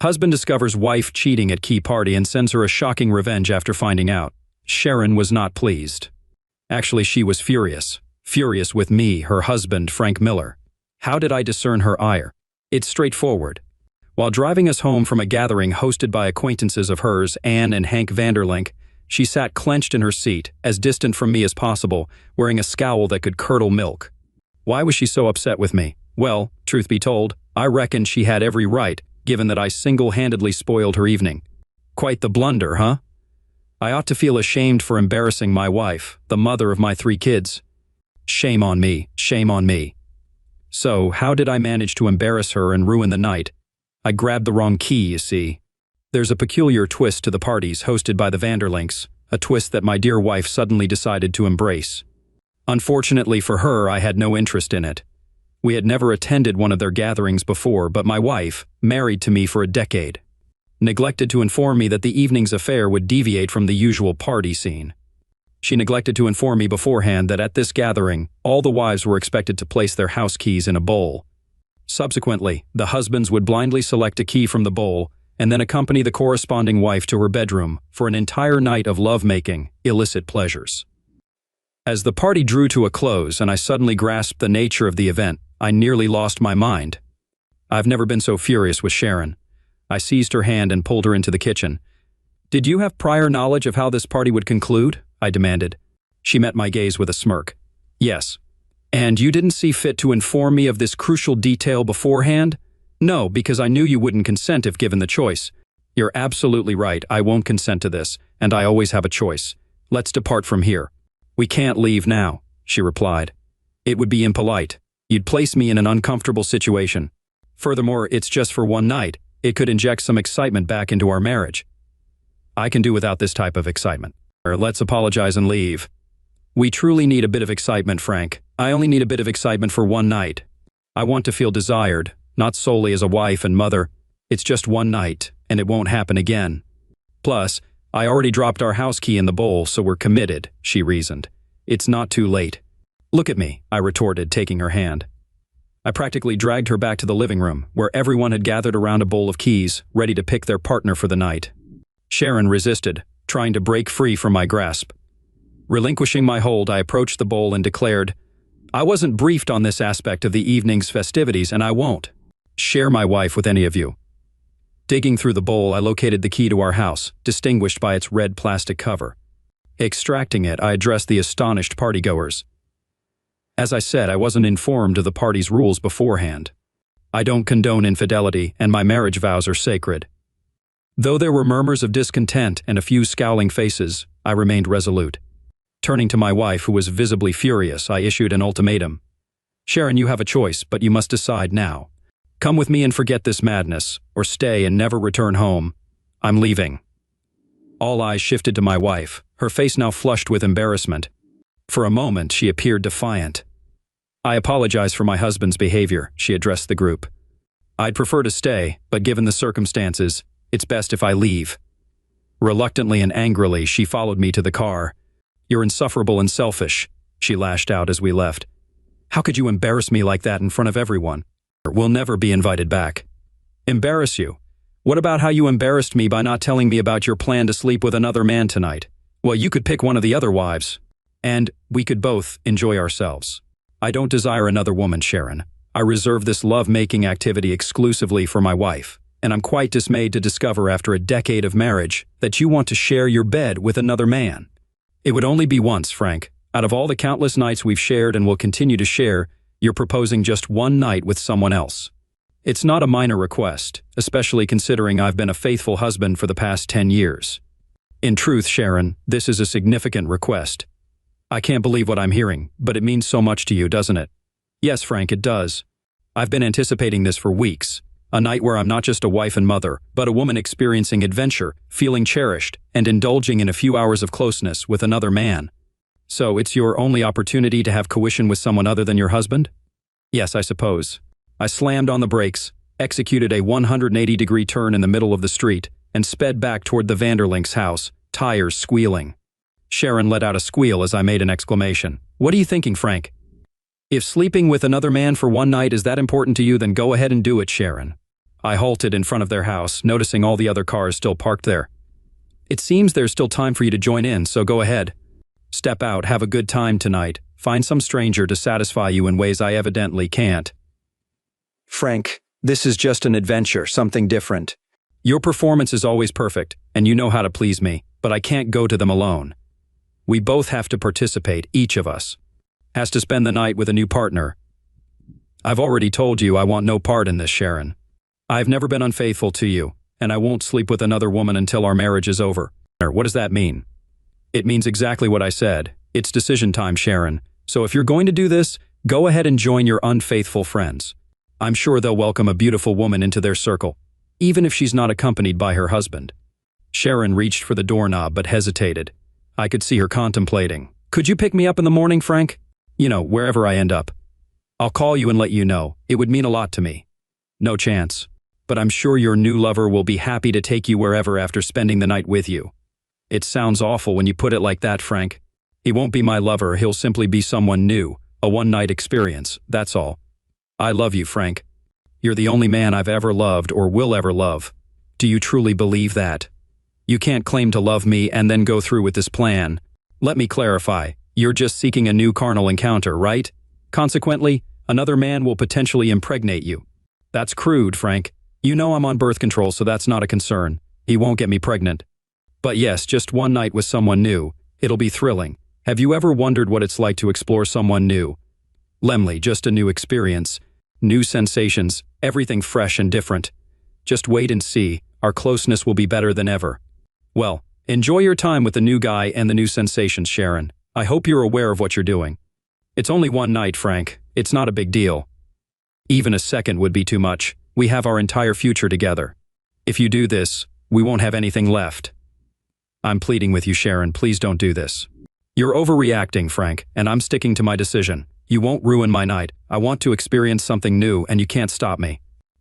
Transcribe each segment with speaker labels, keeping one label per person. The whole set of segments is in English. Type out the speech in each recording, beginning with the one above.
Speaker 1: Husband discovers wife cheating at key party and sends her a shocking revenge after finding out. Sharon was not pleased. Actually, she was furious. Furious with me, her husband, Frank Miller. How did I discern her ire? It's straightforward. While driving us home from a gathering hosted by acquaintances of hers, Anne and Hank Vanderlink, she sat clenched in her seat, as distant from me as possible, wearing a scowl that could curdle milk. Why was she so upset with me? Well, truth be told, I reckon she had every right, given that I single-handedly spoiled her evening. Quite the blunder, huh? I ought to feel ashamed for embarrassing my wife, the mother of my 3 kids. Shame on me, shame on me. So, how did I manage to embarrass her and ruin the night? I grabbed the wrong key, you see. There's a peculiar twist to the parties hosted by the Vanderlinks, a twist that my dear wife suddenly decided to embrace. Unfortunately for her, I had no interest in it. We had never attended one of their gatherings before, but my wife, married to me for a decade, neglected to inform me that the evening's affair would deviate from the usual party scene. She neglected to inform me beforehand that at this gathering, all the wives were expected to place their house keys in a bowl. Subsequently, the husbands would blindly select a key from the bowl and then accompany the corresponding wife to her bedroom for an entire night of love-making, illicit pleasures. As the party drew to a close and I suddenly grasped the nature of the event, I nearly lost my mind. I've never been so furious with Sharon. I seized her hand and pulled her into the kitchen. "Did you have prior knowledge of how this party would conclude?" I demanded. She met my gaze with a smirk. "Yes." "And you didn't see fit to inform me of this crucial detail beforehand?" "No, because I knew you wouldn't consent if given the choice." "You're absolutely right. I won't consent to this, and I always have a choice. Let's depart from here." "We can't leave now," she replied. "It would be impolite. You'd place me in an uncomfortable situation. Furthermore, it's just for one night. It could inject some excitement back into our marriage." "I can do without this type of excitement. Let's apologize and leave." "We truly need a bit of excitement, Frank. I only need a bit of excitement for one night. I want to feel desired, not solely as a wife and mother. It's just one night, and it won't happen again. Plus, I already dropped our house key in the bowl, so we're committed," she reasoned. "It's not too late." "Look at me," I retorted, taking her hand. I practically dragged her back to the living room, where everyone had gathered around a bowl of keys, ready to pick their partner for the night. Sharon resisted, trying to break free from my grasp. Relinquishing my hold, I approached the bowl and declared, "I wasn't briefed on this aspect of the evening's festivities, and I won't share my wife with any of you." Digging through the bowl, I located the key to our house, distinguished by its red plastic cover. Extracting it, I addressed the astonished partygoers. As I said, I wasn't informed of the party's rules beforehand. I don't condone infidelity, and my marriage vows are sacred. Though there were murmurs of discontent and a few scowling faces, I remained resolute. Turning to my wife, who was visibly furious, I issued an ultimatum. "Sharon, you have a choice, but you must decide now. Come with me and forget this madness, or stay and never return home. I'm leaving." All eyes shifted to my wife, her face now flushed with embarrassment. For a moment, she appeared defiant. "I apologize for my husband's behavior," she addressed the group. "I'd prefer to stay, but given the circumstances, it's best if I leave." Reluctantly and angrily, she followed me to the car. "You're insufferable and selfish," she lashed out as we left. "How could you embarrass me like that in front of everyone? We'll never be invited back." "Embarrass you? What about how you embarrassed me by not telling me about your plan to sleep with another man tonight? Well, you could pick one of the other wives, and we could both enjoy ourselves." "I don't desire another woman, Sharon. I reserve this love-making activity exclusively for my wife, and I'm quite dismayed to discover after a decade of marriage that you want to share your bed with another man. It would only be once, Frank. Out of all the countless nights we've shared and will continue to share, you're proposing just one night with someone else. It's not a minor request, especially considering I've been a faithful husband for the past 10 years. In truth, Sharon, this is a significant request. I can't believe what I'm hearing, but it means so much to you, doesn't it?" "Yes, Frank, it does. I've been anticipating this for weeks. A night where I'm not just a wife and mother, but a woman experiencing adventure, feeling cherished, and indulging in a few hours of closeness with another man." "So it's your only opportunity to have coition with someone other than your husband?" "Yes, I suppose." I slammed on the brakes, executed a 180-degree turn in the middle of the street, and sped back toward the Vanderlinks' house, tires squealing. Sharon let out a squeal as I made an exclamation. "What are you thinking, Frank?" "If sleeping with another man for one night is that important to you, then go ahead and do it, Sharon. I halted in front of their house, noticing all the other cars still parked there. It seems there's still time for you to join in, so go ahead. Step out, have a good time tonight. Find some stranger to satisfy you in ways I evidently can't. Frank, this is just an adventure, something different. Your performance is always perfect, and you know how to please me, but I can't go to them alone. We both have to participate, each of us has to spend the night with a new partner. I've already told you I want no part in this, Sharon. I've never been unfaithful to you, and I won't sleep with another woman until our marriage is over. What does that mean? It means exactly what I said. It's decision time, Sharon. So if you're going to do this, go ahead and join your unfaithful friends. I'm sure they'll welcome a beautiful woman into their circle, even if she's not accompanied by her husband. Sharon reached for the doorknob but hesitated. I could see her contemplating. Could you pick me up in the morning, Frank? You know, wherever I end up. I'll call you and let you know. It would mean a lot to me. No chance. But I'm sure your new lover will be happy to take you wherever after spending the night with you. It sounds awful when you put it like that, Frank. He won't be my lover, he'll simply be someone new, a one-night experience, that's all. I love you, Frank. You're the only man I've ever loved or will ever love. Do you truly believe that? You can't claim to love me and then go through with this plan. Let me clarify, you're just seeking a new carnal encounter, right? Consequently, another man will potentially impregnate you. That's crude, Frank. You know I'm on birth control, so that's not a concern. He won't get me pregnant. But yes, just one night with someone new. It'll be thrilling. Have you ever wondered what it's like to explore someone new? Lemley, just a new experience. New sensations, everything fresh and different. Just wait and see, our closeness will be better than ever. Well, enjoy your time with the new guy and the new sensations, Sharon. I hope you're aware of what you're doing. It's only one night, Frank. It's not a big deal. Even a second would be too much. We have our entire future together. If you do this, we won't have anything left. I'm pleading with you, Sharon, please don't do this. You're overreacting, Frank, and I'm sticking to my decision. You won't ruin my night. I want to experience something new, and you can't stop me.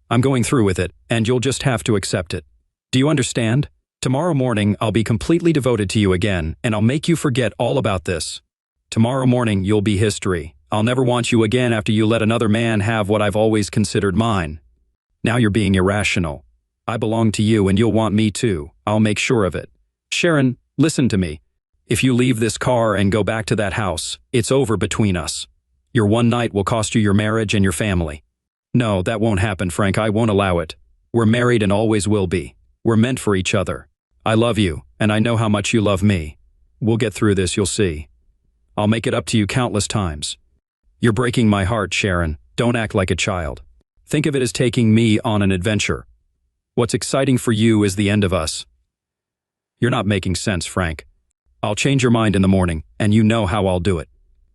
Speaker 1: I'm going through with it, and you'll just have to accept it. Do you understand? Tomorrow morning, I'll be completely devoted to you again, and I'll make you forget all about this. Tomorrow morning, you'll be history. I'll never want you again after you let another man have what I've always considered mine. Now you're being irrational. I belong to you, and you'll want me too. I'll make sure of it. Sharon, listen to me. If you leave this car and go back to that house, it's over between us. Your one night will cost you your marriage and your family. No, that won't happen, Frank. I won't allow it. We're married and always will be. We're meant for each other. I love you, and I know how much you love me. We'll get through this, you'll see. I'll make it up to you countless times. You're breaking my heart, Sharon. Don't act like a child. Think of it as taking me on an adventure. What's exciting for you is the end of us. You're not making sense, Frank. I'll change your mind in the morning, and you know how I'll do it.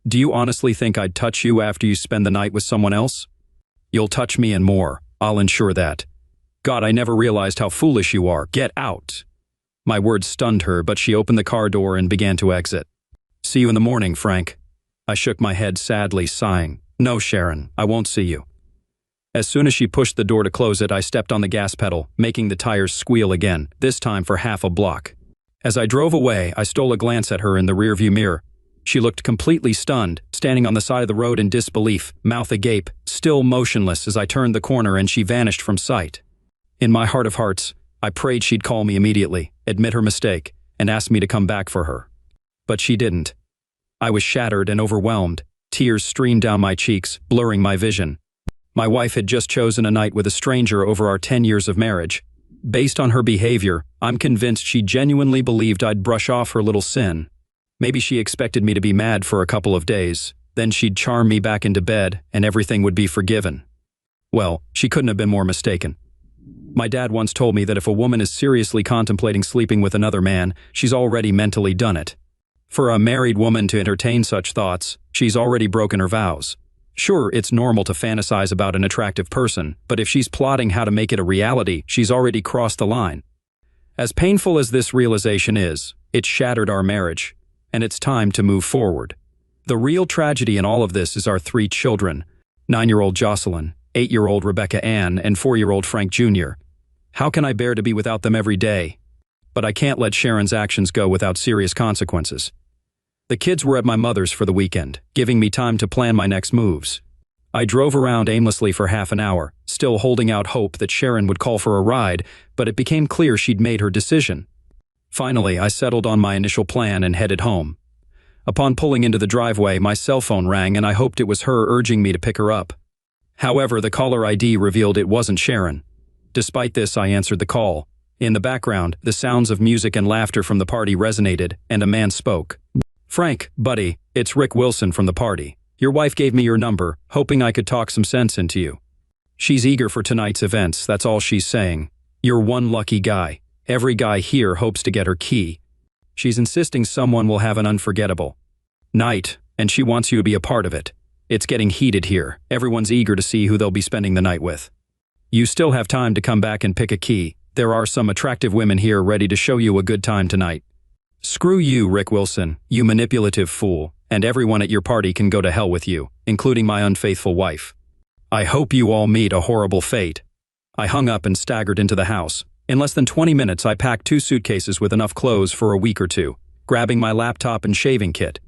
Speaker 1: Do you honestly think I'd touch you after you spend the night with someone else? You'll touch me and more. I'll ensure that. God, I never realized how foolish you are. Get out. My words stunned her, but she opened the car door and began to exit. See you in the morning, Frank. I shook my head sadly, sighing. No, Sharon, I won't see you. As soon as she pushed the door to close it, I stepped on the gas pedal, making the tires squeal again, this time for half a block. As I drove away, I stole a glance at her in the rearview mirror. She looked completely stunned, standing on the side of the road in disbelief, mouth agape, still motionless as I turned the corner and she vanished from sight. In my heart of hearts, I prayed she'd call me immediately, admit her mistake, and ask me to come back for her. But she didn't. I was shattered and overwhelmed. Tears streamed down my cheeks, blurring my vision. My wife had just chosen a night with a stranger over our 10 years of marriage. Based on her behavior, I'm convinced she genuinely believed I'd brush off her little sin. Maybe she expected me to be mad for a couple of days, then she'd charm me back into bed and everything would be forgiven. Well, she couldn't have been more mistaken. My dad once told me that if a woman is seriously contemplating sleeping with another man, she's already mentally done it. For a married woman to entertain such thoughts, she's already broken her vows. Sure, it's normal to fantasize about an attractive person, but if she's plotting how to make it a reality, she's already crossed the line. As painful as this realization is, it shattered our marriage, and it's time to move forward. The real tragedy in all of this is our 3 children, 9-year-old Jocelyn, 8-year-old Rebecca Ann, and 4-year-old Frank Jr. How can I bear to be without them every day? But I can't let Sharon's actions go without serious consequences. The kids were at my mother's for the weekend, giving me time to plan my next moves. I drove around aimlessly for half an hour, still holding out hope that Sharon would call for a ride, but it became clear she'd made her decision. Finally, I settled on my initial plan and headed home. Upon pulling into the driveway, my cell phone rang and I hoped it was her urging me to pick her up. However, the caller ID revealed it wasn't Sharon. Despite this, I answered the call. In the background, the sounds of music and laughter from the party resonated, and a man spoke. "Frank, buddy, it's Rick Wilson from the party. Your wife gave me your number, hoping I could talk some sense into you. She's eager for tonight's events, that's all she's saying. You're one lucky guy. Every guy here hopes to get her key. She's insisting someone will have an unforgettable night, and she wants you to be a part of it. It's getting heated here. Everyone's eager to see who they'll be spending the night with. You still have time to come back and pick a key. There are some attractive women here ready to show you a good time tonight. Screw you, Rick Wilson, you manipulative fool, and everyone at your party can go to hell with you, including my unfaithful wife. I hope you all meet a horrible fate." I hung up and staggered into the house. In less than 20 minutes, I packed 2 suitcases with enough clothes for a week or two, grabbing my laptop and shaving kit.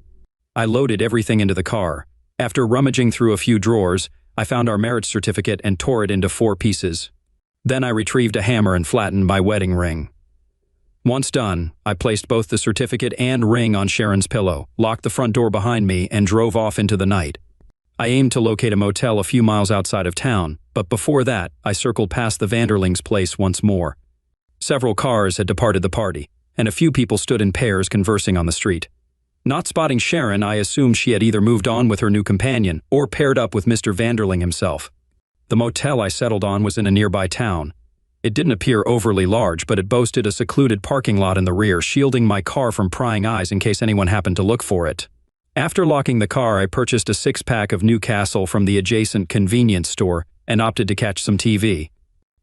Speaker 1: I loaded everything into the car. After rummaging through a few drawers, I found our marriage certificate and tore it into 4 pieces. Then I retrieved a hammer and flattened my wedding ring. Once done, I placed both the certificate and ring on Sharon's pillow, locked the front door behind me, and drove off into the night. I aimed to locate a motel a few miles outside of town, but before that, I circled past the Vanderlings' place once more. Several cars had departed the party, and a few people stood in pairs conversing on the street. Not spotting Sharon, I assumed she had either moved on with her new companion or paired up with Mr. Vanderling himself. The motel I settled on was in a nearby town. It didn't appear overly large, but it boasted a secluded parking lot in the rear, shielding my car from prying eyes in case anyone happened to look for it. After locking the car, I purchased a 6-pack of Newcastle from the adjacent convenience store and opted to catch some TV.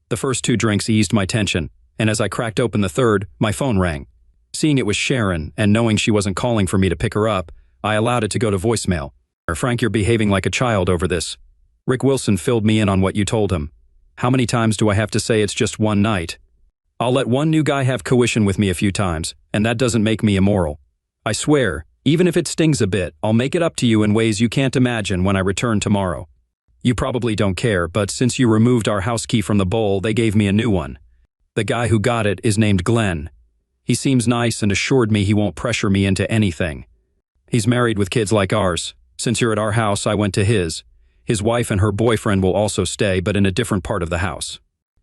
Speaker 1: The first 2 drinks eased my tension, and as I cracked open the third, my phone rang. Seeing it was Sharon, and knowing she wasn't calling for me to pick her up, I allowed it to go to voicemail. "Frank, you're behaving like a child over this. Rick Wilson filled me in on what you told him. How many times do I have to say it's just one night? I'll let one new guy have coition with me a few times, and that doesn't make me immoral. I swear, even if it stings a bit, I'll make it up to you in ways you can't imagine when I return tomorrow. You probably don't care, but since you removed our house key from the bowl, they gave me a new one. The guy who got it is named Glenn. He seems nice and assured me he won't pressure me into anything. He's married with kids like ours. Since you're at our house, I went to his. His wife and her boyfriend will also stay, but in a different part of the house.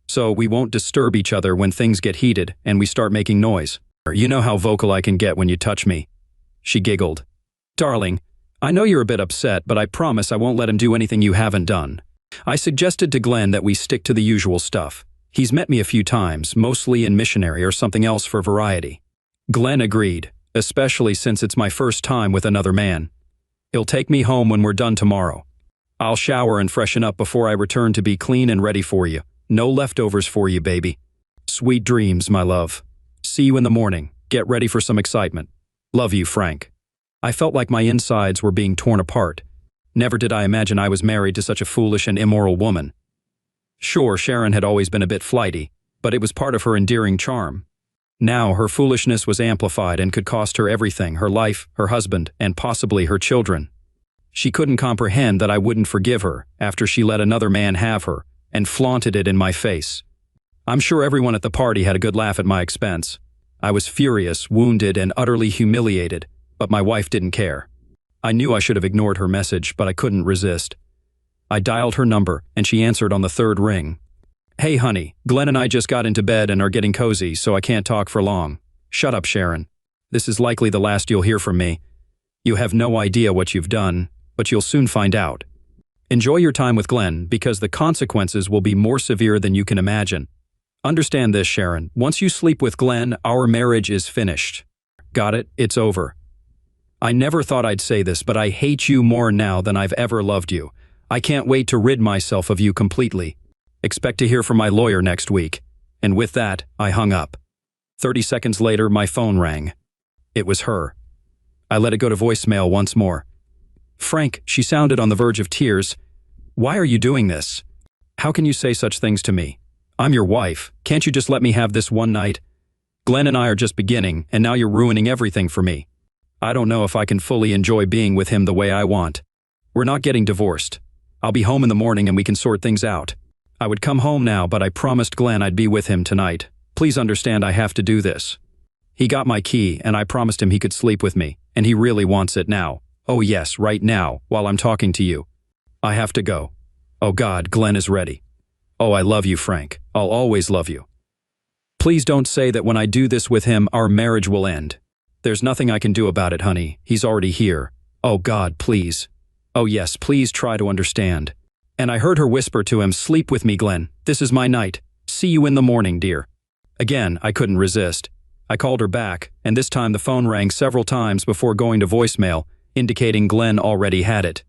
Speaker 1: So we won't disturb each other when things get heated and we start making noise. You know how vocal I can get when you touch me." She giggled. "Darling, I know you're a bit upset, but I promise I won't let him do anything you haven't done." I suggested to Glenn that we stick to the usual stuff. He's met me a few times, mostly in missionary or something else for variety. Glenn agreed, especially since it's my first time with another man. He'll take me home when we're done tomorrow. I'll shower and freshen up before I return to be clean and ready for you. No leftovers for you, baby. Sweet dreams, my love. See you in the morning. Get ready for some excitement. Love you, Frank. I felt like my insides were being torn apart. Never did I imagine I was married to such a foolish and immoral woman. Sure, Sharon had always been a bit flighty, but it was part of her endearing charm. Now her foolishness was amplified and could cost her everything, her life, her husband, and possibly her children. She couldn't comprehend that I wouldn't forgive her after she let another man have her and flaunted it in my face. I'm sure everyone at the party had a good laugh at my expense. I was furious, wounded, and utterly humiliated, but my wife didn't care. I knew I should have ignored her message, but I couldn't resist. I dialed her number, and she answered on the 3rd ring. "Hey, honey, Glenn and I just got into bed and are getting cozy, so I can't talk for long. Shut up, Sharon. This is likely the last you'll hear from me. You have no idea what you've done, but you'll soon find out. Enjoy your time with Glenn, because the consequences will be more severe than you can imagine. Understand this, Sharon. Once you sleep with Glenn, our marriage is finished. Got it? It's over. I never thought I'd say this, but I hate you more now than I've ever loved you. I can't wait to rid myself of you completely. Expect to hear from my lawyer next week." And with that, I hung up. 30 seconds later, my phone rang. It was her. I let it go to voicemail once more. "Frank," she sounded on the verge of tears. "Why are you doing this? How can you say such things to me? I'm your wife. Can't you just let me have this one night? Glenn and I are just beginning, and now you're ruining everything for me. I don't know if I can fully enjoy being with him the way I want. We're not getting divorced. I'll be home in the morning and we can sort things out. I would come home now, but I promised Glenn I'd be with him tonight. Please understand I have to do this. He got my key and I promised him he could sleep with me, and he really wants it now. Oh yes, right now, while I'm talking to you. I have to go. Oh God, Glenn is ready. Oh, I love you, Frank. I'll always love you. Please don't say that when I do this with him, our marriage will end. There's nothing I can do about it, honey. He's already here. Oh God, please. Oh yes, please try to understand. And I heard her whisper to him, sleep with me, Glenn. This is my night. See you in the morning, dear. Again, I couldn't resist. I called her back, and this time the phone rang several times before going to voicemail, indicating Glenn already had it.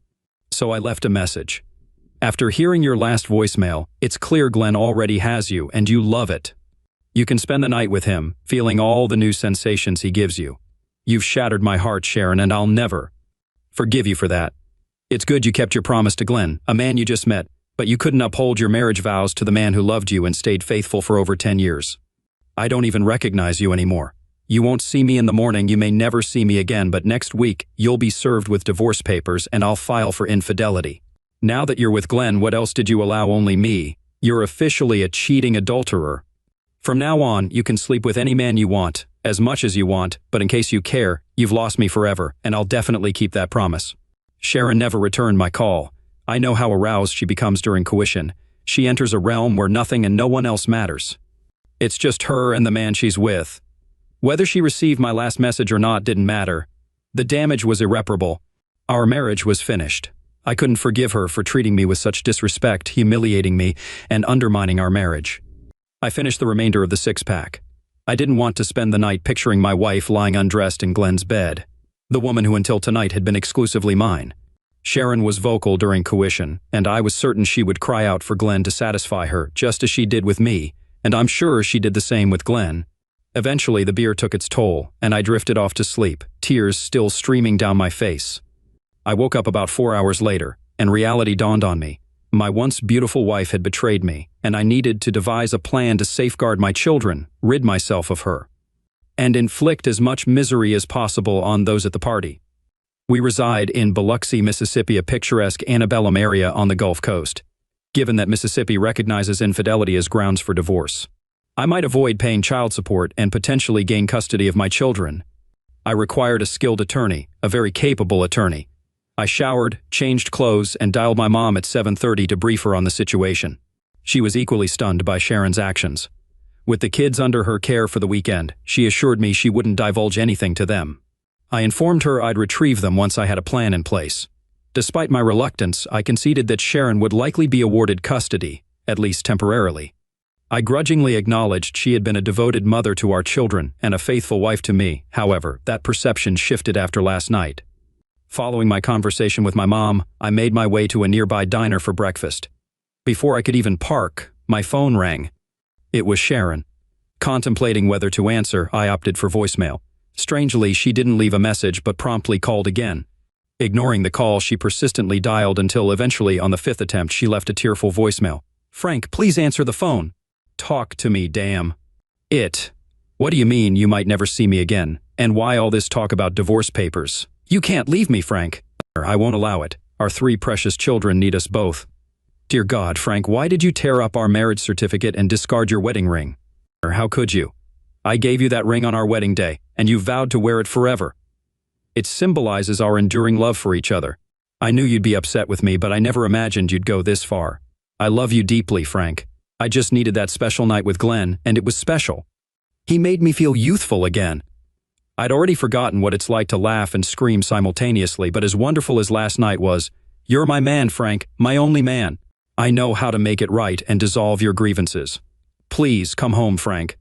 Speaker 1: So I left a message. After hearing your last voicemail, it's clear Glenn already has you and you love it. You can spend the night with him, feeling all the new sensations he gives you. You've shattered my heart, Sharon, and I'll never forgive you for that. It's good you kept your promise to Glenn, a man you just met, but you couldn't uphold your marriage vows to the man who loved you and stayed faithful for over 10 years. I don't even recognize you anymore. You won't see me in the morning, you may never see me again, but next week you'll be served with divorce papers and I'll file for infidelity. Now that you're with Glenn, what else did you allow only me? You're officially a cheating adulterer. From now on, you can sleep with any man you want, as much as you want, but in case you care, you've lost me forever, and I'll definitely keep that promise. Sharon never returned my call. I know how aroused she becomes during coition. She enters a realm where nothing and no one else matters. It's just her and the man she's with. Whether she received my last message or not didn't matter. The damage was irreparable. Our marriage was finished. I couldn't forgive her for treating me with such disrespect, humiliating me, and undermining our marriage. I finished the remainder of the six-pack. I didn't want to spend the night picturing my wife lying undressed in Glenn's bed, the woman who until tonight had been exclusively mine. Sharon was vocal during coition, and I was certain she would cry out for Glenn to satisfy her, just as she did with me, and I'm sure she did the same with Glenn. Eventually, the beer took its toll, and I drifted off to sleep, tears still streaming down my face. I woke up about 4 hours later, and reality dawned on me. My once beautiful wife had betrayed me, and I needed to devise a plan to safeguard my children, rid myself of her, and inflict as much misery as possible on those at the party. We reside in Biloxi, Mississippi, a picturesque antebellum area on the Gulf Coast. Given that Mississippi recognizes infidelity as grounds for divorce, I might avoid paying child support and potentially gain custody of my children. I required a skilled attorney, a very capable attorney. I showered, changed clothes, and dialed my mom at 7:30 to brief her on the situation. She was equally stunned by Sharon's actions. With the kids under her care for the weekend, she assured me she wouldn't divulge anything to them. I informed her I'd retrieve them once I had a plan in place. Despite my reluctance, I conceded that Sharon would likely be awarded custody, at least temporarily. I grudgingly acknowledged she had been a devoted mother to our children and a faithful wife to me. However, that perception shifted after last night. Following my conversation with my mom, I made my way to a nearby diner for breakfast. Before I could even park, my phone rang. It was Sharon. Contemplating whether to answer, I opted for voicemail. Strangely, she didn't leave a message but promptly called again. Ignoring the call, she persistently dialed until eventually, on the 5th attempt, she left a tearful voicemail. "Frank, please answer the phone." "Talk to me, damn it. What do you mean you might never see me again? And why all this talk about divorce papers? You can't leave me, Frank." "I won't allow it. Our 3 precious children need us both." "Dear God, Frank, why did you tear up our marriage certificate and discard your wedding ring? How could you? I gave you that ring on our wedding day, and you vowed to wear it forever. It symbolizes our enduring love for each other. I knew you'd be upset with me, but I never imagined you'd go this far. I love you deeply, Frank. I just needed that special night with Glenn, and it was special. He made me feel youthful again. I'd already forgotten what it's like to laugh and scream simultaneously, but as wonderful as last night was, you're my man, Frank, my only man. I know how to make it right and dissolve your grievances. Please come home, Frank.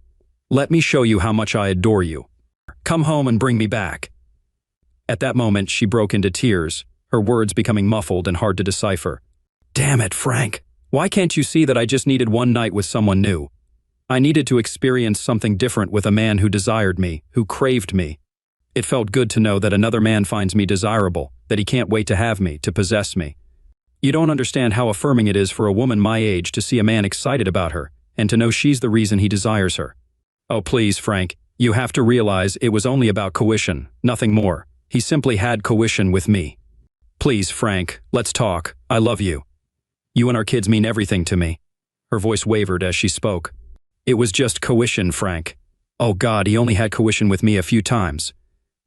Speaker 1: Let me show you how much I adore you. Come home and bring me back." At that moment, she broke into tears, her words becoming muffled and hard to decipher. "Damn it, Frank. Why can't you see that I just needed one night with someone new? I needed to experience something different with a man who desired me, who craved me. It felt good to know that another man finds me desirable, that he can't wait to have me, to possess me. You don't understand how affirming it is for a woman my age to see a man excited about her, and to know she's the reason he desires her. Oh, please, Frank, you have to realize it was only about coition, nothing more. He simply had coition with me. Please, Frank, let's talk. I love you. You and our kids mean everything to me." Her voice wavered as she spoke. "It was just coition, Frank. Oh God, he only had coition with me a few times.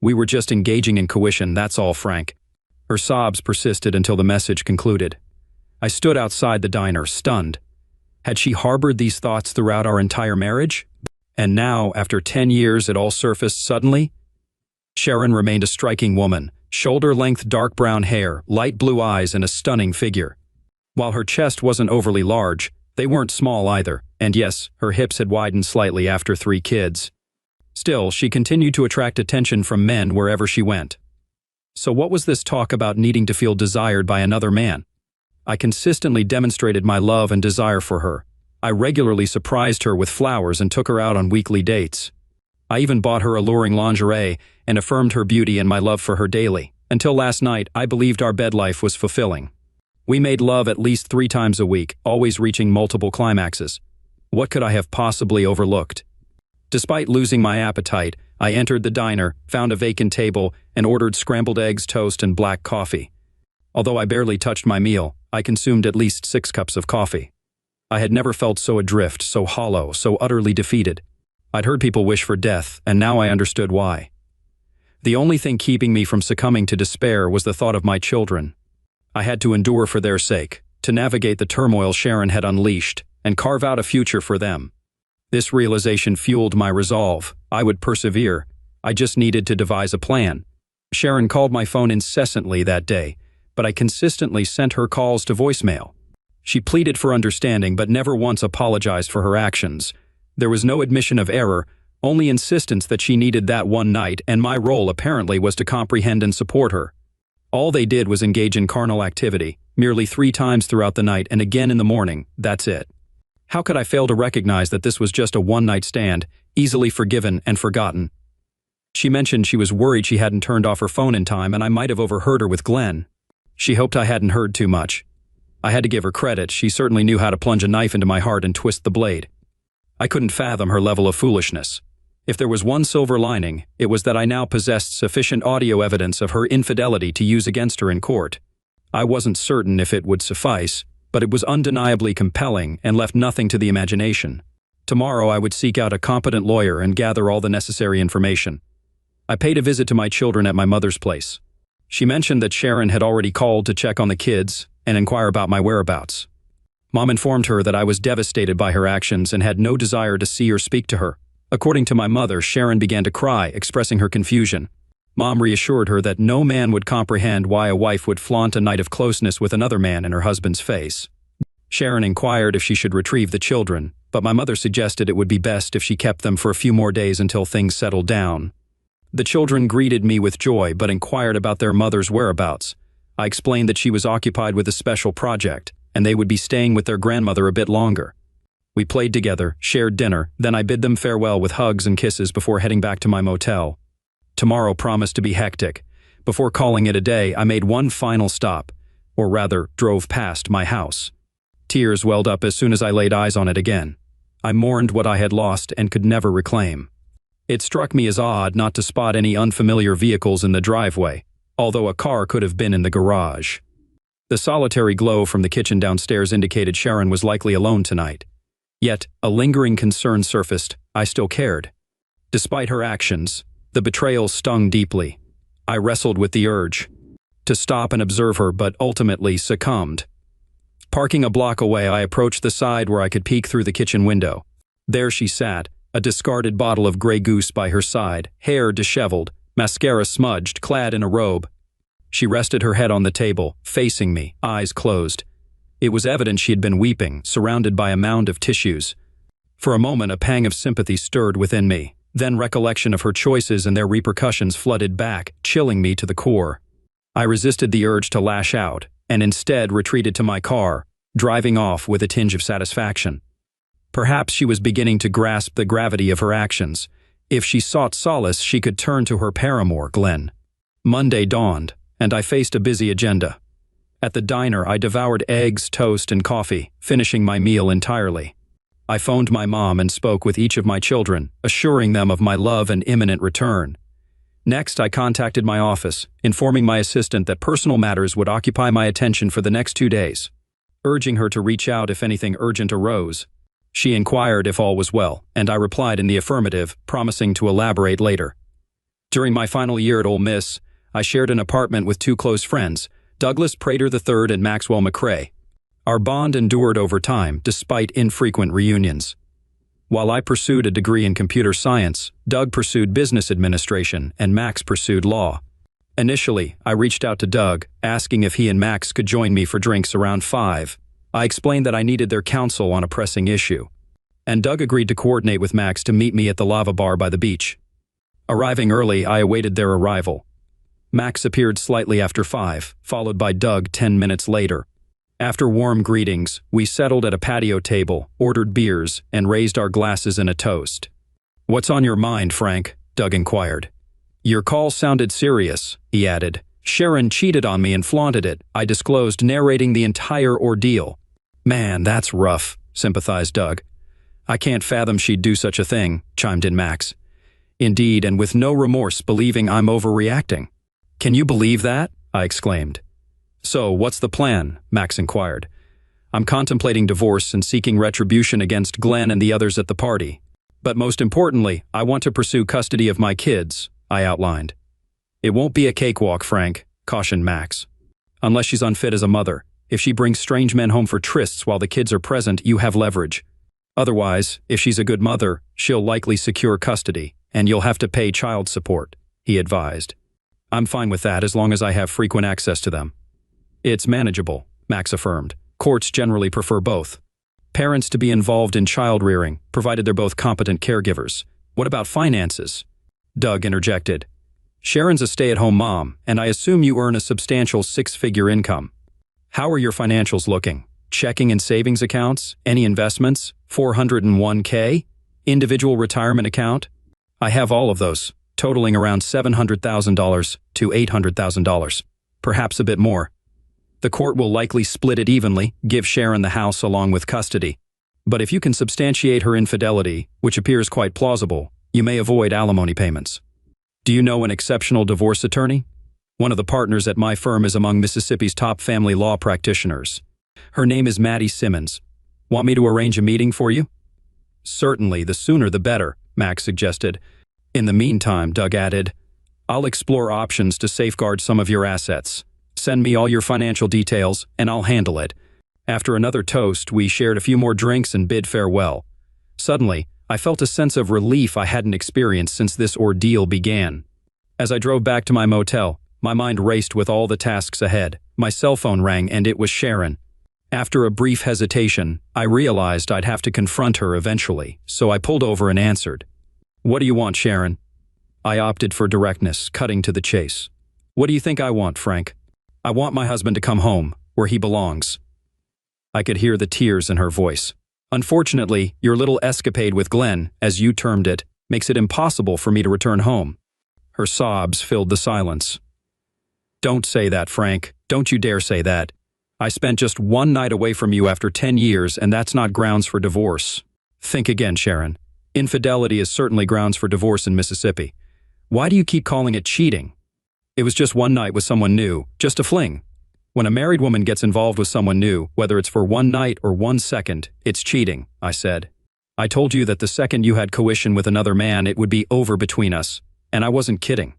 Speaker 1: We were just engaging in coition, that's all, Frank." Her sobs persisted until the message concluded. I stood outside the diner, stunned. Had she harbored these thoughts throughout our entire marriage? And now, after 10 years, it all surfaced suddenly? Sharon remained a striking woman, shoulder-length dark brown hair, light blue eyes, and a stunning figure. While her chest wasn't overly large, they weren't small either, and yes, her hips had widened slightly after 3 kids. Still, she continued to attract attention from men wherever she went. So what was this talk about needing to feel desired by another man? I consistently demonstrated my love and desire for her. I regularly surprised her with flowers and took her out on weekly dates. I even bought her alluring lingerie and affirmed her beauty and my love for her daily. Until last night, I believed our bed life was fulfilling. We made love at least 3 times a week, always reaching multiple climaxes. What could I have possibly overlooked? Despite losing my appetite, I entered the diner, found a vacant table, and ordered scrambled eggs, toast, and black coffee. Although I barely touched my meal, I consumed at least 6 cups of coffee. I had never felt so adrift, so hollow, so utterly defeated. I'd heard people wish for death, and now I understood why. The only thing keeping me from succumbing to despair was the thought of my children. I had to endure for their sake, to navigate the turmoil Sharon had unleashed, and carve out a future for them. This realization fueled my resolve. I would persevere. I just needed to devise a plan. Sharon called my phone incessantly that day, but I consistently sent her calls to voicemail. She pleaded for understanding but never once apologized for her actions. There was no admission of error, only insistence that she needed that one night, and my role apparently was to comprehend and support her. All they did was engage in carnal activity, merely 3 times throughout the night and again in the morning, that's it. How could I fail to recognize that this was just a one-night stand, easily forgiven and forgotten? She mentioned she was worried she hadn't turned off her phone in time and I might have overheard her with Glenn. She hoped I hadn't heard too much. I had to give her credit, she certainly knew how to plunge a knife into my heart and twist the blade. I couldn't fathom her level of foolishness. If there was one silver lining, it was that I now possessed sufficient audio evidence of her infidelity to use against her in court. I wasn't certain if it would suffice, but it was undeniably compelling and left nothing to the imagination. Tomorrow I would seek out a competent lawyer and gather all the necessary information. I paid a visit to my children at my mother's place. She mentioned that Sharon had already called to check on the kids and inquire about my whereabouts. Mom informed her that I was devastated by her actions and had no desire to see or speak to her. According to my mother, Sharon began to cry, expressing her confusion. Mom reassured her that no man would comprehend why a wife would flaunt a night of closeness with another man in her husband's face. Sharon inquired if she should retrieve the children, but my mother suggested it would be best if she kept them for a few more days until things settled down. The children greeted me with joy but inquired about their mother's whereabouts. I explained that she was occupied with a special project, and they would be staying with their grandmother a bit longer. We played together, shared dinner, then I bid them farewell with hugs and kisses before heading back to my motel. Tomorrow promised to be hectic. Before calling it a day, I made one final stop, or rather, drove past my house. Tears welled up as soon as I laid eyes on it again. I mourned what I had lost and could never reclaim. It struck me as odd not to spot any unfamiliar vehicles in the driveway, although a car could have been in the garage. The solitary glow from the kitchen downstairs indicated Sharon was likely alone tonight. Yet, a lingering concern surfaced. I still cared. Despite her actions, the betrayal stung deeply. I wrestled with the urge to stop and observe her, but ultimately succumbed. Parking a block away, I approached the side where I could peek through the kitchen window. There she sat, a discarded bottle of Grey Goose by her side, hair disheveled, mascara smudged, clad in a robe. She rested her head on the table, facing me, eyes closed. It was evident she had been weeping, surrounded by a mound of tissues. For a moment, a pang of sympathy stirred within me. Then recollection of her choices and their repercussions flooded back, chilling me to the core. I resisted the urge to lash out, and instead retreated to my car, driving off with a tinge of satisfaction. Perhaps she was beginning to grasp the gravity of her actions. If she sought solace, she could turn to her paramour, Glenn. Monday dawned, and I faced a busy agenda. At the diner, I devoured eggs, toast, and coffee, finishing my meal entirely. I phoned my mom and spoke with each of my children, assuring them of my love and imminent return. Next, I contacted my office, informing my assistant that personal matters would occupy my attention for the next 2 days. urging her to reach out if anything urgent arose. She inquired if all was well, and I replied in the affirmative, promising to elaborate later. During my final year at Ole Miss, I shared an apartment with two close friends, Douglas Prater III and Maxwell McCrae. Our bond endured over time, despite infrequent reunions. While I pursued a degree in computer science, Doug pursued business administration, and Max pursued law. Initially, I reached out to Doug, asking if he and Max could join me for drinks around 5. I explained that I needed their counsel on a pressing issue. And Doug agreed to coordinate with Max to meet me at the lava bar by the beach. Arriving early, I awaited their arrival. Max appeared slightly after 5, followed by Doug 10 minutes later. After warm greetings, we settled at a patio table, ordered beers, and raised our glasses in a toast. "What's on your mind, Frank?" Doug inquired. "Your call sounded serious," he added. "Sharon cheated on me and flaunted it," I disclosed, narrating the entire ordeal. "Man, that's rough," sympathized Doug. "I can't fathom she'd do such a thing," chimed in Max. "Indeed, and with no remorse, believing I'm overreacting." "Can you believe that?" I exclaimed. "So, what's the plan?" Max inquired. "I'm contemplating divorce and seeking retribution against Glenn and the others at the party. But most importantly, I want to pursue custody of my kids," I outlined. "It won't be a cakewalk, Frank," cautioned Max. "Unless she's unfit as a mother. If she brings strange men home for trysts while the kids are present, you have leverage. Otherwise, if she's a good mother, she'll likely secure custody, and you'll have to pay child support," he advised. "I'm fine with that as long as I have frequent access to them." "It's manageable," Max affirmed. "Courts generally prefer both parents to be involved in child rearing, provided they're both competent caregivers. What about finances?" Doug interjected. "Sharon's a stay-at-home mom, and I assume you earn a substantial 6-figure income. How are your financials looking? Checking and savings accounts? Any investments? 401k? Individual retirement account?" "I have all of those, totaling around $700,000 to $800,000, perhaps a bit more. The court will likely split it evenly, give Sharon the house along with custody. But if you can substantiate her infidelity, which appears quite plausible, you may avoid alimony payments. Do you know an exceptional divorce attorney? One of the partners at my firm is among Mississippi's top family law practitioners. Her name is Maddie Simmons. Want me to arrange a meeting for you?" "Certainly, the sooner the better," Max suggested. "In the meantime," Doug added, "I'll explore options to safeguard some of your assets. Send me all your financial details, and I'll handle it." After another toast, we shared a few more drinks and bid farewell. Suddenly, I felt a sense of relief I hadn't experienced since this ordeal began. As I drove back to my motel, my mind raced with all the tasks ahead. My cell phone rang, and it was Sharon. After a brief hesitation, I realized I'd have to confront her eventually, so I pulled over and answered. "What do you want, Sharon?" I opted for directness, cutting to the chase. "What do you think I want, Frank?" "I want my husband to come home, where he belongs." I could hear the tears in her voice. "Unfortunately, your little escapade with Glenn, as you termed it, makes it impossible for me to return home." Her sobs filled the silence. "Don't say that, Frank. Don't you dare say that. I spent just one night away from you after 10 years, and that's not grounds for divorce. Think again, Sharon. Infidelity is certainly grounds for divorce in Mississippi. Why do you keep calling it cheating? It was just one night with someone new, just a fling. When a married woman gets involved with someone new, whether it's for one night or 1 second, it's cheating," I said. "I told you that the second you had coition with another man, it would be over between us, and I wasn't kidding."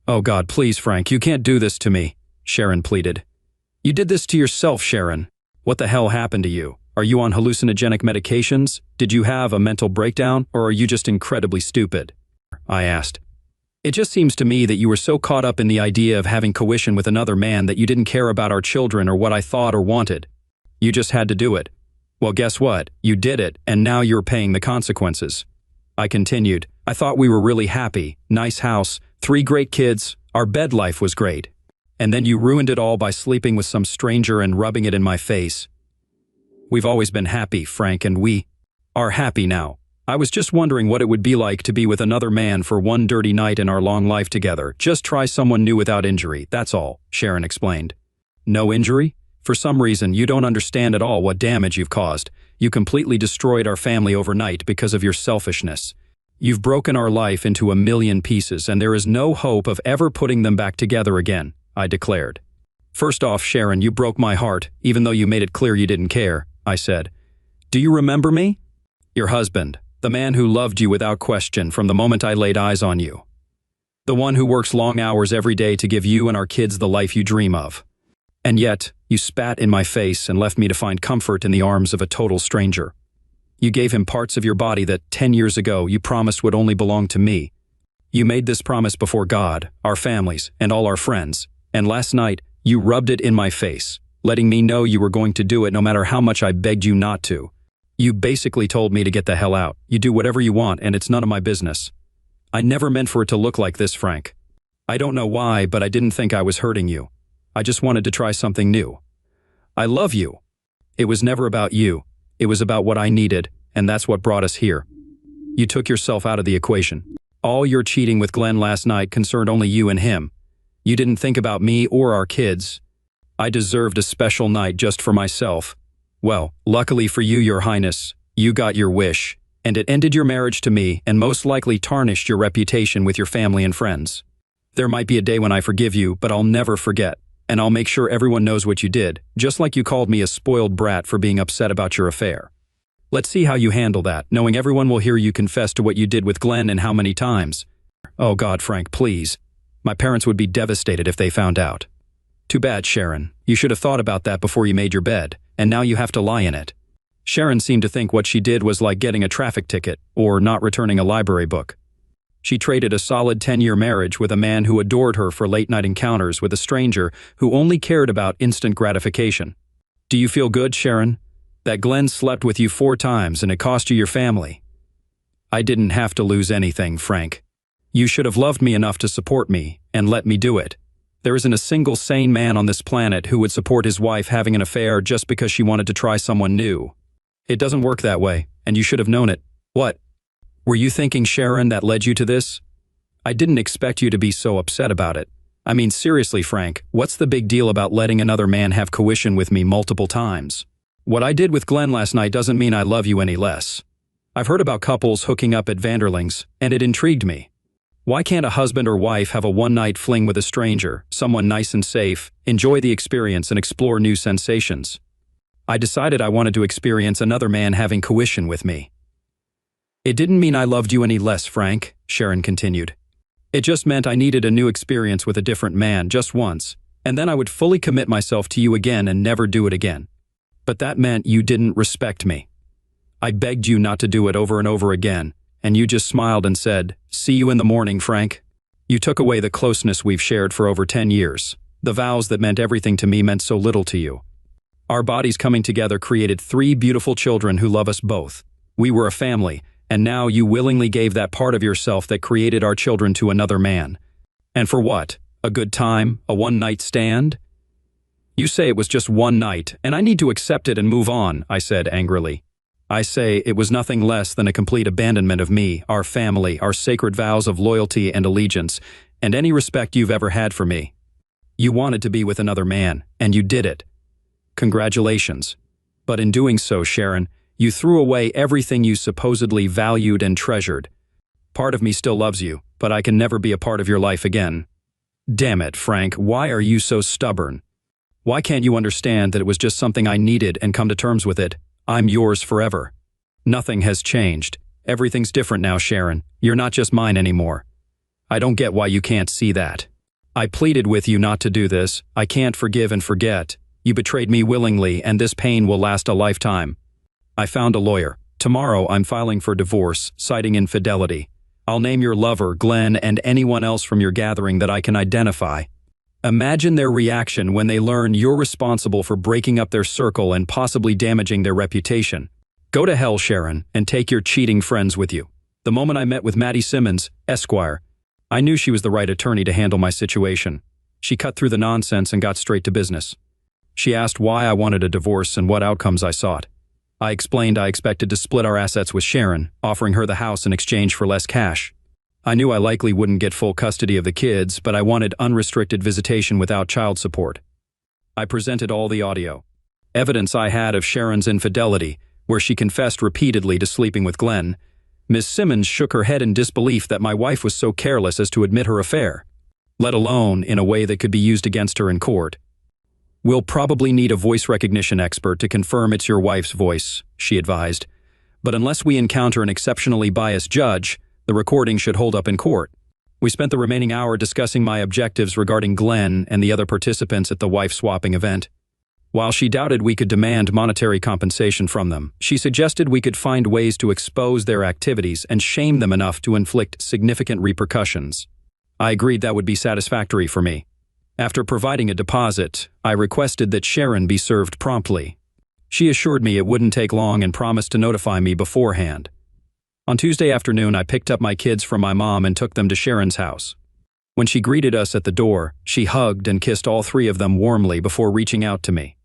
Speaker 1: "Oh God, please, Frank, you can't do this to me," Sharon pleaded. "You did this to yourself, Sharon. What the hell happened to you? Are you on hallucinogenic medications? Did you have a mental breakdown, or are you just incredibly stupid?" I asked. "It just seems to me that you were so caught up in the idea of having coition with another man that you didn't care about our children or what I thought or wanted. You just had to do it. Well, guess what? You did it, and now you're paying the consequences." I continued. "I thought we were really happy. Nice house, 3 great kids, our bed life was great. And then you ruined it all by sleeping with some stranger and rubbing it in my face. We've always been happy, Frank, and we are happy now. I was just wondering what it would be like to be with another man for one dirty night in our long life together. Just try someone new without injury, that's all," Sharon explained. "No injury? For some reason, you don't understand at all what damage you've caused. You completely destroyed our family overnight because of your selfishness. You've broken our life into 1,000,000 pieces, and there is no hope of ever putting them back together again," I declared. First off, Sharon, you broke my heart, even though you made it clear you didn't care, I said. Do you remember me? Your husband, the man who loved you without question from the moment I laid eyes on you. The one who works long hours every day to give you and our kids the life you dream of. And yet, you spat in my face and left me to find comfort in the arms of a total stranger. You gave him parts of your body that 10 years ago you promised would only belong to me. You made this promise before God, our families, and all our friends, and last night, you rubbed it in my face, letting me know you were going to do it no matter how much I begged you not to. You basically told me to get the hell out. You do whatever you want and it's none of my business. I never meant for it to look like this, Frank. I don't know why, but I didn't think I was hurting you. I just wanted to try something new. I love you. It was never about you. It was about what I needed, and that's what brought us here. You took yourself out of the equation. All your cheating with Glenn last night concerned only you and him. You didn't think about me or our kids. I deserved a special night just for myself. Well, luckily for you, Your Highness, you got your wish, and it ended your marriage to me and most likely tarnished your reputation with your family and friends. There might be a day when I forgive you, but I'll never forget, and I'll make sure everyone knows what you did, just like you called me a spoiled brat for being upset about your affair. Let's see how you handle that, knowing everyone will hear you confess to what you did with Glenn and how many times. Oh God, Frank, please. My parents would be devastated if they found out. Too bad, Sharon. You should have thought about that before you made your bed, and now you have to lie in it. Sharon seemed to think what she did was like getting a traffic ticket or not returning a library book. She traded a solid 10-year marriage with a man who adored her for late-night encounters with a stranger who only cared about instant gratification. Do you feel good, Sharon? That Glenn slept with you 4 times and it cost you your family. I didn't have to lose anything, Frank. You should have loved me enough to support me and let me do it. There isn't a single sane man on this planet who would support his wife having an affair just because she wanted to try someone new. It doesn't work that way, and you should have known it. What? Were you thinking, Sharon, that led you to this? I didn't expect you to be so upset about it. I mean, seriously, Frank, what's the big deal about letting another man have coition with me multiple times? What I did with Glenn last night doesn't mean I love you any less. I've heard about couples hooking up at Vanderling's, and it intrigued me. Why can't a husband or wife have a one-night fling with a stranger, someone nice and safe, enjoy the experience and explore new sensations? I decided I wanted to experience another man having coition with me. It didn't mean I loved you any less, Frank, Sharon continued. It just meant I needed a new experience with a different man just once, and then I would fully commit myself to you again and never do it again. But that meant you didn't respect me. I begged you not to do it over and over again, and you just smiled and said, "See you in the morning, Frank." You took away the closeness we've shared for over 10 years. The vows that meant everything to me meant so little to you. Our bodies coming together created 3 beautiful children who love us both. We were a family, and now you willingly gave that part of yourself that created our children to another man. And for what? A good time? A one-night stand? You say it was just one night, and I need to accept it and move on, I said angrily. I say it was nothing less than a complete abandonment of me, our family, our sacred vows of loyalty and allegiance, and any respect you've ever had for me. You wanted to be with another man, and you did it. Congratulations. But in doing so, Sharon, you threw away everything you supposedly valued and treasured. Part of me still loves you, but I can never be a part of your life again. Damn it, Frank, why are you so stubborn? Why can't you understand that it was just something I needed and come to terms with it? I'm yours forever. Nothing has changed. Everything's different now, Sharon. You're not just mine anymore. I don't get why you can't see that. I pleaded with you not to do this. I can't forgive and forget. You betrayed me willingly, and this pain will last a lifetime. I found a lawyer. Tomorrow I'm filing for divorce, citing infidelity. I'll name your lover, Glenn, and anyone else from your gathering that I can identify. Imagine their reaction when they learn you're responsible for breaking up their circle and possibly damaging their reputation. Go to hell, Sharon, and take your cheating friends with you. The moment I met with Maddie Simmons, Esquire, I knew she was the right attorney to handle my situation. She cut through the nonsense and got straight to business. She asked why I wanted a divorce and what outcomes I sought. I explained I expected to split our assets with Sharon, offering her the house in exchange for less cash. I knew I likely wouldn't get full custody of the kids, but I wanted unrestricted visitation without child support. I presented all the audio. Evidence I had of Sharon's infidelity, where she confessed repeatedly to sleeping with Glenn. Ms. Simmons shook her head in disbelief that my wife was so careless as to admit her affair, let alone in a way that could be used against her in court. "We'll probably need a voice recognition expert to confirm it's your wife's voice," she advised. "But unless we encounter an exceptionally biased judge, the recording should hold up in court." We spent the remaining hour discussing my objectives regarding Glenn and the other participants at the wife-swapping event. While she doubted we could demand monetary compensation from them, she suggested we could find ways to expose their activities and shame them enough to inflict significant repercussions. I agreed that would be satisfactory for me. After providing a deposit, I requested that Sharon be served promptly. She assured me it wouldn't take long and promised to notify me beforehand. On Tuesday afternoon, I picked up my kids from my mom and took them to Sharon's house. When she greeted us at the door, she hugged and kissed all three of them warmly before reaching out to me.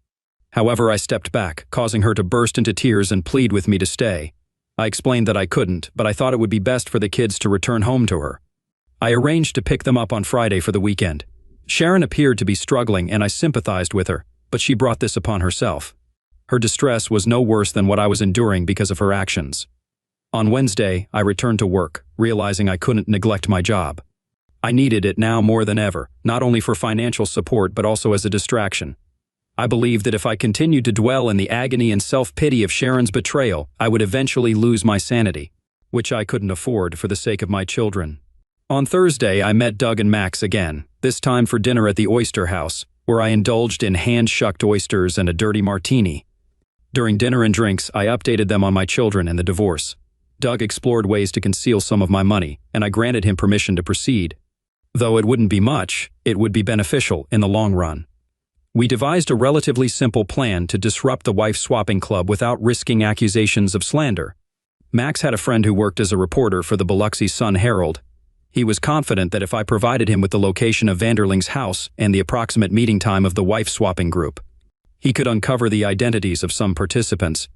Speaker 1: However, I stepped back, causing her to burst into tears and plead with me to stay. I explained that I couldn't, but I thought it would be best for the kids to return home to her. I arranged to pick them up on Friday for the weekend. Sharon appeared to be struggling and I sympathized with her, but she brought this upon herself. Her distress was no worse than what I was enduring because of her actions. On Wednesday, I returned to work, realizing I couldn't neglect my job. I needed it now more than ever, not only for financial support but also as a distraction. I believed that if I continued to dwell in the agony and self-pity of Sharon's betrayal, I would eventually lose my sanity, which I couldn't afford for the sake of my children. On Thursday, I met Doug and Max again, this time for dinner at the Oyster House, where I indulged in hand-shucked oysters and a dirty martini. During dinner and drinks, I updated them on my children and the divorce. Doug explored ways to conceal some of my money, and I granted him permission to proceed. Though it wouldn't be much, it would be beneficial in the long run. We devised a relatively simple plan to disrupt the wife-swapping club without risking accusations of slander. Max had a friend who worked as a reporter for the Biloxi Sun-Herald. He was confident that if I provided him with the location of Vanderling's house and the approximate meeting time of the wife-swapping group, he could uncover the identities of some participants.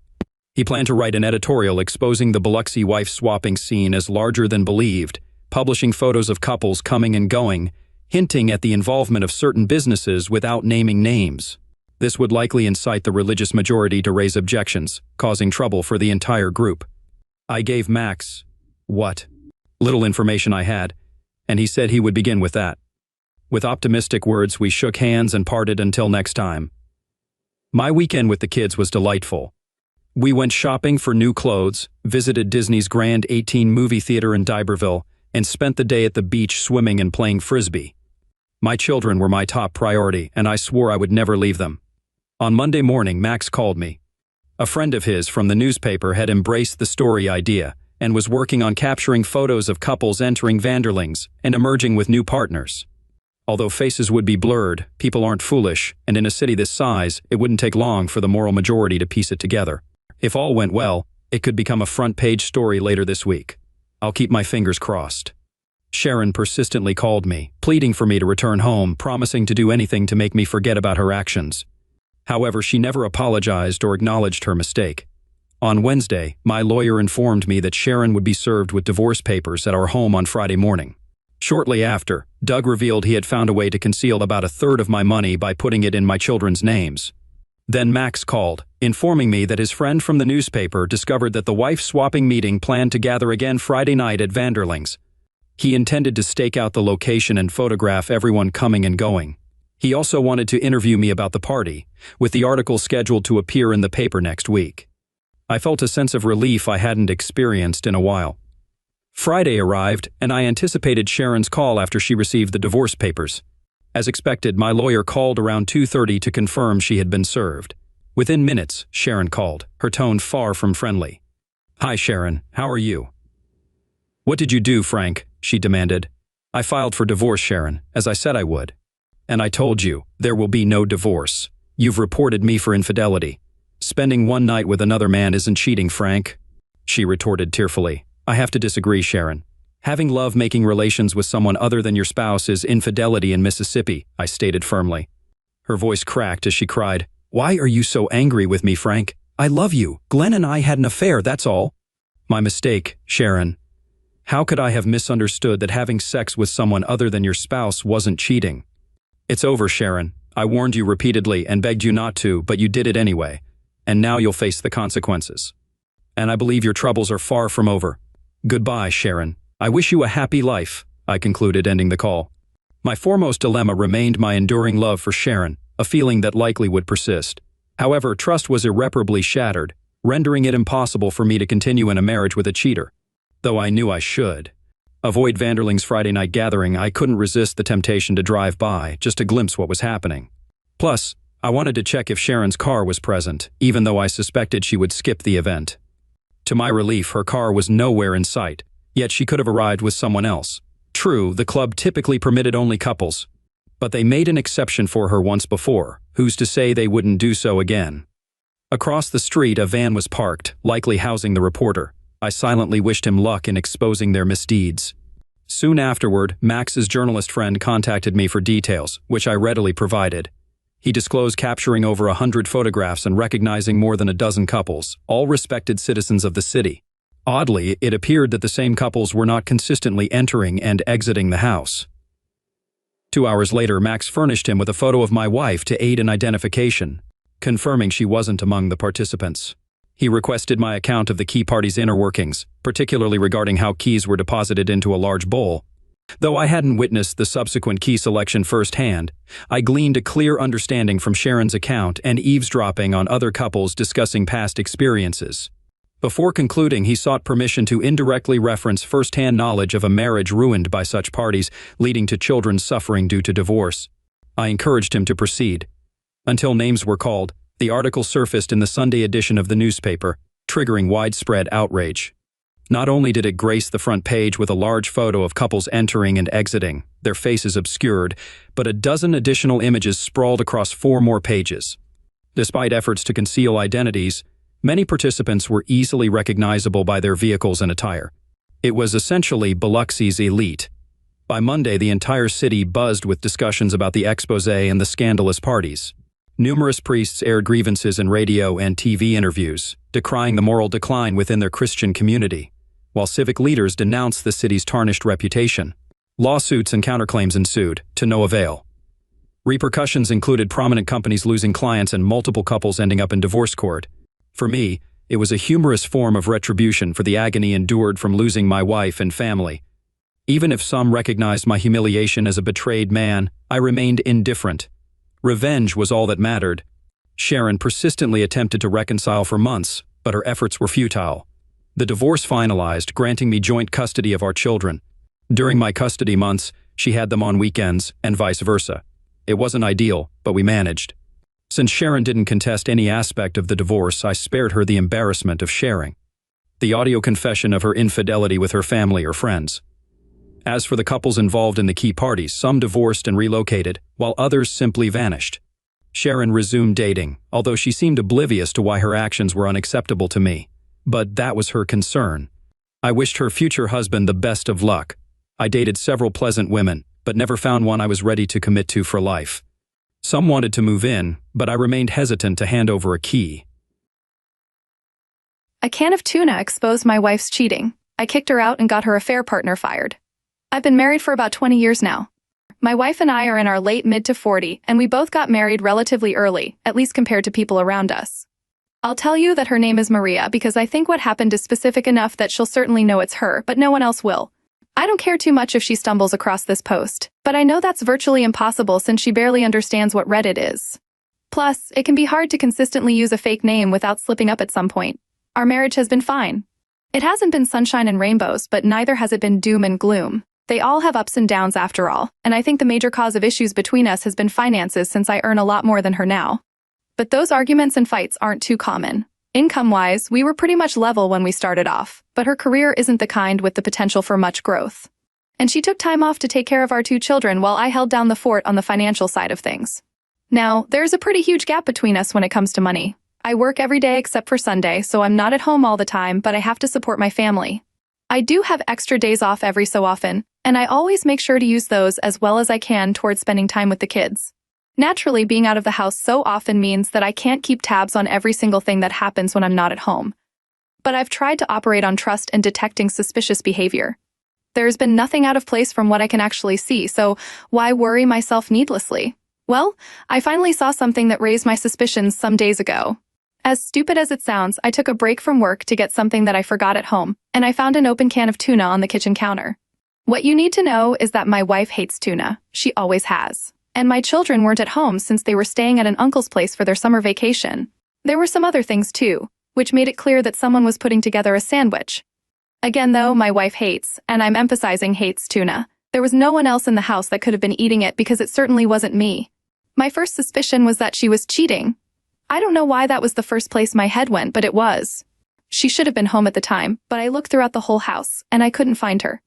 Speaker 1: He planned to write an editorial exposing the Biloxi wife-swapping scene as larger than believed, publishing photos of couples coming and going, hinting at the involvement of certain businesses without naming names. This would likely incite the religious majority to raise objections, causing trouble for the entire group. I gave Max what little information I had, and he said he would begin with that. With optimistic words, we shook hands and parted until next time. My weekend with the kids was delightful. We went shopping for new clothes, visited Disney's Grand 18 movie theater in D'Iberville, and spent the day at the beach swimming and playing frisbee. My children were my top priority, and I swore I would never leave them. On Monday morning, Max called me. A friend of his from the newspaper had embraced the story idea and was working on capturing photos of couples entering Vanderling's and emerging with new partners. Although faces would be blurred, people aren't foolish, and in a city this size, it wouldn't take long for the moral majority to piece it together. If all went well, it could become a front-page story later this week. I'll keep my fingers crossed. Sharon persistently called me, pleading for me to return home, promising to do anything to make me forget about her actions. However, she never apologized or acknowledged her mistake. On Wednesday, my lawyer informed me that Sharon would be served with divorce papers at our home on Friday morning. Shortly after, Doug revealed he had found a way to conceal about a third of my money by putting it in my children's names. Then Max called, informing me that his friend from the newspaper discovered that the wife-swapping meeting planned to gather again Friday night at Vanderling's. He intended to stake out the location and photograph everyone coming and going. He also wanted to interview me about the party, with the article scheduled to appear in the paper next week. I felt a sense of relief I hadn't experienced in a while. Friday arrived, and I anticipated Sharon's call after she received the divorce papers. As expected, my lawyer called around 2:30 to confirm she had been served. Within minutes, Sharon called, her tone far from friendly. "Hi, Sharon. How are you?" "What did you do, Frank?" she demanded. "I filed for divorce, Sharon, as I said I would. And I told you, there will be no divorce. You've reported me for infidelity. Spending one night with another man isn't cheating, Frank," she retorted tearfully. "I have to disagree, Sharon. Having love-making relations with someone other than your spouse is infidelity in Mississippi," I stated firmly. Her voice cracked as she cried, "Why are you so angry with me, Frank? I love you. Glenn and I had an affair, that's all." "My mistake, Sharon. How could I have misunderstood that having sex with someone other than your spouse wasn't cheating? It's over, Sharon. I warned you repeatedly and begged you not to, but you did it anyway. And now you'll face the consequences. And I believe your troubles are far from over. Goodbye, Sharon. I wish you a happy life," I concluded, ending the call. My foremost dilemma remained my enduring love for Sharon, a feeling that likely would persist. However, trust was irreparably shattered, rendering it impossible for me to continue in a marriage with a cheater. Though I knew I should avoid Vanderling's Friday night gathering, I couldn't resist the temptation to drive by just to glimpse what was happening. Plus, I wanted to check if Sharon's car was present, even though I suspected she would skip the event. To my relief, her car was nowhere in sight, yet she could have arrived with someone else. True, the club typically permitted only couples, but they made an exception for her once before. Who's to say they wouldn't do so again? Across the street, a van was parked, likely housing the reporter. I silently wished him luck in exposing their misdeeds. Soon afterward, Max's journalist friend contacted me for details, which I readily provided. He disclosed capturing over 100 photographs and recognizing more than a dozen couples, all respected citizens of the city. Oddly, it appeared that the same couples were not consistently entering and exiting the house. 2 hours later, Max furnished him with a photo of my wife to aid in identification, confirming she wasn't among the participants. He requested my account of the key party's inner workings, particularly regarding how keys were deposited into a large bowl. Though I hadn't witnessed the subsequent key selection firsthand, I gleaned a clear understanding from Sharon's account and eavesdropping on other couples discussing past experiences. Before concluding, he sought permission to indirectly reference firsthand knowledge of a marriage ruined by such parties, leading to children suffering due to divorce. I encouraged him to proceed. Until names were called, the article surfaced in the Sunday edition of the newspaper, triggering widespread outrage. Not only did it grace the front page with a large photo of couples entering and exiting, their faces obscured, but a dozen additional images sprawled across 4 more pages. Despite efforts to conceal identities, many participants were easily recognizable by their vehicles and attire. It was essentially Biloxi's elite. By Monday, the entire city buzzed with discussions about the exposé and the scandalous parties. Numerous priests aired grievances in radio and TV interviews, decrying the moral decline within their Christian community, while civic leaders denounced the city's tarnished reputation. Lawsuits and counterclaims ensued, to no avail. Repercussions included prominent companies losing clients and multiple couples ending up in divorce court. For me, it was a humorous form of retribution for the agony endured from losing my wife and family. Even if some recognized my humiliation as a betrayed man, I remained indifferent. Revenge was all that mattered. Sharon persistently attempted to reconcile for months, but her efforts were futile. The divorce finalized, granting me joint custody of our children. During my custody months, she had them on weekends, and vice versa. It wasn't ideal, but we managed. Since Sharon didn't contest any aspect of the divorce, I spared her the embarrassment of sharing the audio confession of her infidelity with her family or friends. As for the couples involved in the key parties, some divorced and relocated, while others simply vanished. Sharon resumed dating, although she seemed oblivious to why her actions were unacceptable to me. But that was her concern. I wished her future husband the best of luck. I dated several pleasant women, but never found one I was ready to commit to for life. Some wanted to move in, but I remained hesitant to hand over a key.
Speaker 2: A can of tuna exposed my wife's cheating. I kicked her out and got her affair partner fired. I've been married for about 20 years now. My wife and I are in our late mid to 40, and we both got married relatively early, at least compared to people around us. I'll tell you that her name is Maria because I think what happened is specific enough that she'll certainly know it's her, but no one else will. I don't care too much if she stumbles across this post, but I know that's virtually impossible since she barely understands what Reddit is. Plus, it can be hard to consistently use a fake name without slipping up at some point. Our marriage has been fine. It hasn't been sunshine and rainbows, but neither has it been doom and gloom. They all have ups and downs after all, and I think the major cause of issues between us has been finances since I earn a lot more than her now. But those arguments and fights aren't too common. Income-wise, we were pretty much level when we started off, but her career isn't the kind with the potential for much growth. And she took time off to take care of our 2 children while I held down the fort on the financial side of things. Now, there's a pretty huge gap between us when it comes to money. I work every day except for Sunday, so I'm not at home all the time, but I have to support my family. I do have extra days off every so often, and I always make sure to use those as well as I can towards spending time with the kids. Naturally, being out of the house so often means that I can't keep tabs on every single thing that happens when I'm not at home. But I've tried to operate on trust and detecting suspicious behavior. There's been nothing out of place from what I can actually see, so why worry myself needlessly? Well, I finally saw something that raised my suspicions some days ago. As stupid as it sounds, I took a break from work to get something that I forgot at home, and I found an open can of tuna on the kitchen counter. What you need to know is that my wife hates tuna. She always has. And my children weren't at home since they were staying at an uncle's place for their summer vacation. There were some other things too, which made it clear that someone was putting together a sandwich. Again though, my wife hates, and I'm emphasizing hates, tuna. There was no one else in the house that could have been eating it because it certainly wasn't me. My first suspicion was that she was cheating. I don't know why that was the first place my head went, but it was. She should have been home at the time, but I looked throughout the whole house, and I couldn't find her.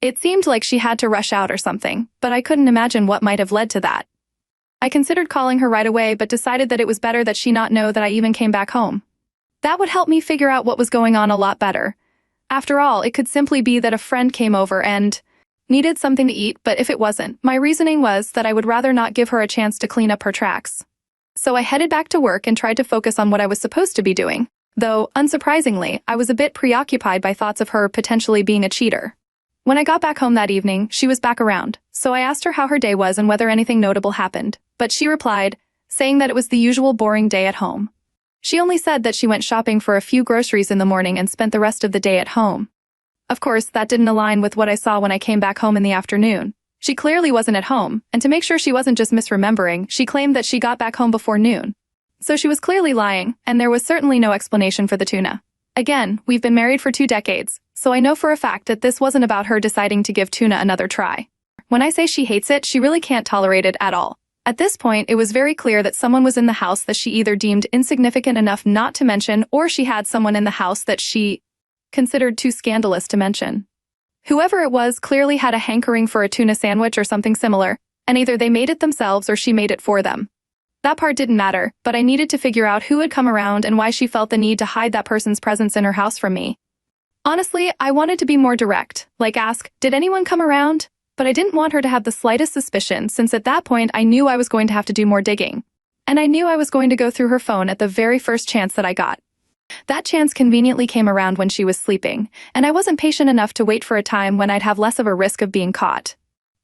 Speaker 2: It seemed like she had to rush out or something, but I couldn't imagine what might have led to that. I considered calling her right away, but decided that it was better that she not know that I even came back home. That would help me figure out what was going on a lot better. After all, it could simply be that a friend came over and needed something to eat, but if it wasn't, my reasoning was that I would rather not give her a chance to clean up her tracks. So I headed back to work and tried to focus on what I was supposed to be doing. Though, unsurprisingly, I was a bit preoccupied by thoughts of her potentially being a cheater. When I got back home that evening, she was back around, so I asked her how her day was and whether anything notable happened, but she replied, saying that it was the usual boring day at home. She only said that she went shopping for a few groceries in the morning and spent the rest of the day at home. Of course, that didn't align with what I saw when I came back home in the afternoon. She clearly wasn't at home, and to make sure she wasn't just misremembering, she claimed that she got back home before noon. So she was clearly lying, and there was certainly no explanation for the tuna. Again, we've been married for 2 decades, so I know for a fact that this wasn't about her deciding to give tuna another try. When I say she hates it, she really can't tolerate it at all. At this point, it was very clear that someone was in the house that she either deemed insignificant enough not to mention, or she had someone in the house that she considered too scandalous to mention. Whoever it was clearly had a hankering for a tuna sandwich or something similar, and either they made it themselves or she made it for them. That part didn't matter, but I needed to figure out who had come around and why she felt the need to hide that person's presence in her house from me. Honestly, I wanted to be more direct, like ask, did anyone come around? But I didn't want her to have the slightest suspicion, since at that point I knew I was going to have to do more digging. And I knew I was going to go through her phone at the very first chance that I got. That chance conveniently came around when she was sleeping, and I wasn't patient enough to wait for a time when I'd have less of a risk of being caught.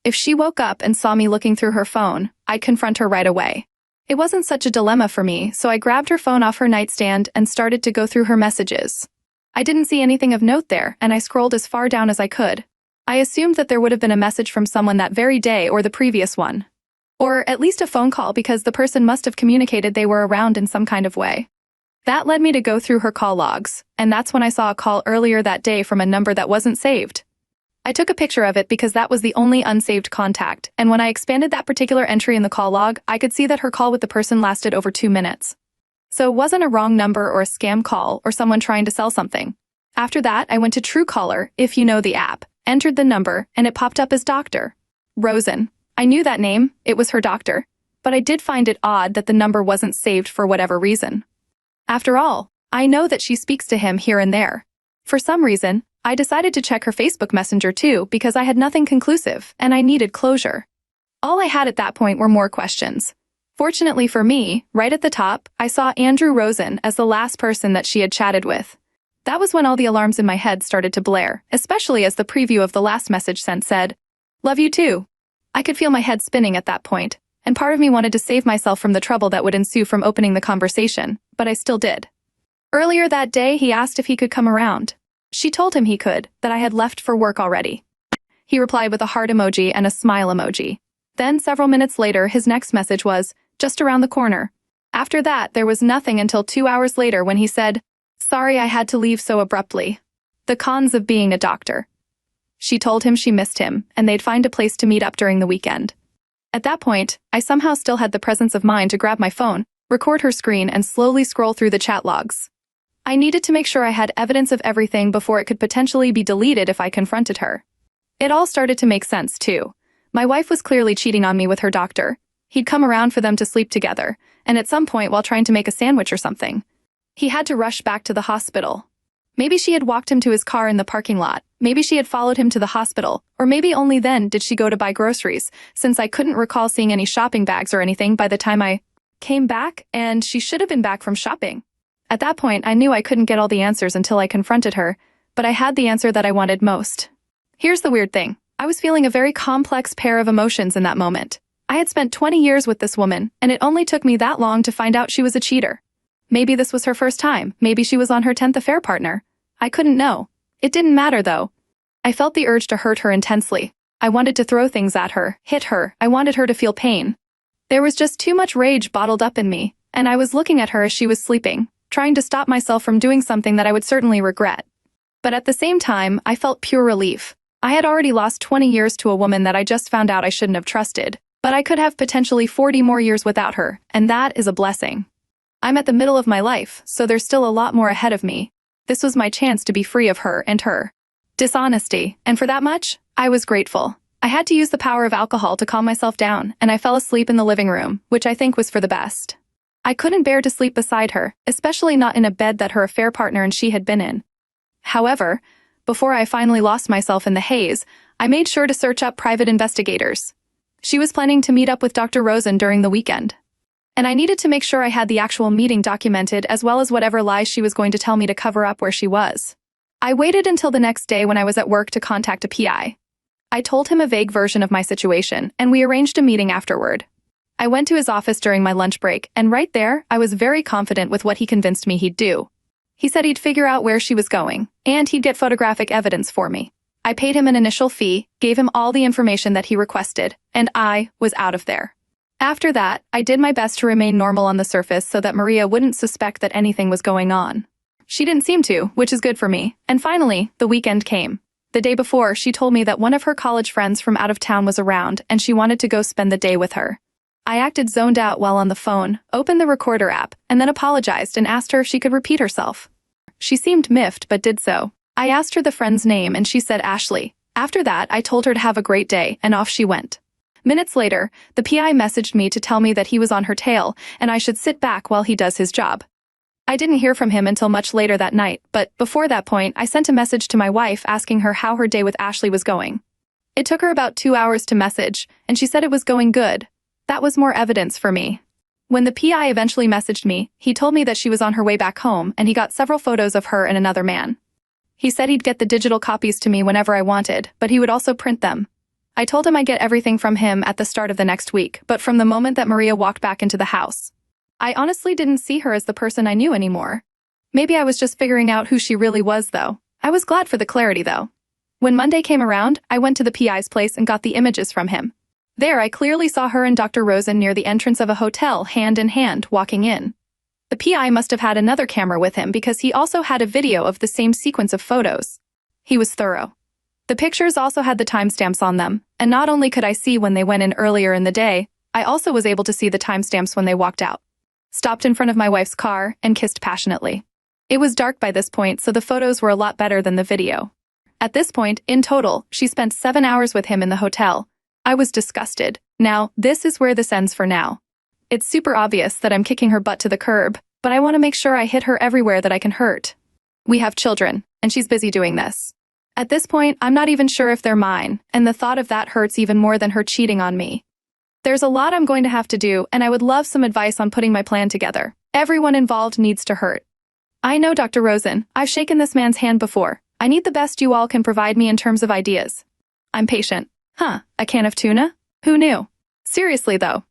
Speaker 2: If she woke up and saw me looking through her phone, I'd confront her right away. It wasn't such a dilemma for me, so I grabbed her phone off her nightstand and started to go through her messages. I didn't see anything of note there, and I scrolled as far down as I could. I assumed that there would have been a message from someone that very day or the previous one. Or at least a phone call, because the person must have communicated they were around in some kind of way. That led me to go through her call logs, and that's when I saw a call earlier that day from a number that wasn't saved. I took a picture of it because that was the only unsaved contact, and when I expanded that particular entry in the call log, I could see that her call with the person lasted over 2 minutes. So it wasn't a wrong number or a scam call or someone trying to sell something. After that, I went to Truecaller, if you know the app, entered the number, and it popped up as Dr. Rosen. I knew that name, it was her doctor, but I did find it odd that the number wasn't saved for whatever reason. After all, I know that she speaks to him here and there. For some reason, I decided to check her Facebook Messenger too because I had nothing conclusive and I needed closure. All I had at that point were more questions. Fortunately for me, right at the top, I saw Andrew Rosen as the last person that she had chatted with. That was when all the alarms in my head started to blare, especially as the preview of the last message sent said, "Love you too." I could feel my head spinning at that point, and part of me wanted to save myself from the trouble that would ensue from opening the conversation, but I still did. Earlier that day, he asked if he could come around. She told him he could, that I had left for work already. He replied with a heart emoji and a smile emoji. Then, several minutes later, his next message was, "Just around the corner." After that, there was nothing until 2 hours later when he said, "Sorry I had to leave so abruptly. The cons of being a doctor." She told him she missed him, and they'd find a place to meet up during the weekend. At that point, I somehow still had the presence of mind to grab my phone, record her screen, and slowly scroll through the chat logs. I needed to make sure I had evidence of everything before it could potentially be deleted if I confronted her. It all started to make sense, too. My wife was clearly cheating on me with her doctor. He'd come around for them to sleep together, and at some point while trying to make a sandwich or something, he had to rush back to the hospital. Maybe she had walked him to his car in the parking lot, maybe she had followed him to the hospital, or maybe only then did she go to buy groceries, since I couldn't recall seeing any shopping bags or anything by the time I came back, and she should have been back from shopping. At that point, I knew I couldn't get all the answers until I confronted her, but I had the answer that I wanted most. Here's the weird thing. I was feeling a very complex pair of emotions in that moment. I had spent 20 years with this woman, and it only took me that long to find out she was a cheater. Maybe this was her first time, maybe she was on her 10th affair partner. I couldn't know. It didn't matter though. I felt the urge to hurt her intensely. I wanted to throw things at her, hit her, I wanted her to feel pain. There was just too much rage bottled up in me, and I was looking at her as she was sleeping, trying to stop myself from doing something that I would certainly regret. But at the same time, I felt pure relief. I had already lost 20 years to a woman that I just found out I shouldn't have trusted, but I could have potentially 40 more years without her, and that is a blessing. I'm at the middle of my life, so there's still a lot more ahead of me. This was my chance to be free of her and her dishonesty, and for that much, I was grateful. I had to use the power of alcohol to calm myself down, and I fell asleep in the living room, which I think was for the best. I couldn't bear to sleep beside her, especially not in a bed that her affair partner and she had been in. However, before I finally lost myself in the haze, I made sure to search up private investigators. She was planning to meet up with Dr. Rosen during the weekend, and I needed to make sure I had the actual meeting documented as well as whatever lies she was going to tell me to cover up where she was. I waited until the next day when I was at work to contact a PI. I told him a vague version of my situation, and we arranged a meeting afterward. I went to his office during my lunch break, and right there, I was very confident with what he convinced me he'd do. He said he'd figure out where she was going, and he'd get photographic evidence for me. I paid him an initial fee, gave him all the information that he requested, and I was out of there. After that, I did my best to remain normal on the surface so that Maria wouldn't suspect that anything was going on. She didn't seem to, which is good for me, and finally, the weekend came. The day before, she told me that one of her college friends from out of town was around and she wanted to go spend the day with her. I acted zoned out while on the phone, opened the recorder app, and then apologized and asked her if she could repeat herself. She seemed miffed but did so. I asked her the friend's name and she said Ashley. After that, I told her to have a great day and off she went. Minutes later, the PI messaged me to tell me that he was on her tail and I should sit back while he does his job. I didn't hear from him until much later that night, but before that point, I sent a message to my wife asking her how her day with Ashley was going. It took her about 2 hours to message, and she said it was going good. That was more evidence for me. When the PI eventually messaged me, he told me that she was on her way back home and he got several photos of her and another man. He said he'd get the digital copies to me whenever I wanted, but he would also print them. I told him I'd get everything from him at the start of the next week, but from the moment that Maria walked back into the house, I honestly didn't see her as the person I knew anymore. Maybe I was just figuring out who she really was, though. I was glad for the clarity, though. When Monday came around, I went to the PI's place and got the images from him. There, I clearly saw her and Dr. Rosen near the entrance of a hotel, hand in hand, walking in. The PI must have had another camera with him because he also had a video of the same sequence of photos. He was thorough. The pictures also had the timestamps on them, and not only could I see when they went in earlier in the day, I also was able to see the timestamps when they walked out, stopped in front of my wife's car, and kissed passionately. It was dark by this point, so the photos were a lot better than the video. At this point, in total, she spent 7 hours with him in the hotel. I was disgusted. Now, this is where this ends for now. It's super obvious that I'm kicking her butt to the curb, but I want to make sure I hit her everywhere that I can hurt. We have children, and she's busy doing this. At this point, I'm not even sure if they're mine, and the thought of that hurts even more than her cheating on me. There's a lot I'm going to have to do, and I would love some advice on putting my plan together. Everyone involved needs to hurt. I know, Dr. Rosen, I've shaken this man's hand before. I need the best you all can provide me in terms of ideas. I'm patient. A can of tuna? Who knew? Seriously, though.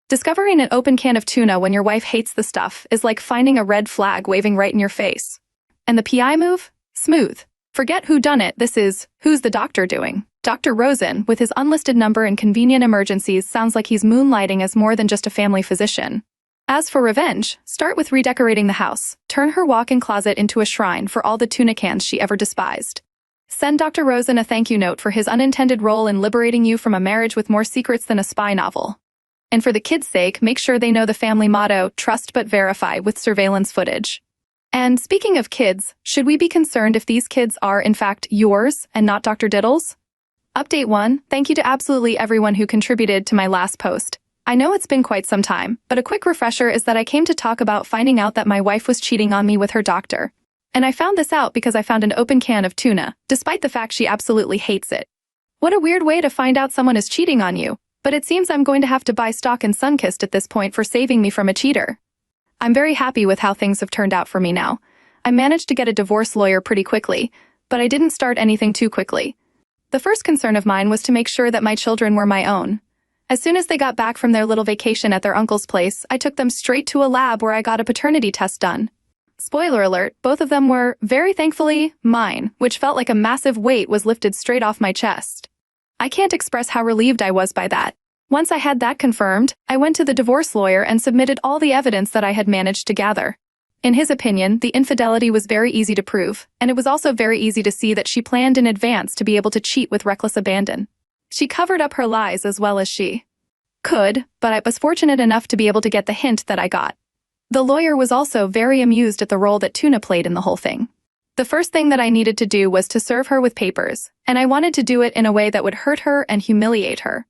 Speaker 2: Discovering an open can of tuna when your wife hates the stuff is like finding a red flag waving right in your face. And the PI move? Smooth. Forget who done it, this is, who's the doctor doing? Dr. Rosen, with his unlisted number and convenient emergencies, sounds like he's moonlighting as more than just a family physician. As for revenge, start with redecorating the house. Turn her walk-in closet into a shrine for all the tuna cans she ever despised. Send Dr. Rosen a thank you note for his unintended role in liberating you from a marriage with more secrets than a spy novel. And for the kids' sake, make sure they know the family motto, trust but verify, with surveillance footage. And speaking of kids, should we be concerned if these kids are, in fact, yours and not Dr. Diddle's? Update 1, thank you to absolutely everyone who contributed to my last post. I know it's been quite some time, but a quick refresher is that I came to talk about finding out that my wife was cheating on me with her doctor. And I found this out because I found an open can of tuna, despite the fact she absolutely hates it. What a weird way to find out someone is cheating on you, but it seems I'm going to have to buy stock in Sunkist at this point for saving me from a cheater. I'm very happy with how things have turned out for me now. I managed to get a divorce lawyer pretty quickly, but I didn't start anything too quickly. The first concern of mine was to make sure that my children were my own. As soon as they got back from their little vacation at their uncle's place, I took them straight to a lab where I got a paternity test done. Spoiler alert, both of them were, very thankfully, mine, which felt like a massive weight was lifted straight off my chest. I can't express how relieved I was by that. Once I had that confirmed, I went to the divorce lawyer and submitted all the evidence that I had managed to gather. In his opinion, the infidelity was very easy to prove, and it was also very easy to see that she planned in advance to be able to cheat with reckless abandon. She covered up her lies as well as she could, but I was fortunate enough to be able to get the hint that I got. The lawyer was also very amused at the role that Tuna played in the whole thing. The first thing that I needed to do was to serve her with papers, and I wanted to do it in a way that would hurt her and humiliate her.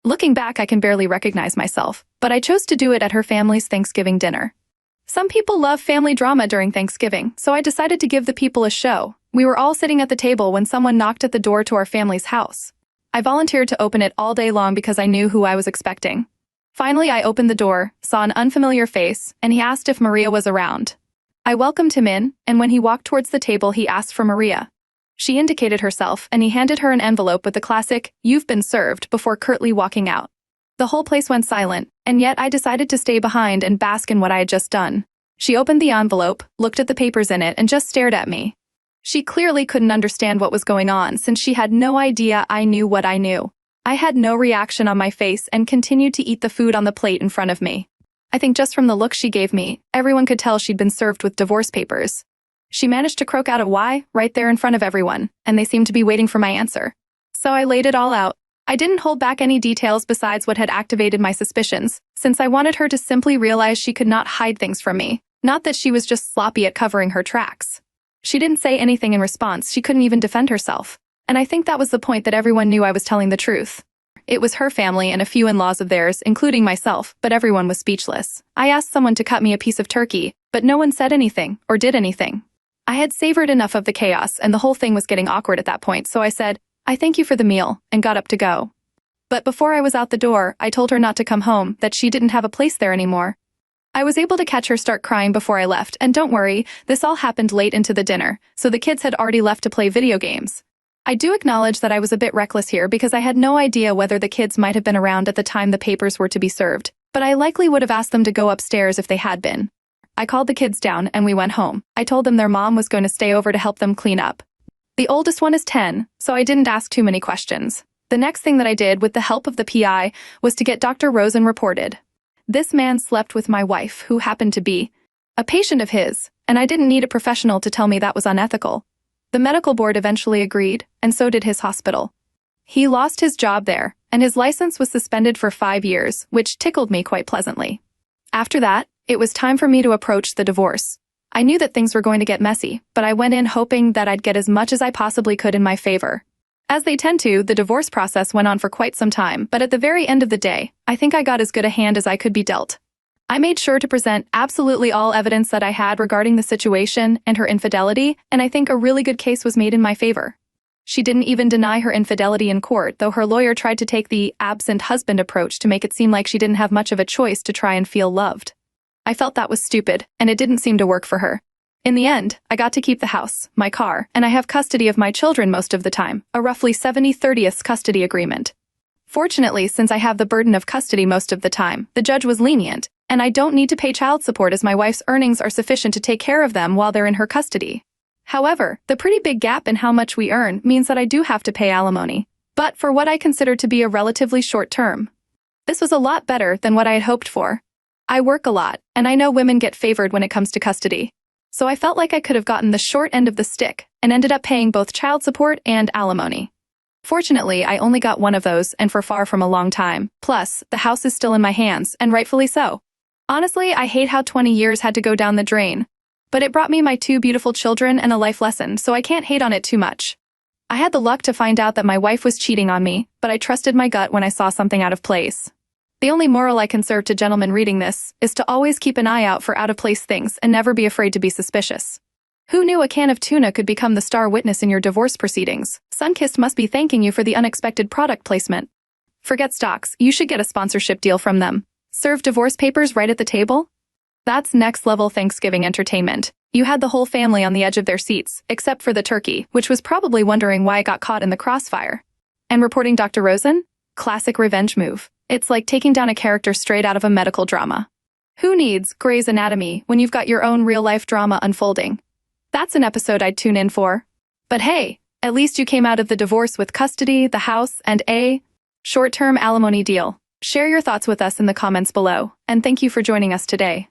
Speaker 2: Looking back, I can barely recognize myself, but I chose to do it at her family's Thanksgiving dinner. Some people love family drama during Thanksgiving, so I decided to give the people a show. We were all sitting at the table when someone knocked at the door to our family's house. I volunteered to open it all day long because I knew who I was expecting. Finally, I opened the door, saw an unfamiliar face, and he asked if Maria was around. I welcomed him in, and when he walked towards the table, he asked for Maria. She indicated herself, and he handed her an envelope with the classic, "You've been served," before curtly walking out. The whole place went silent, and yet I decided to stay behind and bask in what I had just done. She opened the envelope, looked at the papers in it, and just stared at me. She clearly couldn't understand what was going on since she had no idea I knew what I knew. I had no reaction on my face and continued to eat the food on the plate in front of me. I think just from the look she gave me, everyone could tell she'd been served with divorce papers. She managed to croak out a "why" right there in front of everyone, and they seemed to be waiting for my answer. So I laid it all out. I didn't hold back any details besides what had activated my suspicions, since I wanted her to simply realize she could not hide things from me, not that she was just sloppy at covering her tracks. She didn't say anything in response, she couldn't even defend herself. And I think that was the point, that everyone knew I was telling the truth. It was her family and a few in-laws of theirs, including myself, but everyone was speechless. I asked someone to cut me a piece of turkey, but no one said anything, or did anything. I had savored enough of the chaos, and the whole thing was getting awkward at that point, so I said, "I thank you for the meal," and got up to go. But before I was out the door, I told her not to come home, that she didn't have a place there anymore. I was able to catch her start crying before I left, and don't worry, this all happened late into the dinner, so the kids had already left to play video games. I do acknowledge that I was a bit reckless here because I had no idea whether the kids might have been around at the time the papers were to be served, but I likely would have asked them to go upstairs if they had been. I called the kids down and we went home. I told them their mom was going to stay over to help them clean up. The oldest one is 10, so I didn't ask too many questions. The next thing that I did, with the help of the PI, was to get Dr. Rosen reported. This man slept with my wife, who happened to be a patient of his, and I didn't need a professional to tell me that was unethical. The medical board eventually agreed, and so did his hospital. He lost his job there, and his license was suspended for 5 years, which tickled me quite pleasantly. After that, it was time for me to approach the divorce. I knew that things were going to get messy, but I went in hoping that I'd get as much as I possibly could in my favor. As they tend to, the divorce process went on for quite some time, but at the very end of the day, I think I got as good a hand as I could be dealt. I made sure to present absolutely all evidence that I had regarding the situation and her infidelity, and I think a really good case was made in my favor. She didn't even deny her infidelity in court, though her lawyer tried to take the absent husband approach to make it seem like she didn't have much of a choice to try and feel loved. I felt that was stupid, and it didn't seem to work for her. In the end, I got to keep the house, my car, and I have custody of my children most of the time, a roughly 70-30 custody agreement. Fortunately, since I have the burden of custody most of the time, the judge was lenient, and I don't need to pay child support as my wife's earnings are sufficient to take care of them while they're in her custody. However, the pretty big gap in how much we earn means that I do have to pay alimony, but for what I consider to be a relatively short term. This was a lot better than what I had hoped for. I work a lot, and I know women get favored when it comes to custody. So I felt like I could have gotten the short end of the stick and ended up paying both child support and alimony. Fortunately, I only got one of those, and for far from a long time. Plus, the house is still in my hands, and rightfully so. Honestly, I hate how 20 years had to go down the drain. But it brought me my 2 beautiful children and a life lesson, so I can't hate on it too much. I had the luck to find out that my wife was cheating on me, but I trusted my gut when I saw something out of place. The only moral I can serve to gentlemen reading this is to always keep an eye out for out-of-place things and never be afraid to be suspicious. Who knew a can of tuna could become the star witness in your divorce proceedings? Sunkist must be thanking you for the unexpected product placement. Forget stocks, you should get a sponsorship deal from them. Serve divorce papers right at the table? That's next-level Thanksgiving entertainment. You had the whole family on the edge of their seats, except for the turkey, which was probably wondering why it got caught in the crossfire. And reporting Dr. Rosen? Classic revenge move. It's like taking down a character straight out of a medical drama. Who needs Grey's Anatomy when you've got your own real-life drama unfolding? That's an episode I'd tune in for. But hey, at least you came out of the divorce with custody, the house, and a short-term alimony deal. Share your thoughts with us in the comments below, and thank you for joining us today.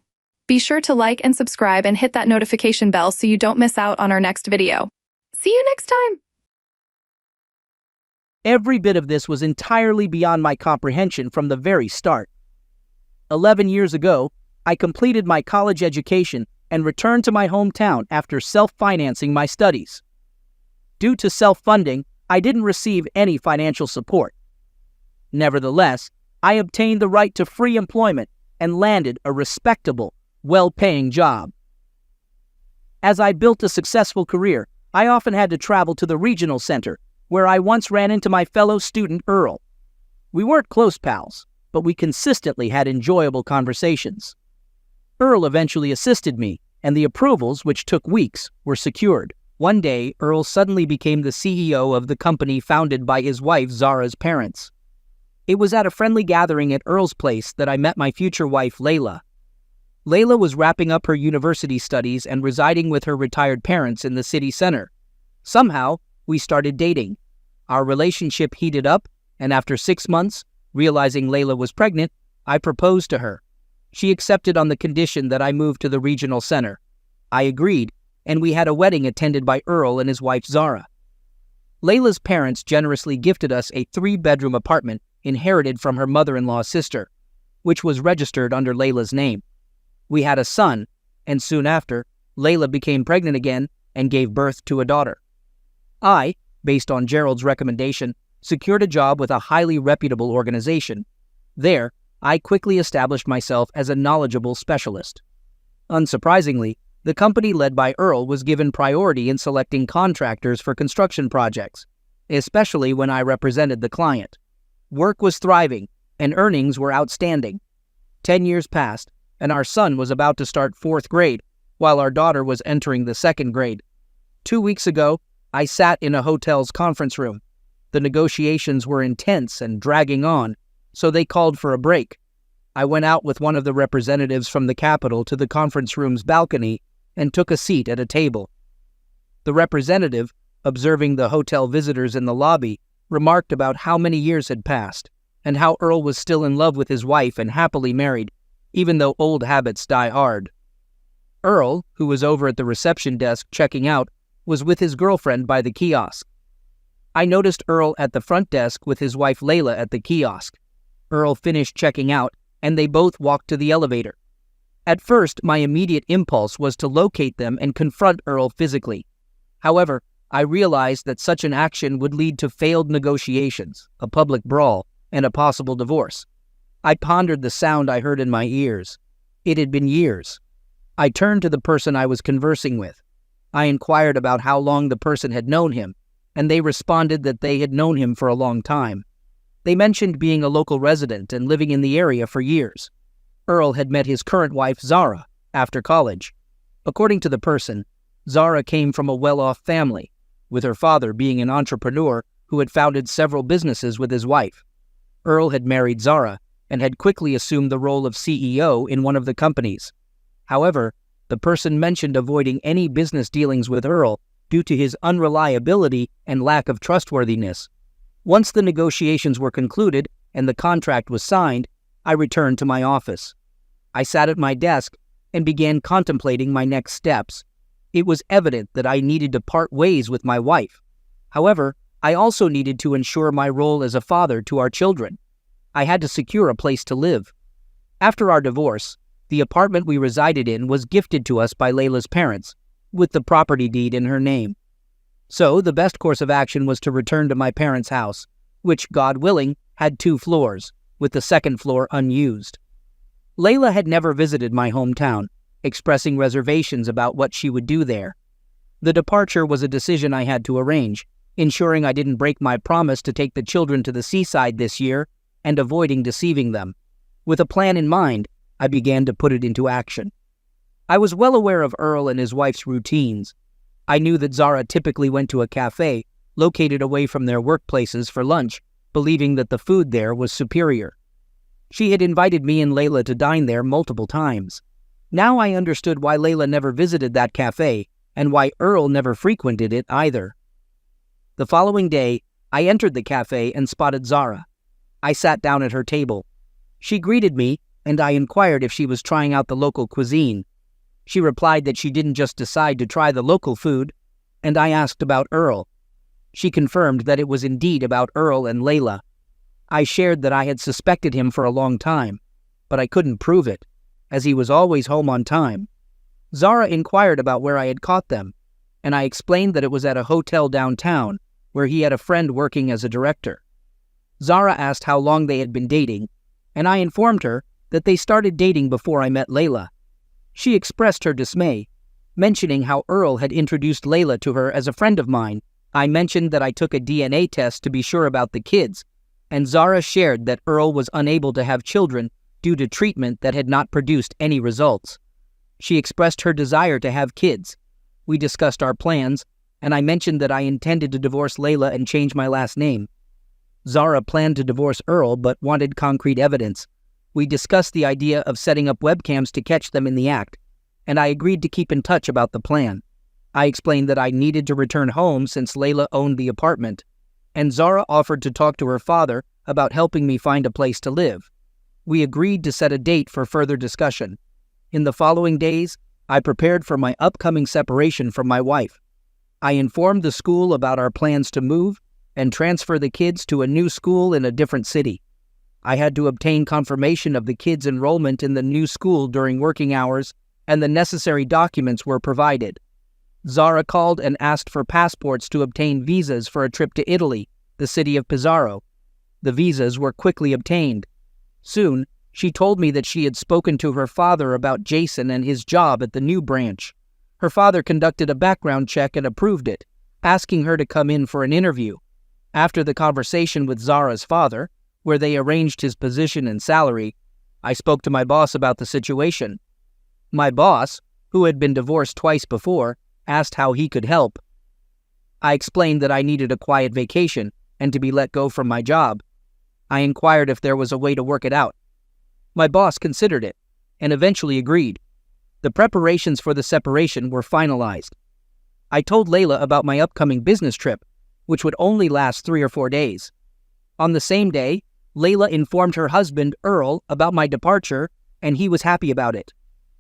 Speaker 2: Be sure to like and subscribe and hit that notification bell so you don't miss out on our next video. See you next time!
Speaker 3: Every bit of this was entirely beyond my comprehension from the very start. 11 years ago, I completed my college education and returned to my hometown after self-financing my studies. Due to self-funding, I didn't receive any financial support. Nevertheless, I obtained the right to free employment and landed a respectable, well-paying job. As I built a successful career, I often had to travel to the regional center, where I once ran into my fellow student Earl. We weren't close pals, but we consistently had enjoyable conversations. Earl eventually assisted me, and the approvals, which took weeks, were secured. One day, Earl suddenly became the CEO of the company founded by his wife Zara's parents. It was at a friendly gathering at Earl's place that I met my future wife Layla. Layla was wrapping up her university studies and residing with her retired parents in the city center. Somehow, we started dating. Our relationship heated up, and after 6 months, realizing Layla was pregnant, I proposed to her. She accepted on the condition that I move to the regional center. I agreed, and we had a wedding attended by Earl and his wife Zara. Layla's parents generously gifted us a 3-bedroom apartment inherited from her mother-in-law's sister, which was registered under Layla's name. We had a son, and soon after, Layla became pregnant again and gave birth to a daughter. I, based on Gerald's recommendation, secured a job with a highly reputable organization. There, I quickly established myself as a knowledgeable specialist. Unsurprisingly, the company led by Earl was given priority in selecting contractors for construction projects, especially when I represented the client. Work was thriving, and earnings were outstanding. 10 years passed, and our son was about to start 4th grade, while our daughter was entering the 2nd grade. 2 weeks ago, I sat in a hotel's conference room. The negotiations were intense and dragging on, so they called for a break. I went out with one of the representatives from the Capitol to the conference room's balcony and took a seat at a table. The representative, observing the hotel visitors in the lobby, remarked about how many years had passed, and how Earl was still in love with his wife and happily married, even though old habits die hard. Earl, who was over at the reception desk checking out, was with his girlfriend by the kiosk. I noticed Earl at the front desk with his wife Layla at the kiosk. Earl finished checking out, and they both walked to the elevator. At first, my immediate impulse was to locate them and confront Earl physically. However, I realized that such an action would lead to failed negotiations, a public brawl, and a possible divorce. I pondered the sound I heard in my ears. It had been years. I turned to the person I was conversing with. I inquired about how long the person had known him, and they responded that they had known him for a long time. They mentioned being a local resident and living in the area for years. Earl had met his current wife, Zara, after college. According to the person, Zara came from a well-off family, with her father being an entrepreneur who had founded several businesses with his wife. Earl had married Zara and had quickly assumed the role of CEO in one of the companies. However, the person mentioned avoiding any business dealings with Earl due to his unreliability and lack of trustworthiness. Once the negotiations were concluded and the contract was signed, I returned to my office. I sat at my desk and began contemplating my next steps. It was evident that I needed to part ways with my wife. However, I also needed to ensure my role as a father to our children. I had to secure a place to live. After our divorce, the apartment we resided in was gifted to us by Layla's parents, with the property deed in her name. So, the best course of action was to return to my parents' house, which, God willing, had 2 floors, with the 2nd floor unused. Layla had never visited my hometown, expressing reservations about what she would do there. The departure was a decision I had to arrange, ensuring I didn't break my promise to take the children to the seaside this year and avoiding deceiving them. With a plan in mind, I began to put it into action. I was well aware of Earl and his wife's routines. I knew that Zara typically went to a cafe located away from their workplaces for lunch, believing that the food there was superior. She had invited me and Layla to dine there multiple times. Now I understood why Layla never visited that cafe and why Earl never frequented it either. The following day, I entered the cafe and spotted Zara. I sat down at her table, She greeted me, and I inquired if she was trying out the local cuisine. She replied that she didn't just decide to try the local food, and I asked about Earl. She confirmed that it was indeed about Earl and Layla. I shared that I had suspected him for a long time, but I couldn't prove it, as he was always home on time. Zara inquired about where I had caught them, and I explained that it was at a hotel downtown, where he had a friend working as a director. Zara asked how long they had been dating, and I informed her that they started dating before I met Layla. She expressed her dismay, mentioning how Earl had introduced Layla to her as a friend of mine. I mentioned that I took a DNA test to be sure about the kids, and Zara shared that Earl was unable to have children due to treatment that had not produced any results. She expressed her desire to have kids. We discussed our plans, and I mentioned that I intended to divorce Layla and change my last name. Zara planned to divorce Earl but wanted concrete evidence. We discussed the idea of setting up webcams to catch them in the act, and I agreed to keep in touch about the plan. I explained that I needed to return home since Layla owned the apartment, and Zara offered to talk to her father about helping me find a place to live. We agreed to set a date for further discussion. In the following days, I prepared for my upcoming separation from my wife. I informed the school about our plans to move and transfer the kids to a new school in a different city. I had to obtain confirmation of the kids' enrollment in the new school during working hours, and the necessary documents were provided. Zara called and asked for passports to obtain visas for a trip to Italy, the city of Pizarro. The visas were quickly obtained. Soon, she told me that she had spoken to her father about Jason and his job at the new branch. Her father conducted a background check and approved it, asking her to come in for an interview. After the conversation with Zara's father, where they arranged his position and salary, I spoke to my boss about the situation. My boss, who had been divorced twice before, asked how he could help. I explained that I needed a quiet vacation and to be let go from my job. I inquired if there was a way to work it out. My boss considered it and eventually agreed. The preparations for the separation were finalized. I told Layla about my upcoming business trip, which would only last 3 or 4 days. On the same day, Layla informed her husband, Earl, about my departure, and he was happy about it.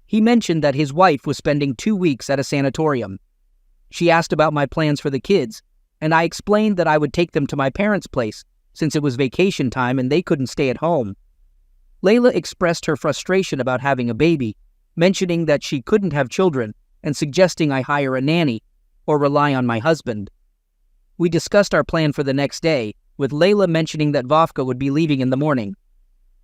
Speaker 3: He mentioned that his wife was spending 2 weeks at a sanatorium. She asked about my plans for the kids, and I explained that I would take them to my parents' place, since it was vacation time and they couldn't stay at home. Layla expressed her frustration about having a baby, mentioning that she couldn't have children and suggesting I hire a nanny or rely on my husband. We discussed our plan for the next day, with Layla mentioning that Vovka would be leaving in the morning.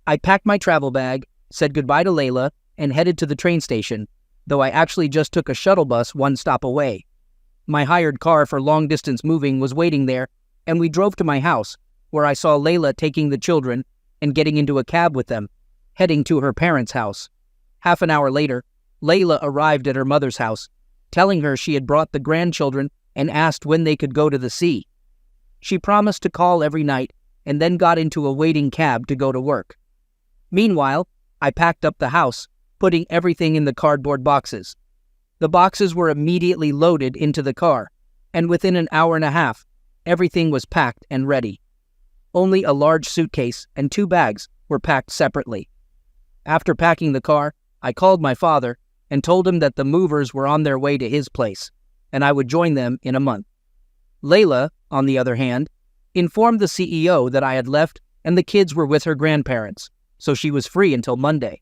Speaker 3: I packed my travel bag, said goodbye to Layla, and headed to the train station, though I actually just took a shuttle bus 1 stop away. My hired car for long-distance moving was waiting there, and we drove to my house, where I saw Layla taking the children and getting into a cab with them, heading to her parents' house. Half an hour later, Layla arrived at her mother's house, telling her she had brought the grandchildren and asked when they could go to the sea. She promised to call every night and then got into a waiting cab to go to work. Meanwhile, I packed up the house, putting everything in the cardboard boxes. The boxes were immediately loaded into the car, and within an hour and a half, everything was packed and ready. Only a large suitcase and 2 bags were packed separately. After packing the car, I called my father and told him that the movers were on their way to his place, and I would join them in a month. Layla, on the other hand, informed the CEO that I had left and the kids were with her grandparents, so she was free until Monday.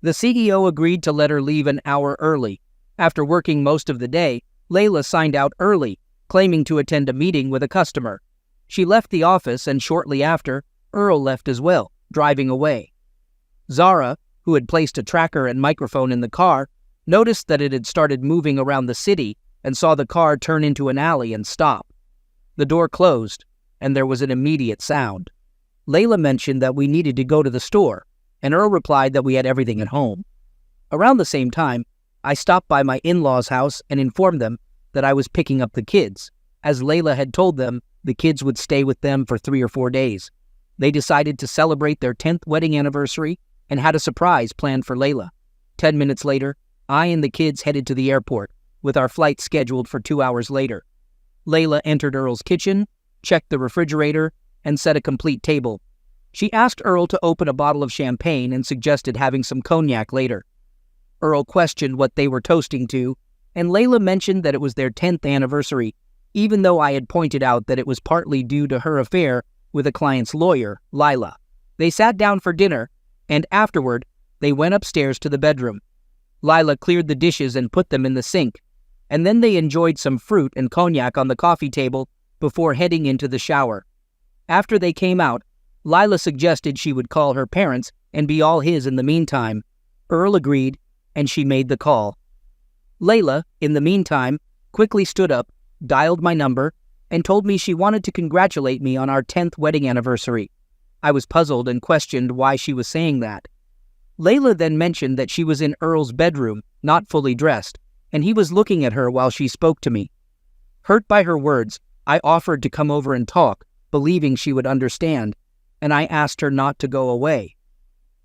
Speaker 3: The CEO agreed to let her leave an hour early. After working most of the day, Layla signed out early, claiming to attend a meeting with a customer. She left the office, and shortly after, Earl left as well, driving away. Zara, who had placed a tracker and microphone in the car, noticed that it had started moving around the city and saw the car turn into an alley and stop. The door closed, and there was an immediate sound. Layla mentioned that we needed to go to the store, and Earl replied that we had everything at home. Around the same time, I stopped by my in-laws' house and informed them that I was picking up the kids. As Layla had told them, the kids would stay with them for 3 or 4 days. They decided to celebrate their 10th wedding anniversary and had a surprise planned for Layla. 10 minutes later, I and the kids headed to the airport, with our flight scheduled for 2 hours later. Layla entered Earl's kitchen, checked the refrigerator, and set a complete table. She asked Earl to open a bottle of champagne and suggested having some cognac later. Earl questioned what they were toasting to, and Layla mentioned that it was their 10th anniversary, even though I had pointed out that it was partly due to her affair with a client's lawyer, Lila. They sat down for dinner, and afterward, they went upstairs to the bedroom. Lila cleared the dishes and put them in the sink, and then they enjoyed some fruit and cognac on the coffee table before heading into the shower. After they came out, Lila suggested she would call her parents and be all his in the meantime. Earl agreed, and she made the call. Layla, in the meantime, quickly stood up, dialed my number, and told me she wanted to congratulate me on our 10th wedding anniversary. I was puzzled and questioned why she was saying that. Layla then mentioned that she was in Earl's bedroom, not fully dressed, and he was looking at her while she spoke to me. Hurt by her words, I offered to come over and talk, believing she would understand, and I asked her not to go away.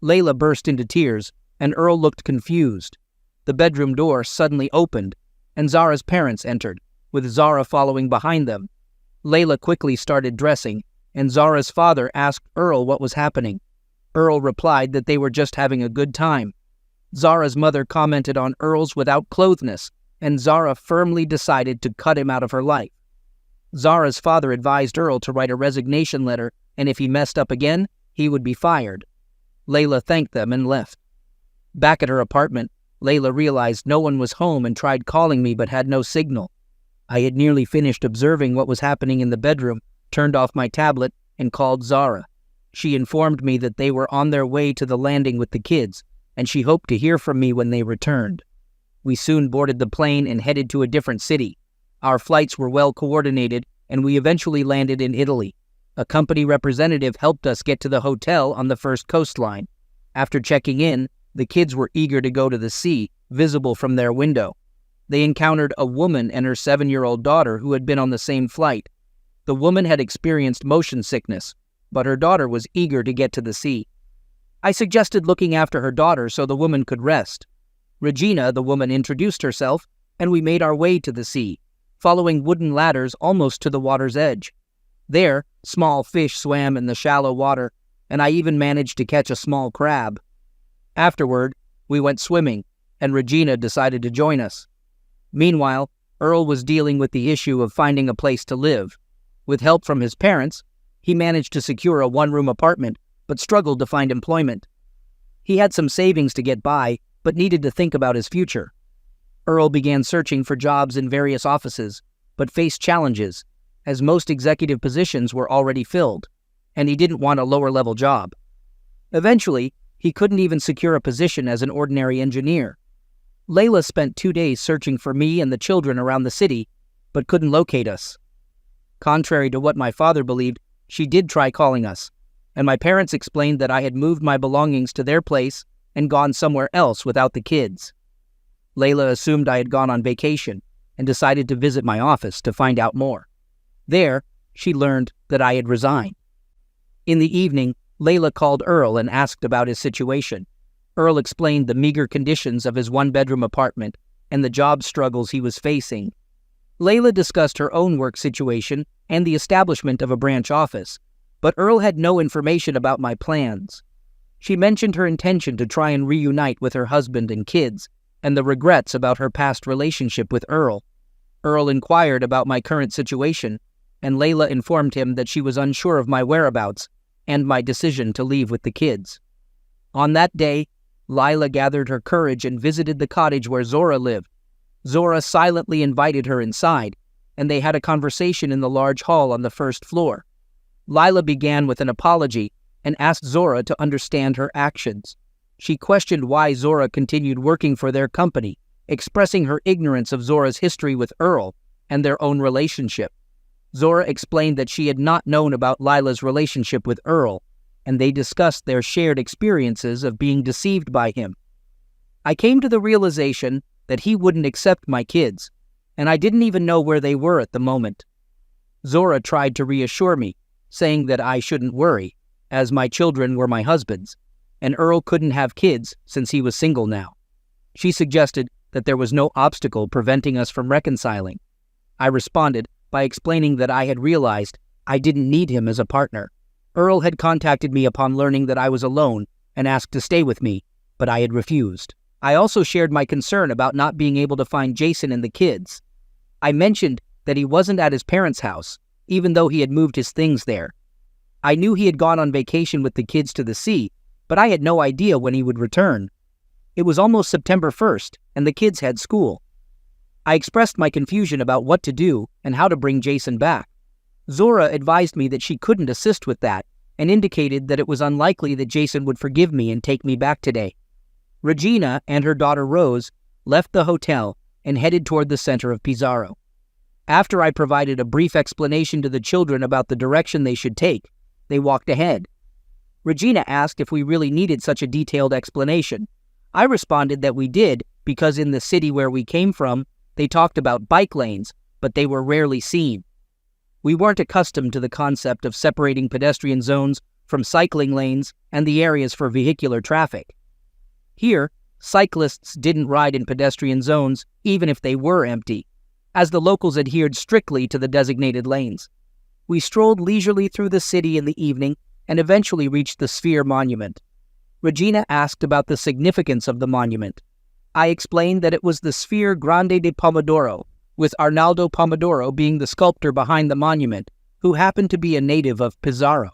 Speaker 3: Layla burst into tears, and Earl looked confused. The bedroom door suddenly opened, and Zara's parents entered, with Zara following behind them. Layla quickly started dressing, and Zara's father asked Earl what was happening. Earl replied that they were just having a good time. Zara's mother commented on Earl's without-clotheness, and Zara firmly decided to cut him out of her life. Zara's father advised Earl to write a resignation letter, and if he messed up again, he would be fired. Layla thanked them and left. Back at her apartment, Layla realized no one was home and tried calling me but had no signal. I had nearly finished observing what was happening in the bedroom, turned off my tablet, and called Zara. She informed me that they were on their way to the landing with the kids, and she hoped to hear from me when they returned. We soon boarded the plane and headed to a different city. Our flights were well coordinated, and we eventually landed in Italy. A company representative helped us get to the hotel on the first coastline. After checking in, the kids were eager to go to the sea, visible from their window. They encountered a woman and her 7-year-old daughter who had been on the same flight. The woman had experienced motion sickness, but her daughter was eager to get to the sea. I suggested looking after her daughter so the woman could rest. Regina, the woman, introduced herself, and we made our way to the sea, following wooden ladders almost to the water's edge. There, small fish swam in the shallow water, and I even managed to catch a small crab. Afterward, we went swimming, and Regina decided to join us. Meanwhile, Earl was dealing with the issue of finding a place to live. With help from his parents, he managed to secure a one-room apartment, but struggled to find employment. He had some savings to get by, but needed to think about his future. Earl began searching for jobs in various offices, but faced challenges, as most executive positions were already filled, and he didn't want a lower-level job. Eventually, he couldn't even secure a position as an ordinary engineer. Layla spent 2 days searching for me and the children around the city, but couldn't locate us. Contrary to what my father believed, she did try calling us, and my parents explained that I had moved my belongings to their place and gone somewhere else without the kids. Layla assumed I had gone on vacation and decided to visit my office to find out more. There, she learned that I had resigned. In the evening, Layla called Earl and asked about his situation. Earl explained the meager conditions of his one-bedroom apartment and the job struggles he was facing. Layla discussed her own work situation and the establishment of a branch office, but Earl had no information about my plans. She mentioned her intention to try and reunite with her husband and kids, and the regrets about her past relationship with Earl. Earl inquired about my current situation, and Layla informed him that she was unsure of my whereabouts and my decision to leave with the kids. On that day, Layla gathered her courage and visited the cottage where Zora lived. Zora silently invited her inside, and they had a conversation in the large hall on the first floor. Layla began with an apology and asked Zora to understand her actions. She questioned why Zora continued working for their company, expressing her ignorance of Zora's history with Earl and their own relationship. Zora explained that she had not known about Layla's relationship with Earl, and they discussed their shared experiences of being deceived by him. I came to the realization that he wouldn't accept my kids, and I didn't even know where they were at the moment. Zora tried to reassure me, saying that I shouldn't worry, as my children were my husband's, and Earl couldn't have kids since he was single now. She suggested that there was no obstacle preventing us from reconciling. I responded by explaining that I had realized I didn't need him as a partner. Earl had contacted me upon learning that I was alone and asked to stay with me, but I had refused. I also shared my concern about not being able to find Jason and the kids. I mentioned that he wasn't at his parents' house, even though he had moved his things there. I knew he had gone on vacation with the kids to the sea, but I had no idea when he would return. It was almost September 1st, and the kids had school. I expressed my confusion about what to do and how to bring Jason back. Zora advised me that she couldn't assist with that and indicated that it was unlikely that Jason would forgive me and take me back today. Regina and her daughter Rose left the hotel and headed toward the center of Pizarro. After I provided a brief explanation to the children about the direction they should take, they walked ahead. Regina asked if we really needed such a detailed explanation. I responded that we did because in the city where we came from, they talked about bike lanes, but they were rarely seen. We weren't accustomed to the concept of separating pedestrian zones from cycling lanes and the areas for vehicular traffic. Here, cyclists didn't ride in pedestrian zones even if they were empty, as the locals adhered strictly to the designated lanes. We strolled leisurely through the city in the evening and eventually reached the Sphere Monument. Regina asked about the significance of the monument. I explained that it was the Sphere Grande de Pomodoro, with Arnaldo Pomodoro being the sculptor behind the monument, who happened to be a native of Pizarro.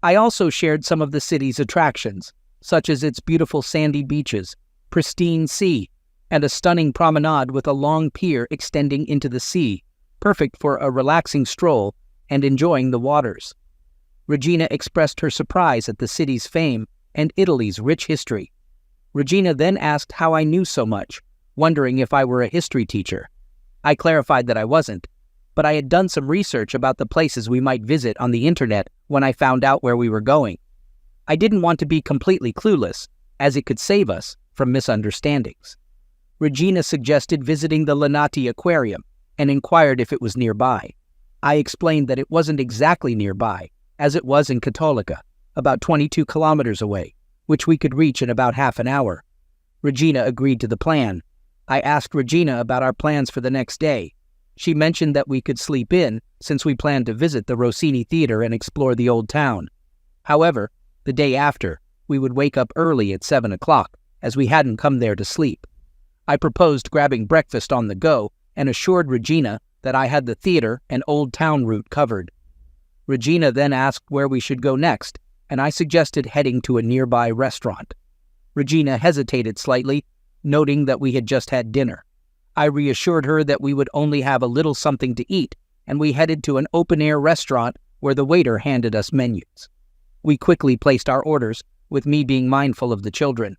Speaker 3: I also shared some of the city's attractions, such as its beautiful sandy beaches, pristine sea, and a stunning promenade with a long pier extending into the sea, perfect for a relaxing stroll and enjoying the waters. Regina expressed her surprise at the city's fame and Italy's rich history. Regina then asked how I knew so much, wondering if I were a history teacher. I clarified that I wasn't, but I had done some research about the places we might visit on the internet when I found out where we were going. I didn't want to be completely clueless, as it could save us from misunderstandings. Regina suggested visiting the Lanati Aquarium and inquired if it was nearby. I explained that it wasn't exactly nearby, as it was in Cattolica, about 22 kilometers away, which we could reach in about half an hour. Regina agreed to the plan. I asked Regina about our plans for the next day. She mentioned that we could sleep in since we planned to visit the Rossini Theater and explore the old town. However, the day after, we would wake up early at 7 o'clock, as we hadn't come there to sleep. I proposed grabbing breakfast on the go and assured Regina that I had the theater and old town route covered. Regina then asked where we should go next, and I suggested heading to a nearby restaurant. Regina hesitated slightly, noting that we had just had dinner. I reassured her that we would only have a little something to eat, and we headed to an open-air restaurant where the waiter handed us menus. We quickly placed our orders, with me being mindful of the children.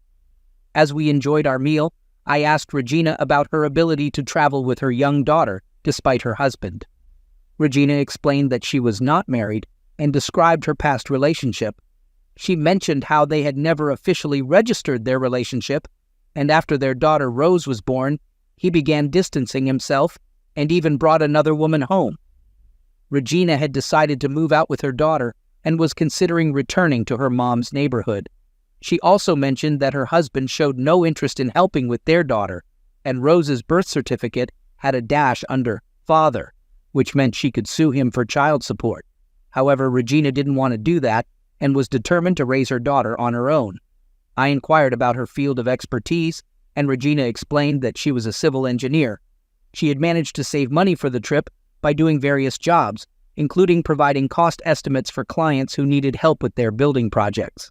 Speaker 3: As we enjoyed our meal, I asked Regina about her ability to travel with her young daughter despite her husband. Regina explained that she was not married and described her past relationship. She mentioned how they had never officially registered their relationship, and after their daughter Rose was born, he began distancing himself and even brought another woman home. Regina had decided to move out with her daughter and was considering returning to her mom's neighborhood. She also mentioned that her husband showed no interest in helping with their daughter, and Rose's birth certificate had a dash under father, which meant she could sue him for child support. However, Regina didn't want to do that and was determined to raise her daughter on her own. I inquired about her field of expertise, and Regina explained that she was a civil engineer. She had managed to save money for the trip by doing various jobs, including providing cost estimates for clients who needed help with their building projects.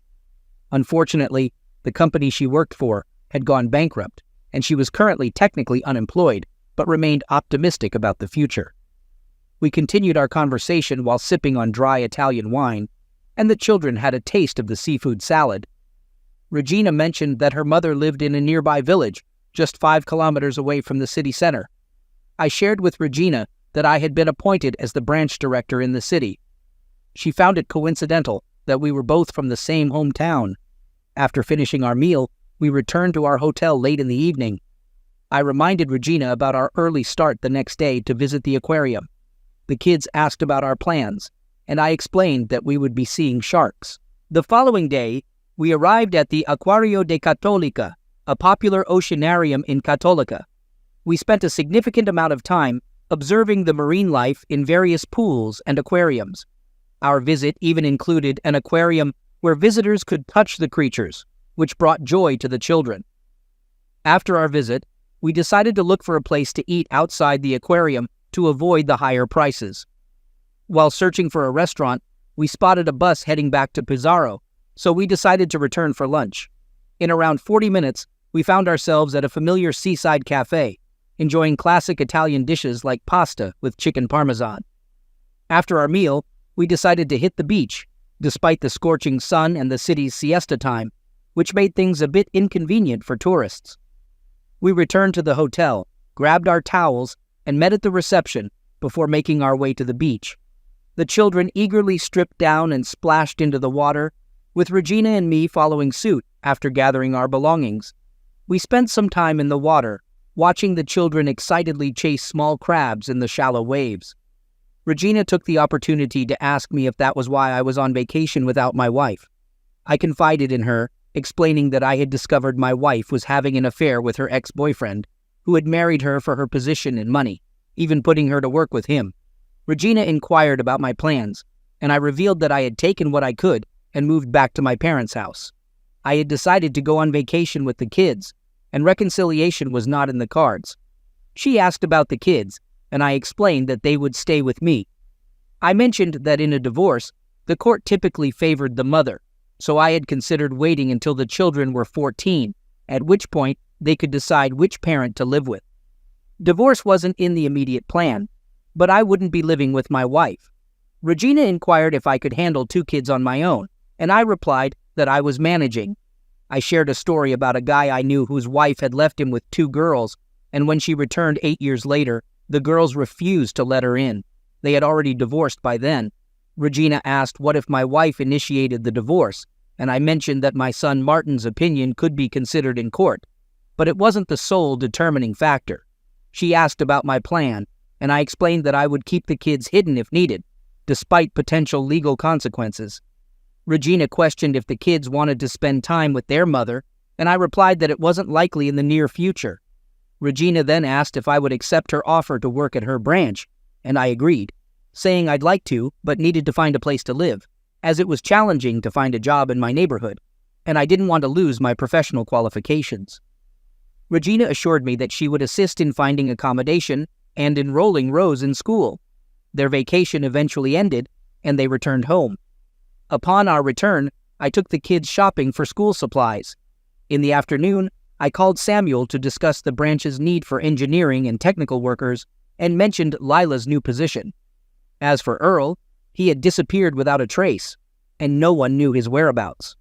Speaker 3: Unfortunately, the company she worked for had gone bankrupt, and she was currently technically unemployed, but remained optimistic about the future. We continued our conversation while sipping on dry Italian wine, and the children had a taste of the seafood salad. Regina mentioned that her mother lived in a nearby village, just 5 kilometers away from the city center. I shared with Regina that I had been appointed as the branch director in the city. She found it coincidental that we were both from the same hometown. After finishing our meal, we returned to our hotel late in the evening. I reminded Regina about our early start the next day to visit the aquarium. The kids asked about our plans, and I explained that we would be seeing sharks. The following day, we arrived at the Acquario de Cattolica, a popular oceanarium in Cattolica. We spent a significant amount of time observing the marine life in various pools and aquariums. Our visit even included an aquarium where visitors could touch the creatures, which brought joy to the children. After our visit, we decided to look for a place to eat outside the aquarium to avoid the higher prices. While searching for a restaurant, we spotted a bus heading back to Pizarro, so we decided to return for lunch. In around 40 minutes, we found ourselves at a familiar seaside cafe, enjoying classic Italian dishes like pasta with chicken parmesan. After our meal, we decided to hit the beach, despite the scorching sun and the city's siesta time, which made things a bit inconvenient for tourists. We returned to the hotel, grabbed our towels, and met at the reception before making our way to the beach. The children eagerly stripped down and splashed into the water, with Regina and me following suit after gathering our belongings. We spent some time in the water, watching the children excitedly chase small crabs in the shallow waves. Regina took the opportunity to ask me if that was why I was on vacation without my wife. I confided in her, explaining that I had discovered my wife was having an affair with her ex-boyfriend, who had married her for her position and money, even putting her to work with him. Regina inquired about my plans, and I revealed that I had taken what I could and moved back to my parents' house. I had decided to go on vacation with the kids, and reconciliation was not in the cards. She asked about the kids, and I explained that they would stay with me. I mentioned that in a divorce, the court typically favored the mother, so I had considered waiting until the children were 14, at which point they could decide which parent to live with. Divorce wasn't in the immediate plan, but I wouldn't be living with my wife. Regina inquired if I could handle 2 kids on my own, and I replied that I was managing. I shared a story about a guy I knew whose wife had left him with 2 girls, and when she returned 8 years later, the girls refused to let her in. They had already divorced by then. Regina asked what if my wife initiated the divorce, and I mentioned that my son Martin's opinion could be considered in court, but it wasn't the sole determining factor. She asked about my plan, and I explained that I would keep the kids hidden if needed, despite potential legal consequences. Regina questioned if the kids wanted to spend time with their mother, and I replied that it wasn't likely in the near future. Regina then asked if I would accept her offer to work at her branch, and I agreed, saying I'd like to, but needed to find a place to live, as it was challenging to find a job in my neighborhood, and I didn't want to lose my professional qualifications. Regina assured me that she would assist in finding accommodation and enrolling Rose in school. Their vacation eventually ended, and they returned home. Upon our return, I took the kids shopping for school supplies. In the afternoon, I called Samuel to discuss the branch's need for engineering and technical workers and mentioned Lila's new position. As for Earl, he had disappeared without a trace, and no one knew his whereabouts.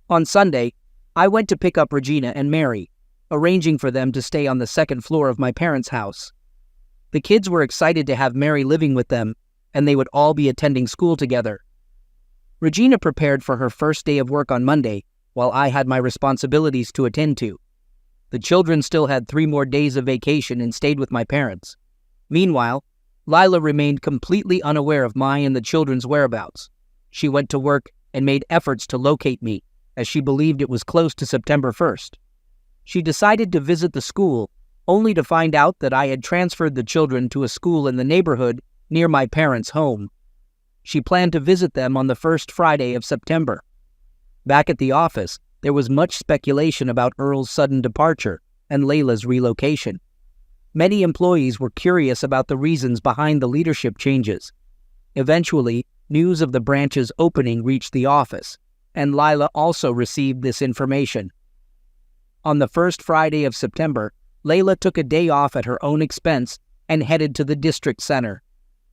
Speaker 3: On Sunday, I went to pick up Regina and Mary, arranging for them to stay on the 2nd floor of my parents' house. The kids were excited to have Mary living with them, and they would all be attending school together. Regina prepared for her first day of work on Monday, while I had my responsibilities to attend to. The children still had 3 more days of vacation and stayed with my parents. Meanwhile, Lila remained completely unaware of my and the children's whereabouts. She went to work and made efforts to locate me, as she believed it was close to September 1st. She decided to visit the school, only to find out that I had transferred the children to a school in the neighborhood near my parents' home. She planned to visit them on the first Friday of September. Back at the office, there was much speculation about Earl's sudden departure and Layla's relocation. Many employees were curious about the reasons behind the leadership changes. Eventually, news of the branch's opening reached the office, and Lila also received this information. On the first Friday of September, Layla took a day off at her own expense and headed to the district center.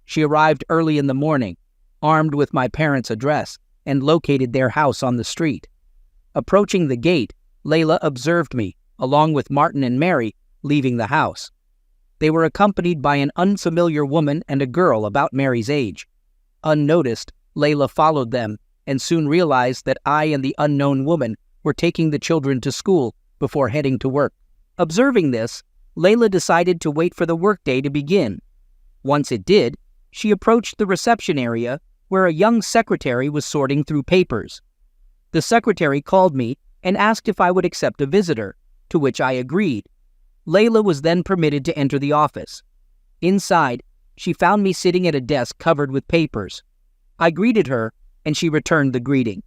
Speaker 3: She arrived early in the morning, armed with my parents' address, and located their house on the street. Approaching the gate, Layla observed me, along with Martin and Mary, leaving the house. They were accompanied by an unfamiliar woman and a girl about Mary's age. Unnoticed, Layla followed them and soon realized that I and the unknown woman were taking the children to school before heading to work. Observing this, Layla decided to wait for the workday to begin. Once it did, she approached the reception area where a young secretary was sorting through papers. The secretary called me and asked if I would accept a visitor, to which I agreed. Layla was then permitted to enter the office. Inside, she found me sitting at a desk covered with papers. I greeted her, and she returned the greeting.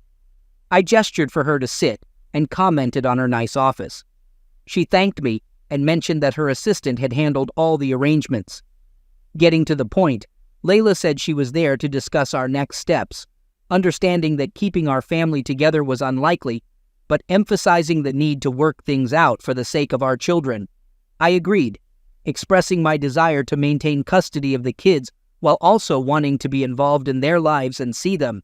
Speaker 3: I gestured for her to sit and commented on her nice office. She thanked me and mentioned that her assistant had handled all the arrangements. Getting to the point, Layla said she was there to discuss our next steps, understanding that keeping our family together was unlikely, but emphasizing the need to work things out for the sake of our children. I agreed, expressing my desire to maintain custody of the kids while also wanting to be involved in their lives and see them.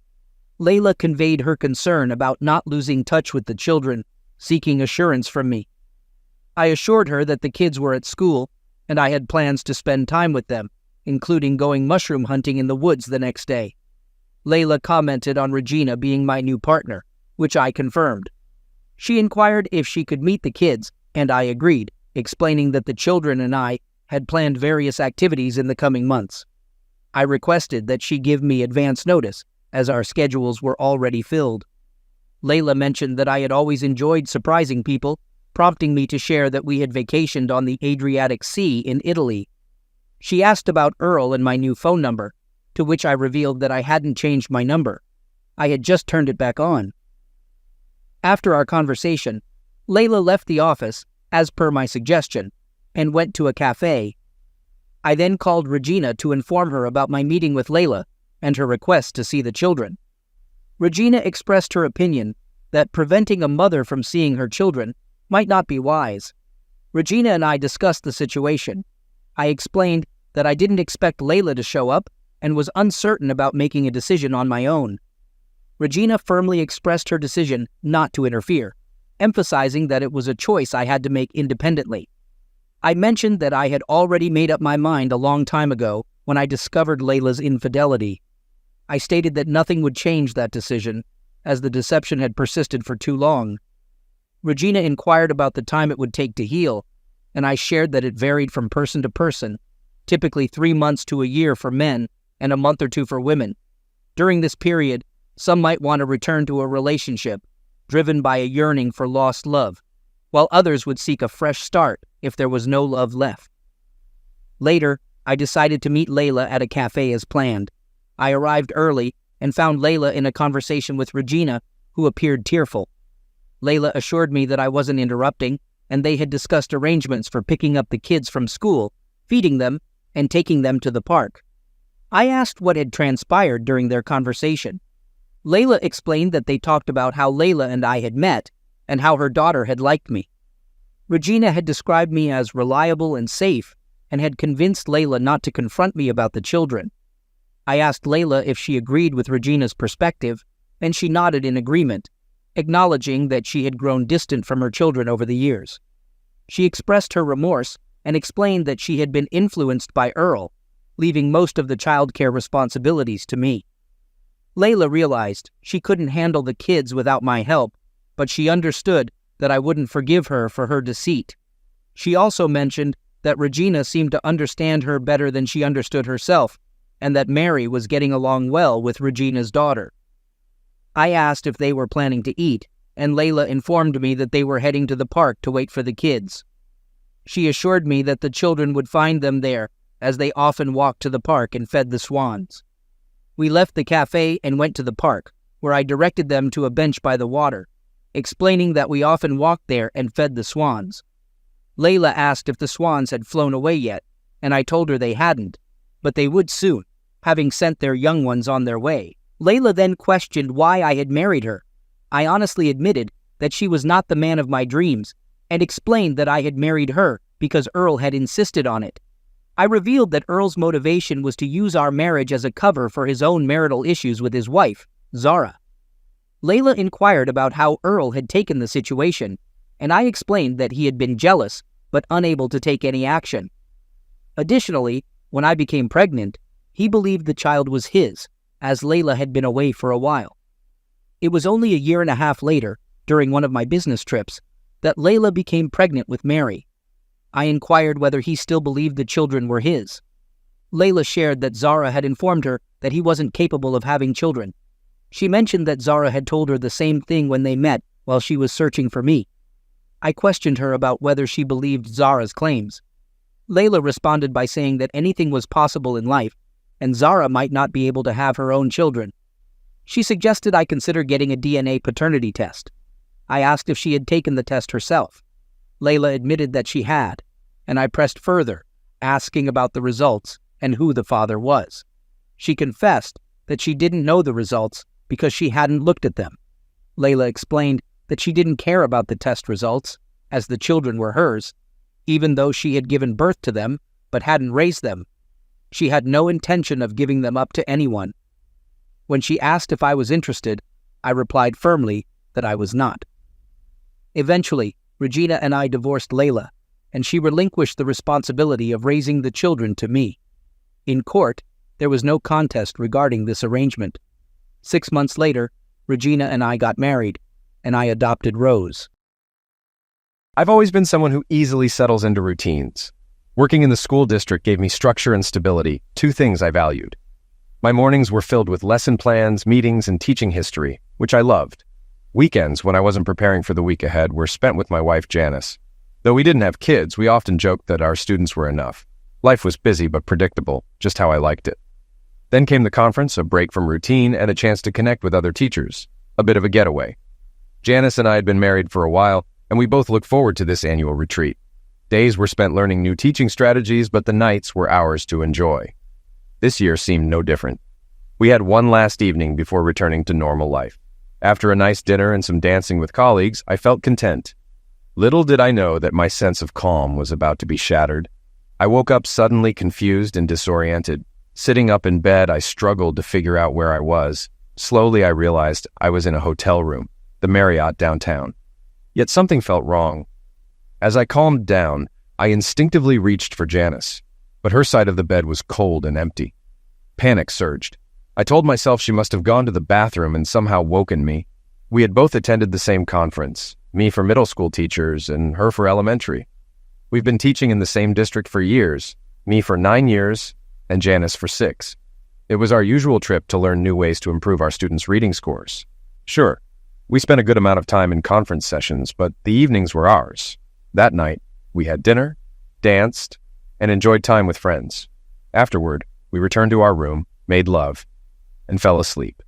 Speaker 3: Layla conveyed her concern about not losing touch with the children, seeking assurance from me. I assured her that the kids were at school, and I had plans to spend time with them, including going mushroom hunting in the woods the next day. Layla commented on Regina being my new partner, which I confirmed. She inquired if she could meet the kids, and I agreed, explaining that the children and I had planned various activities in the coming months. I requested that she give me advance notice, as our schedules were already filled. Layla mentioned that I had always enjoyed surprising people, prompting me to share that we had vacationed on the Adriatic Sea in Italy. She asked about Earl and my new phone number, to which I revealed that I hadn't changed my number. I had just turned it back on. After our conversation, Layla left the office, as per my suggestion, and went to a cafe. I then called Regina to inform her about my meeting with Layla and her request to see the children. Regina expressed her opinion that preventing a mother from seeing her children might not be wise. Regina and I discussed the situation. I explained that I didn't expect Layla to show up and was uncertain about making a decision on my own. Regina firmly expressed her decision not to interfere, emphasizing that it was a choice I had to make independently. I mentioned that I had already made up my mind a long time ago when I discovered Layla's infidelity. I stated that nothing would change that decision, as the deception had persisted for too long. Regina inquired about the time it would take to heal, and I shared that it varied from person to person, typically 3 months to a year for men and a month or two for women. During this period, some might want to return to a relationship, driven by a yearning for lost love, while others would seek a fresh start if there was no love left. Later, I decided to meet Layla at a cafe as planned. I arrived early and found Layla in a conversation with Regina, who appeared tearful. Layla assured me that I wasn't interrupting, and they had discussed arrangements for picking up the kids from school, feeding them, and taking them to the park. I asked what had transpired during their conversation. Layla explained that they talked about how Layla and I had met, and how her daughter had liked me. Regina had described me as reliable and safe, and had convinced Layla not to confront me about the children. I asked Layla if she agreed with Regina's perspective, and she nodded in agreement, acknowledging that she had grown distant from her children over the years. She expressed her remorse and explained that she had been influenced by Earl, leaving most of the childcare responsibilities to me. Layla realized she couldn't handle the kids without my help, but she understood that I wouldn't forgive her for her deceit. She also mentioned that Regina seemed to understand her better than she understood herself, and that Mary was getting along well with Regina's daughter. I asked if they were planning to eat, and Layla informed me that they were heading to the park to wait for the kids. She assured me that the children would find them there, as they often walked to the park and fed the swans. We left the cafe and went to the park, where I directed them to a bench by the water, explaining that we often walked there and fed the swans. Layla asked if the swans had flown away yet, and I told her they hadn't, but they would soon, having sent their young ones on their way. Layla then questioned why I had married her. I honestly admitted that she was not the man of my dreams, and explained that I had married her because Earl had insisted on it. I revealed that Earl's motivation was to use our marriage as a cover for his own marital issues with his wife, Zara. Layla inquired about how Earl had taken the situation, and I explained that he had been jealous but unable to take any action. Additionally, when I became pregnant, he believed the child was his, as Layla had been away for a while. It was only a year and a half later, during one of my business trips, that Layla became pregnant with Mary. I inquired whether he still believed the children were his. Layla shared that Zara had informed her that he wasn't capable of having children. She mentioned that Zara had told her the same thing when they met while she was searching for me. I questioned her about whether she believed Zara's claims. Layla responded by saying that anything was possible in life, and Zara might not be able to have her own children. She suggested I consider getting a DNA paternity test. I asked if she had taken the test herself. Layla admitted that she had, and I pressed further, asking about the results and who the father was. She confessed that she didn't know the results because she hadn't looked at them. Layla explained that she didn't care about the test results, as the children were hers, even though she had given birth to them but hadn't raised them. She had no intention of giving them up to anyone. When she asked if I was interested, I replied firmly that I was not. Eventually, Regina and I divorced Layla, and she relinquished the responsibility of raising the children to me. In court, there was no contest regarding this arrangement. 6 months later, Regina and I got married, and I adopted Rose.
Speaker 4: I've always been someone who easily settles into routines. Working in the school district gave me structure and stability, two things I valued. My mornings were filled with lesson plans, meetings, and teaching history, which I loved. Weekends, when I wasn't preparing for the week ahead, were spent with my wife, Janice. Though we didn't have kids, we often joked that our students were enough. Life was busy but predictable, just how I liked it. Then came the conference, a break from routine, and a chance to connect with other teachers. A bit of a getaway. Janice and I had been married for a while, and we both looked forward to this annual retreat. Days were spent learning new teaching strategies, but the nights were ours to enjoy. This year seemed no different. We had one last evening before returning to normal life. After a nice dinner and some dancing with colleagues, I felt content. Little did I know that my sense of calm was about to be shattered. I woke up suddenly confused and disoriented. Sitting up in bed, I struggled to figure out where I was. Slowly, I realized I was in a hotel room, the Marriott downtown. Yet something felt wrong. As I calmed down, I instinctively reached for Janice, but her side of the bed was cold and empty. Panic surged. I told myself she must have gone to the bathroom and somehow woken me. We had both attended the same conference, me for middle school teachers and her for elementary. We've been teaching in the same district for years, me for 9 years and Janice for 6. It was our usual trip to learn new ways to improve our students' reading scores. Sure, we spent a good amount of time in conference sessions, but the evenings were ours. That night, we had dinner, danced, and enjoyed time with friends. Afterward, we returned to our room, made love, and fell asleep.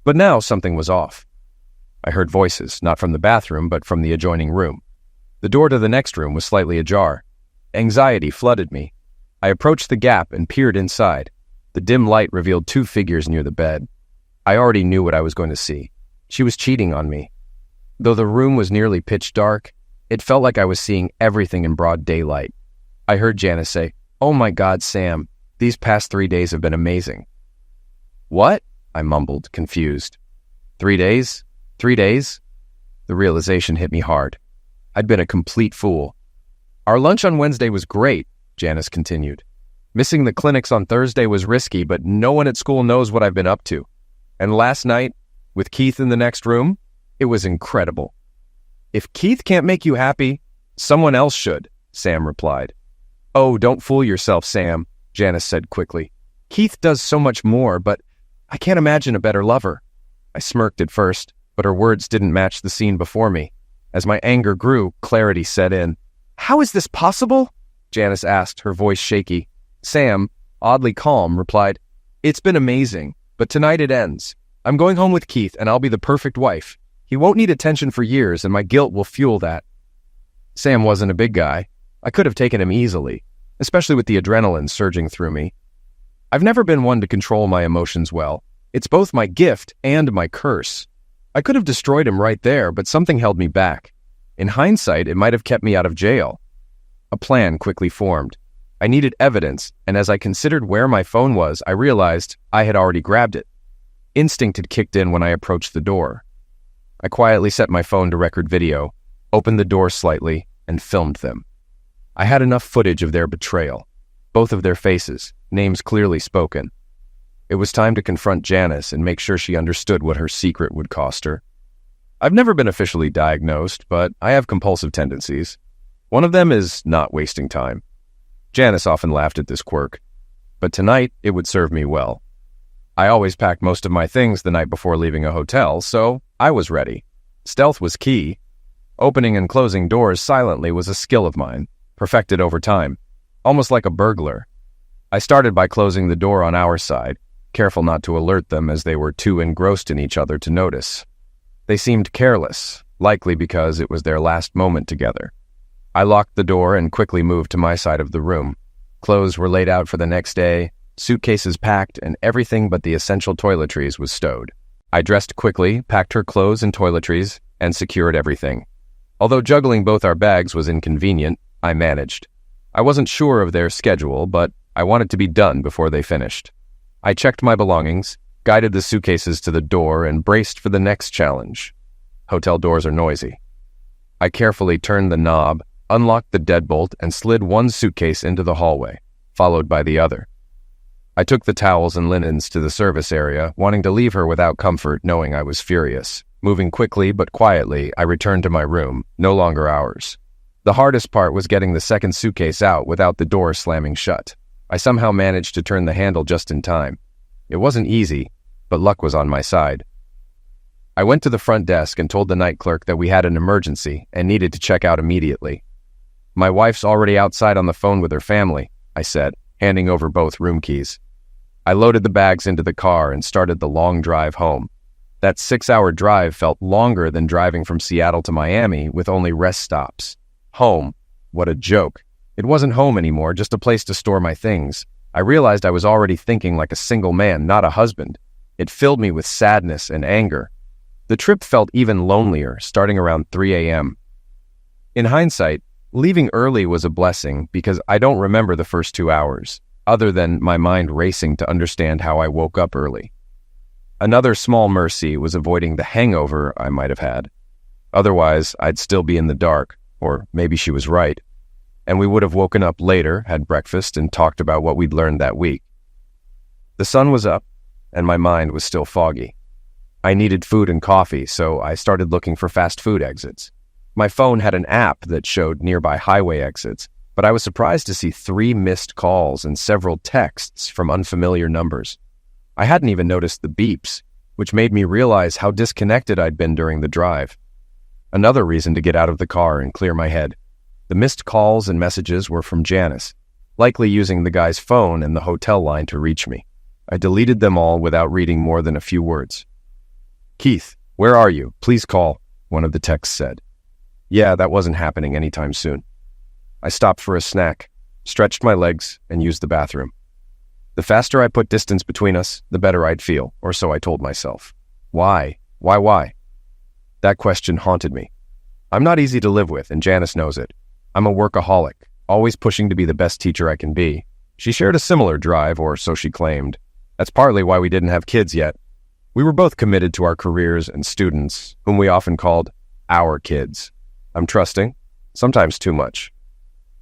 Speaker 4: But now something was off. I heard voices, not from the bathroom, but from the adjoining room. The door to the next room was slightly ajar. Anxiety flooded me. I approached the gap and peered inside. The dim light revealed 2 figures near the bed. I already knew what I was going to see. She was cheating on me. Though the room was nearly pitch dark, it felt like I was seeing everything in broad daylight. I heard Janice say, "Oh my God, Sam, these past 3 days have been amazing." "What?" I mumbled, confused. 3 days? 3 days? The realization hit me hard. I'd been a complete fool. "Our lunch on Wednesday was great," Janice continued. "Missing the clinics on Thursday was risky, but no one at school knows what I've been up to. And last night, with Keith in the next room, it was incredible." "If Keith can't make you happy, someone else should," Sam replied. "Oh, don't fool yourself, Sam," Janice said quickly. "Keith does so much more, but I can't imagine a better lover." I smirked at first, but her words didn't match the scene before me. As my anger grew, clarity set in. "How is this possible?" Janice asked, her voice shaky. Sam, oddly calm, replied, "It's been amazing, but tonight it ends. I'm going home with Keith, and I'll be the perfect wife. He won't need attention for years, and my guilt will fuel that." Sam wasn't a big guy. I could have taken him easily, especially with the adrenaline surging through me. I've never been one to control my emotions well. It's both my gift and my curse. I could have destroyed him right there, but something held me back. In hindsight, it might have kept me out of jail. A plan quickly formed. I needed evidence, and as I considered where my phone was, I realized I had already grabbed it. Instinct had kicked in when I approached the door. I quietly set my phone to record video, opened the door slightly, and filmed them. I had enough footage of their betrayal, both of their faces, names clearly spoken. It was time to confront Janice and make sure she understood what her secret would cost her. I've never been officially diagnosed, but I have compulsive tendencies. One of them is not wasting time. Janice often laughed at this quirk, but tonight it would serve me well. I always packed most of my things the night before leaving a hotel, so I was ready. Stealth was key. Opening and closing doors silently was a skill of mine, perfected over time, almost like a burglar. I started by closing the door on our side, careful not to alert them as they were too engrossed in each other to notice. They seemed careless, likely because it was their last moment together. I locked the door and quickly moved to my side of the room. Clothes were laid out for the next day, suitcases packed, and everything but the essential toiletries was stowed. I dressed quickly, packed her clothes and toiletries, and secured everything. Although juggling both our bags was inconvenient, I managed. I wasn't sure of their schedule, but I wanted to be done before they finished. I checked my belongings, guided the suitcases to the door, and braced for the next challenge. Hotel doors are noisy. I carefully turned the knob, unlocked the deadbolt, and slid one suitcase into the hallway, followed by the other. I took the towels and linens to the service area, wanting to leave her without comfort, knowing I was furious. Moving quickly but quietly, I returned to my room, no longer ours. The hardest part was getting the second suitcase out without the door slamming shut. I somehow managed to turn the handle just in time. It wasn't easy, but luck was on my side. I went to the front desk and told the night clerk that we had an emergency and needed to check out immediately. "My wife's already outside on the phone with her family," I said, handing over both room keys. I loaded the bags into the car and started the long drive home. That 6-hour drive felt longer than driving from Seattle to Miami with only rest stops. Home. What a joke. It wasn't home anymore, just a place to store my things. I realized I was already thinking like a single man, not a husband. It filled me with sadness and anger. The trip felt even lonelier, starting around 3 a.m. In hindsight, leaving early was a blessing because I don't remember the first 2 hours, other than my mind racing to understand how I woke up early. Another small mercy was avoiding the hangover I might have had. Otherwise, I'd still be in the dark, or maybe she was right, and we would have woken up later, had breakfast, and talked about what we'd learned that week. The sun was up, and my mind was still foggy. I needed food and coffee, so I started looking for fast food exits. My phone had an app that showed nearby highway exits, but I was surprised to see 3 missed calls and several texts from unfamiliar numbers. I hadn't even noticed the beeps, which made me realize how disconnected I'd been during the drive. Another reason to get out of the car and clear my head. The missed calls and messages were from Janice, likely using the guy's phone and the hotel line to reach me. I deleted them all without reading more than a few words. "Keith, where are you? Please call," one of the texts said. Yeah, that wasn't happening anytime soon. I stopped for a snack, stretched my legs, and used the bathroom. The faster I put distance between us, the better I'd feel, or so I told myself. Why? Why? That question haunted me. I'm not easy to live with, and Janice knows it. I'm a workaholic, always pushing to be the best teacher I can be. She shared a similar drive, or so she claimed. That's partly why we didn't have kids yet. We were both committed to our careers and students, whom we often called our kids. I'm trusting, sometimes too much.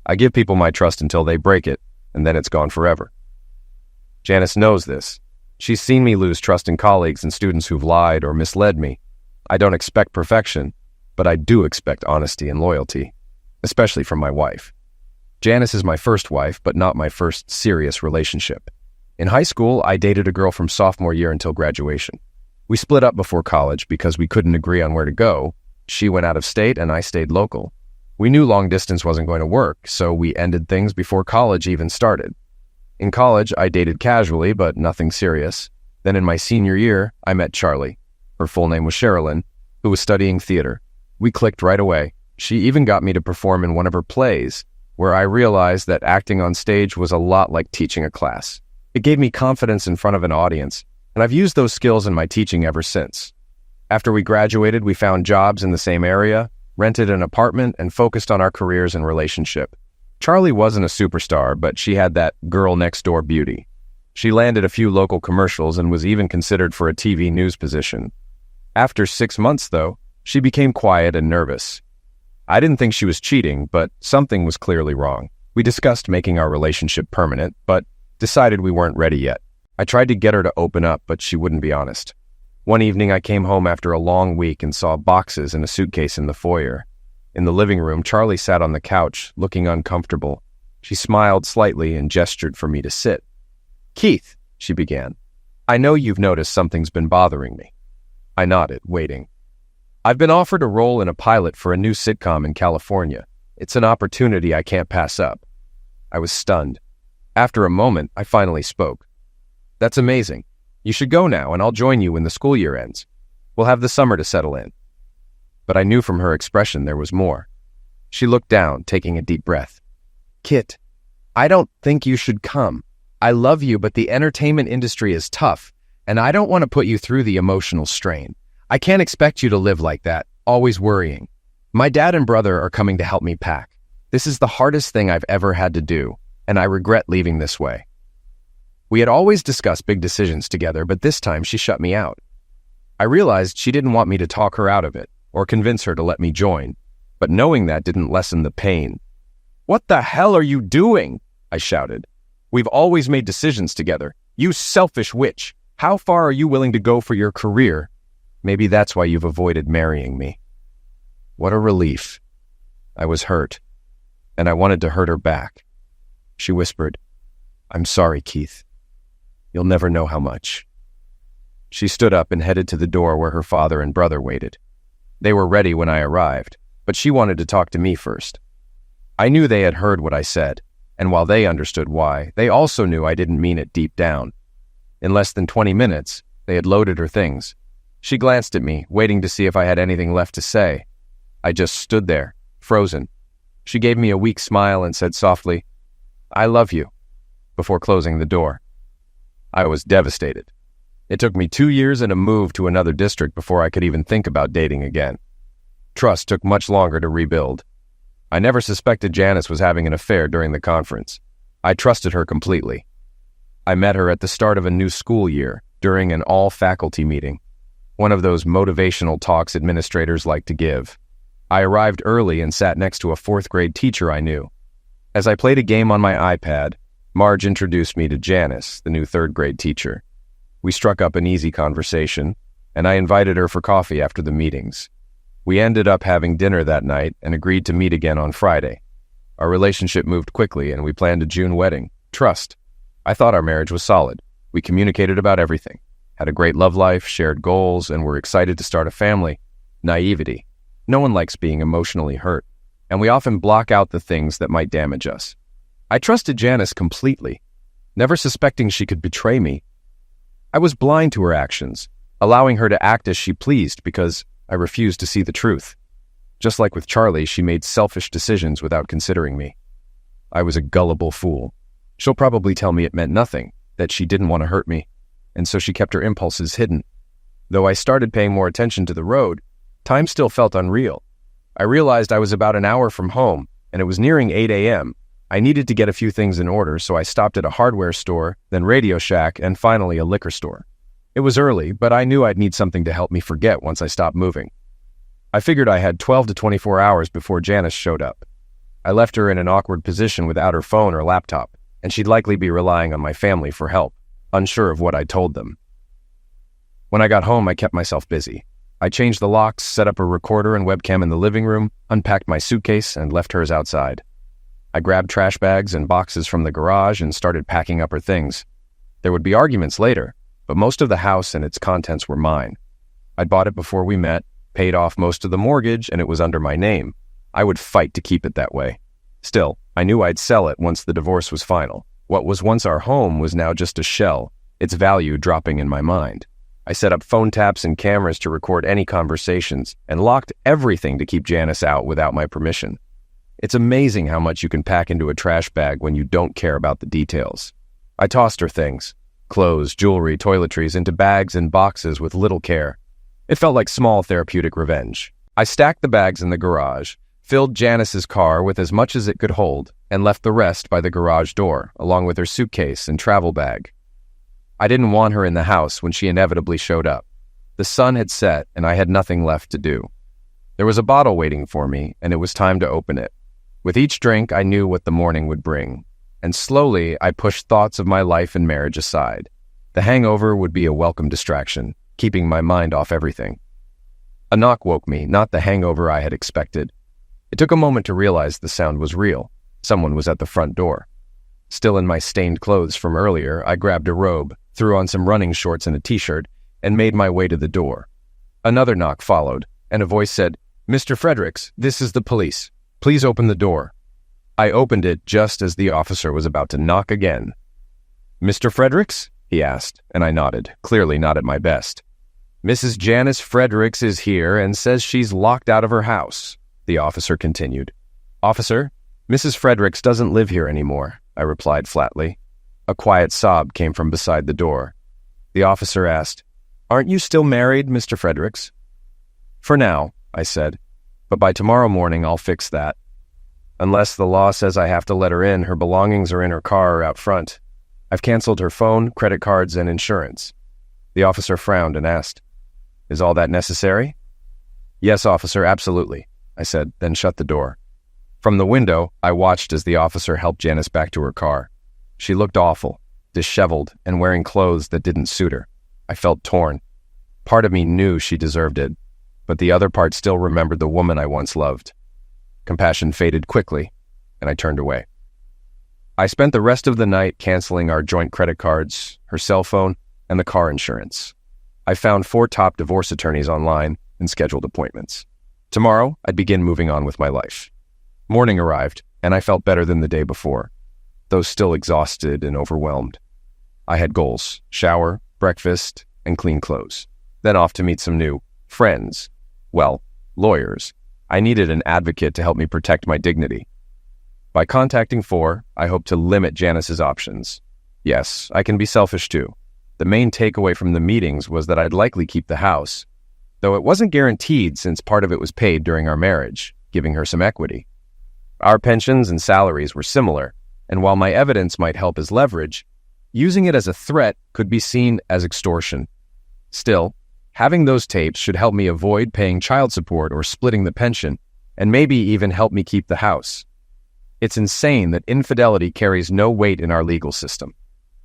Speaker 4: I give people my trust until they break it, and then it's gone forever. Janice knows this. She's seen me lose trust in colleagues and students who've lied or misled me. I don't expect perfection, but I do expect honesty and loyalty, especially from my wife. Janice is my first wife, but not my first serious relationship. In high school, I dated a girl from sophomore year until graduation. We split up before college because we couldn't agree on where to go. She went out of state and I stayed local. We knew long distance wasn't going to work, so we ended things before college even started. In college, I dated casually, but nothing serious. Then in my senior year, I met Charlie. Her full name was Sherilyn, who was studying theater. We clicked right away. She even got me to perform in one of her plays, where I realized that acting on stage was a lot like teaching a class. It gave me confidence in front of an audience, and I've used those skills in my teaching ever since. After we graduated, we found jobs in the same area, rented an apartment, and focused on our careers and relationship. Charlie wasn't a superstar, but she had that girl-next-door beauty. She landed a few local commercials and was even considered for a TV news position. After 6 months, though, she became quiet and nervous. I didn't think she was cheating, but something was clearly wrong. We discussed making our relationship permanent, but decided we weren't ready yet. I tried to get her to open up, but she wouldn't be honest. One evening, I came home after a long week and saw boxes and a suitcase in the foyer. In the living room, Charlie sat on the couch, looking uncomfortable. She smiled slightly and gestured for me to sit. "Keith," she began, "I know you've noticed something's been bothering me." I nodded, waiting. "I've been offered a role in a pilot for a new sitcom in California. It's an opportunity I can't pass up." I was stunned. After a moment, I finally spoke. "That's amazing. You should go now, and I'll join you when the school year ends. We'll have the summer to settle in." But I knew from her expression there was more. She looked down, taking a deep breath. "Kit, I don't think you should come. I love you, but the entertainment industry is tough, and I don't want to put you through the emotional strain. I can't expect you to live like that, always worrying. My dad and brother are coming to help me pack. This is the hardest thing I've ever had to do, and I regret leaving this way." We had always discussed big decisions together, but this time she shut me out. I realized she didn't want me to talk her out of it, or convince her to let me join, but knowing that didn't lessen the pain. "What the hell are you doing?" I shouted. "We've always made decisions together. You selfish witch. How far are you willing to go for your career? Maybe that's why you've avoided marrying me." What a relief. I was hurt, and I wanted to hurt her back. She whispered, "I'm sorry, Keith. You'll never know how much." She stood up and headed to the door where her father and brother waited. They were ready when I arrived, but she wanted to talk to me first. I knew they had heard what I said, and while they understood why, they also knew I didn't mean it deep down. In less than 20 minutes, they had loaded her things. She glanced at me, waiting to see if I had anything left to say. I just stood there, frozen. She gave me a weak smile and said softly, "I love you," before closing the door. I was devastated. It took me 2 years and a move to another district before I could even think about dating again. Trust took much longer to rebuild. I never suspected Janice was having an affair during the conference. I trusted her completely. I met her at the start of a new school year, during an all-faculty meeting, one of those motivational talks administrators like to give. I arrived early and sat next to a 4th-grade teacher I knew. As I played a game on my iPad, Marge introduced me to Janice, the new 3rd-grade teacher. We struck up an easy conversation, and I invited her for coffee after the meetings. We ended up having dinner that night and agreed to meet again on Friday. Our relationship moved quickly, and we planned a June wedding. Trust. I thought our marriage was solid. We communicated about everything, had a great love life, shared goals, and were excited to start a family. Naivety. No one likes being emotionally hurt, and we often block out the things that might damage us. I trusted Janice completely, never suspecting she could betray me. I was blind to her actions, allowing her to act as she pleased because I refused to see the truth. Just like with Charlie, she made selfish decisions without considering me. I was a gullible fool. She'll probably tell me it meant nothing, that she didn't want to hurt me, and so she kept her impulses hidden. Though I started paying more attention to the road, time still felt unreal. I realized I was about an hour from home, and it was nearing 8 a.m. I needed to get a few things in order, so I stopped at a hardware store, then Radio Shack, and finally a liquor store. It was early, but I knew I'd need something to help me forget once I stopped moving. I figured I had 12 to 24 hours before Janice showed up. I left her in an awkward position without her phone or laptop, and she'd likely be relying on my family for help, unsure of what I told them. When I got home, I kept myself busy. I changed the locks, set up a recorder and webcam in the living room, unpacked my suitcase, and left hers outside. I grabbed trash bags and boxes from the garage and started packing up her things. There would be arguments later, but most of the house and its contents were mine. I'd bought it before we met, paid off most of the mortgage, and it was under my name. I would fight to keep it that way. Still, I knew I'd sell it once the divorce was final. What was once our home was now just a shell, its value dropping in my mind. I set up phone taps and cameras to record any conversations and locked everything to keep Janice out without my permission. It's amazing how much you can pack into a trash bag when you don't care about the details. I tossed her things, clothes, jewelry, toiletries, into bags and boxes with little care. It felt like small therapeutic revenge. I stacked the bags in the garage, filled Janice's car with as much as it could hold, and left the rest by the garage door, along with her suitcase and travel bag. I didn't want her in the house when she inevitably showed up. The sun had set, and I had nothing left to do. There was a bottle waiting for me, and it was time to open it. With each drink, I knew what the morning would bring, and slowly I pushed thoughts of my life and marriage aside. The hangover would be a welcome distraction, keeping my mind off everything. A knock woke me, not the hangover I had expected. It took a moment to realize the sound was real. Someone was at the front door. Still in my stained clothes from earlier, I grabbed a robe, threw on some running shorts and a t-shirt, and made my way to the door. Another knock followed, and a voice said, "Mr. Fredericks, this is the police. Please open the door." I opened it just as the officer was about to knock again. "Mr. Fredericks?" he asked, and I nodded, clearly not at my best. "Mrs. Janice Fredericks is here and says she's locked out of her house," the officer continued. "Officer, Mrs. Fredericks doesn't live here anymore," I replied flatly. A quiet sob came from beside the door. The officer asked, "Aren't you still married, Mr. Fredericks?" "For now," I said, "but by tomorrow morning I'll fix that. Unless the law says I have to let her in, her belongings are in her car or out front. I've canceled her phone, credit cards, and insurance." The officer frowned and asked, "Is all that necessary?" "Yes, officer, absolutely," I said, then shut the door. From the window, I watched as the officer helped Janice back to her car. She looked awful, disheveled, and wearing clothes that didn't suit her. I felt torn. Part of me knew she deserved it, but the other part still remembered the woman I once loved. Compassion faded quickly, and I turned away. I spent the rest of the night canceling our joint credit cards, her cell phone, and the car insurance. I found 4 top divorce attorneys online and scheduled appointments. Tomorrow, I'd begin moving on with my life. Morning arrived, and I felt better than the day before, though still exhausted and overwhelmed. I had goals: shower, breakfast, and clean clothes. Then off to meet some new friends. Well, lawyers. I needed an advocate to help me protect my dignity. By contacting 4, I hoped to limit Janice's options. Yes, I can be selfish too. The main takeaway from the meetings was that I'd likely keep the house, though it wasn't guaranteed since part of it was paid during our marriage, giving her some equity. Our pensions and salaries were similar, and while my evidence might help as leverage, using it as a threat could be seen as extortion. Still, having those tapes should help me avoid paying child support or splitting the pension, and maybe even help me keep the house. It's insane that infidelity carries no weight in our legal system.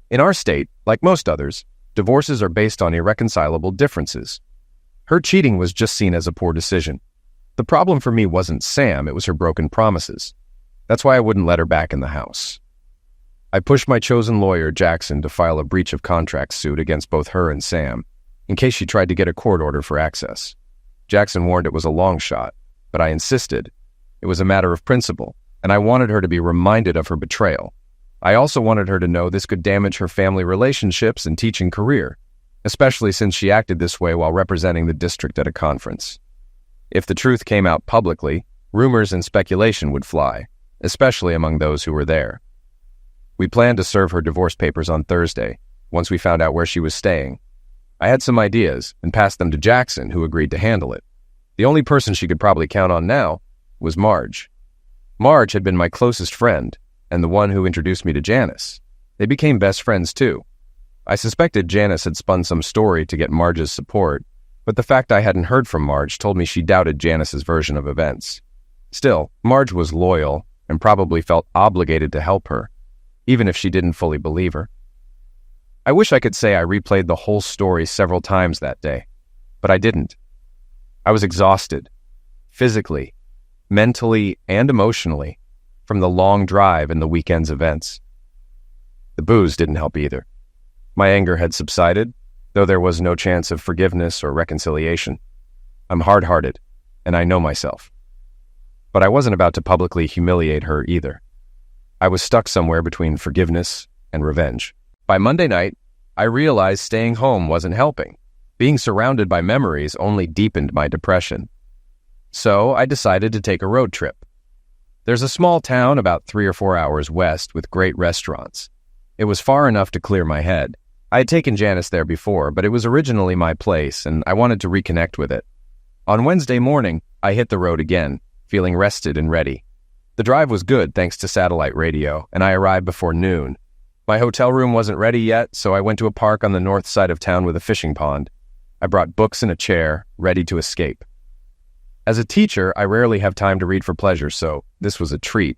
Speaker 4: In our state, like most others, divorces are based on irreconcilable differences. Her cheating was just seen as a poor decision. The problem for me wasn't Sam, it was her broken promises. That's why I wouldn't let her back in the house. I pushed my chosen lawyer, Jackson, to file a breach of contract suit against both her and Sam, in case she tried to get a court order for access. Jackson warned it was a long shot, but I insisted. It was a matter of principle, and I wanted her to be reminded of her betrayal. I also wanted her to know this could damage her family relationships and teaching career, especially since she acted this way while representing the district at a conference. If the truth came out publicly, rumors and speculation would fly, especially among those who were there. We planned to serve her divorce papers on Thursday, once we found out where she was staying. I had some ideas and passed them to Jackson, who agreed to handle it. The only person she could probably count on now was Marge. Marge had been my closest friend, and the one who introduced me to Janice. They became best friends too. I suspected Janice had spun some story to get Marge's support, but the fact I hadn't heard from Marge told me she doubted Janice's version of events. Still, Marge was loyal and probably felt obligated to help her, even if she didn't fully believe her. I wish I could say I replayed the whole story several times that day, but I didn't. I was exhausted, physically, mentally, and emotionally, from the long drive and the weekend's events. The booze didn't help either. My anger had subsided, though there was no chance of forgiveness or reconciliation. I'm hard-hearted, and I know myself. But I wasn't about to publicly humiliate her either. I was stuck somewhere between forgiveness and revenge. By Monday night, I realized staying home wasn't helping. Being surrounded by memories only deepened my depression. So I decided to take a road trip. There's a small town about 3 or 4 hours west with great restaurants. It was far enough to clear my head. I had taken Janice there before, but it was originally my place, and I wanted to reconnect with it. On Wednesday morning, I hit the road again, feeling rested and ready. The drive was good thanks to satellite radio, and I arrived before noon. My hotel room wasn't ready yet, so I went to a park on the north side of town with a fishing pond. I brought books and a chair, ready to escape. As a teacher, I rarely have time to read for pleasure, so this was a treat.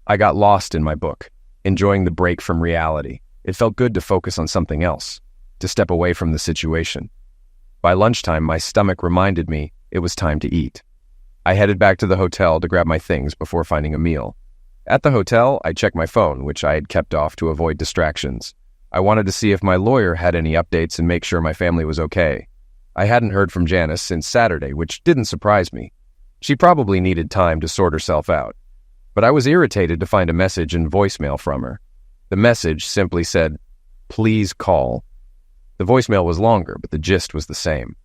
Speaker 4: I got lost in my book, enjoying the break from reality. It felt good to focus on something else, to step away from the situation. By lunchtime, my stomach reminded me it was time to eat. I headed back to the hotel to grab my things before finding a meal. At the hotel, I checked my phone, which I had kept off to avoid distractions. I wanted to see if my lawyer had any updates and make sure my family was okay. I hadn't heard from Janice since Saturday, which didn't surprise me. She probably needed time to sort herself out. But I was irritated to find a message and voicemail from her. The message simply said, "Please call." The voicemail was longer, but the gist was the same.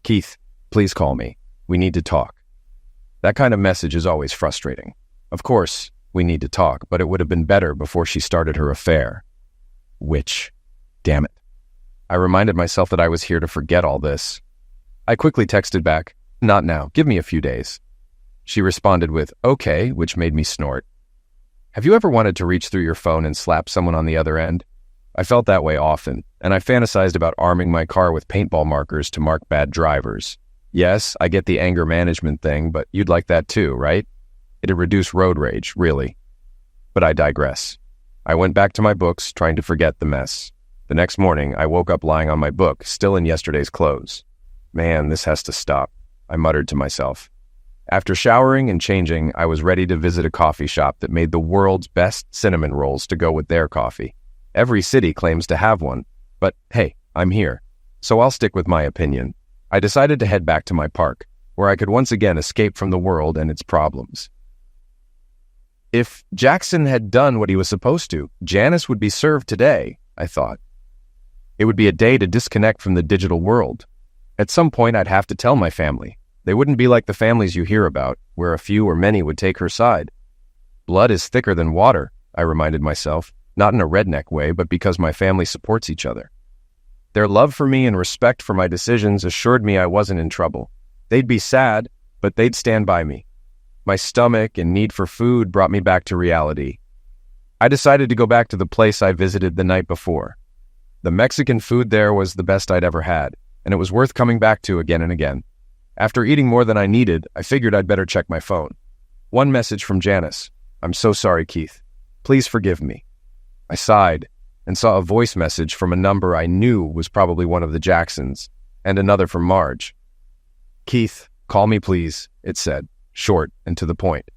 Speaker 4: "Keith, please call me. We need to talk." That kind of message is always frustrating. Of course, we need to talk, but it would have been better before she started her affair. Which, damn it. I reminded myself that I was here to forget all this. I quickly texted back, "Not now, give me a few days." She responded with, "Okay," which made me snort. Have you ever wanted to reach through your phone and slap someone on the other end? I felt that way often, and I fantasized about arming my car with paintball markers to mark bad drivers. Yes, I get the anger management thing, but you'd like that too, right? It'd reduce road rage, really. But I digress. I went back to my books, trying to forget the mess. The next morning, I woke up lying on my book, still in yesterday's clothes. Man, this has to stop, I muttered to myself. After showering and changing, I was ready to visit a coffee shop that made the world's best cinnamon rolls to go with their coffee. Every city claims to have one, but hey, I'm here, so I'll stick with my opinion. I decided to head back to my park, where I could once again escape from the world and its problems. If Jackson had done what he was supposed to, Janice would be served today, I thought. It would be a day to disconnect from the digital world. At some point, I'd have to tell my family. They wouldn't be like the families you hear about, where a few or many would take her side. Blood is thicker than water, I reminded myself, not in a redneck way, but because my family supports each other. Their love for me and respect for my decisions assured me I wasn't in trouble. They'd be sad, but they'd stand by me. My stomach and need for food brought me back to reality. I decided to go back to the place I visited the night before. The Mexican food there was the best I'd ever had, and it was worth coming back to again and again. After eating more than I needed, I figured I'd better check my phone. One message from Janice. "I'm so sorry, Keith. Please forgive me." I sighed and saw a voice message from a number I knew was probably one of the Jacksons, and another from Marge. "Keith, call me please," it said, short and to the point.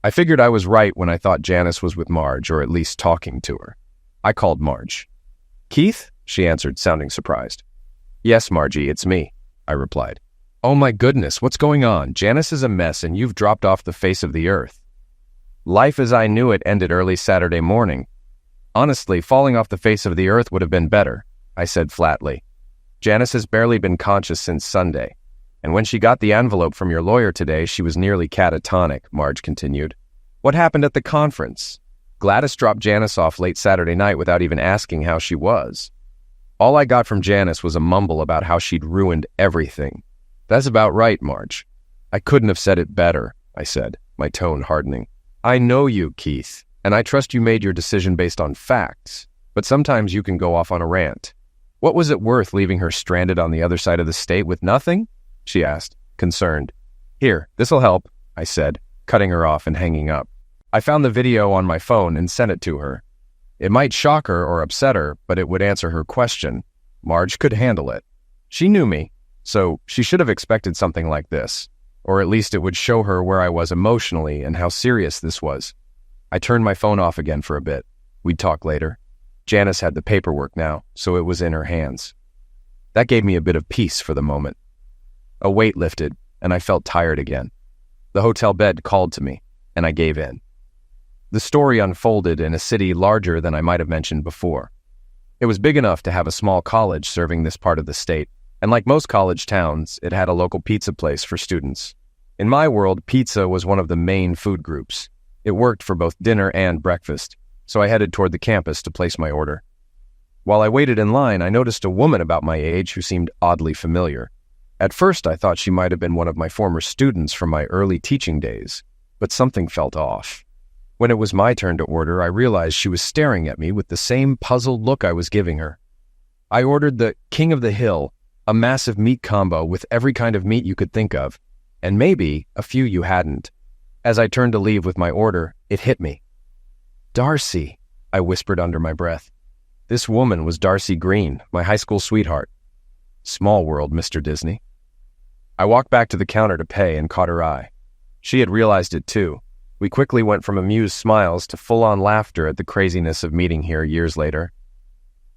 Speaker 4: I figured I was right when I thought Janice was with Marge, or at least talking to her. I called Marge. "Keith?" she answered, sounding surprised. "Yes, Margie, it's me," I replied. "Oh my goodness, what's going on? Janice is a mess and you've dropped off the face of the earth." Life as I knew it ended early Saturday morning. Honestly, falling off the face of the earth would have been better, I said flatly. Janice has barely been conscious since Sunday, and when she got the envelope from your lawyer today, she was nearly catatonic, Marge continued. "What happened at the conference? Gladys dropped Janice off late Saturday night without even asking how she was. All I got from Janice was a mumble about how she'd ruined everything." "That's about right, Marge." "I couldn't have said it better," I said, my tone hardening. "I know you, Keith, and I trust you made your decision based on facts, but sometimes you can go off on a rant. What was it worth leaving her stranded on the other side of the state with nothing?" she asked, concerned. "Here, this'll help," I said, cutting her off and hanging up. I found the video on my phone and sent it to her. It might shock her or upset her, but it would answer her question. Marge could handle it. She knew me, so she should have expected something like this, or at least it would show her where I was emotionally and how serious this was. I turned my phone off again for a bit. We'd talk later. Janice had the paperwork now, so it was in her hands. That gave me a bit of peace for the moment. A weight lifted, and I felt tired again. The hotel bed called to me, and I gave in. The story unfolded in a city larger than I might have mentioned before. It was big enough to have a small college serving this part of the state, and like most college towns, it had a local pizza place for students. In my world, pizza was one of the main food groups. It worked for both dinner and breakfast, so I headed toward the campus to place my order. While I waited in line, I noticed a woman about my age who seemed oddly familiar. At first, I thought she might have been one of my former students from my early teaching days, but something felt off. When it was my turn to order, I realized she was staring at me with the same puzzled look I was giving her. I ordered the King of the Hill, a massive meat combo with every kind of meat you could think of, and maybe a few you hadn't. As I turned to leave with my order, it hit me. "Darcy," I whispered under my breath. This woman was Darcy Green, my high school sweetheart. Small world, Mr. Disney. I walked back to the counter to pay and caught her eye. She had realized it too. We quickly went from amused smiles to full-on laughter at the craziness of meeting here years later.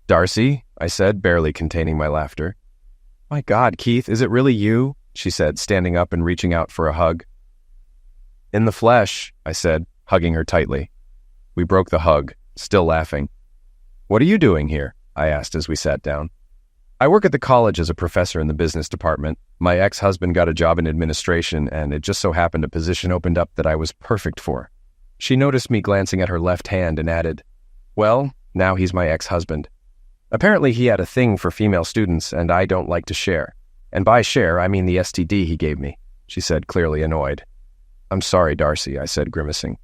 Speaker 4: "Darcy," I said, barely containing my laughter. "My God, Keith, is it really you?" she said, standing up and reaching out for a hug. "In the flesh," I said, hugging her tightly. We broke the hug, still laughing. "What are you doing here?" I asked as we sat down. "I work at the college as a professor in the business department. My ex-husband got a job in administration, and it just so happened a position opened up that I was perfect for." She noticed me glancing at her left hand and added, "Well, now he's my ex-husband. Apparently he had a thing for female students, and I don't like to share. And by share, I mean the STD he gave me," she said, clearly annoyed. "I'm sorry, Darcy," I said, grimacing.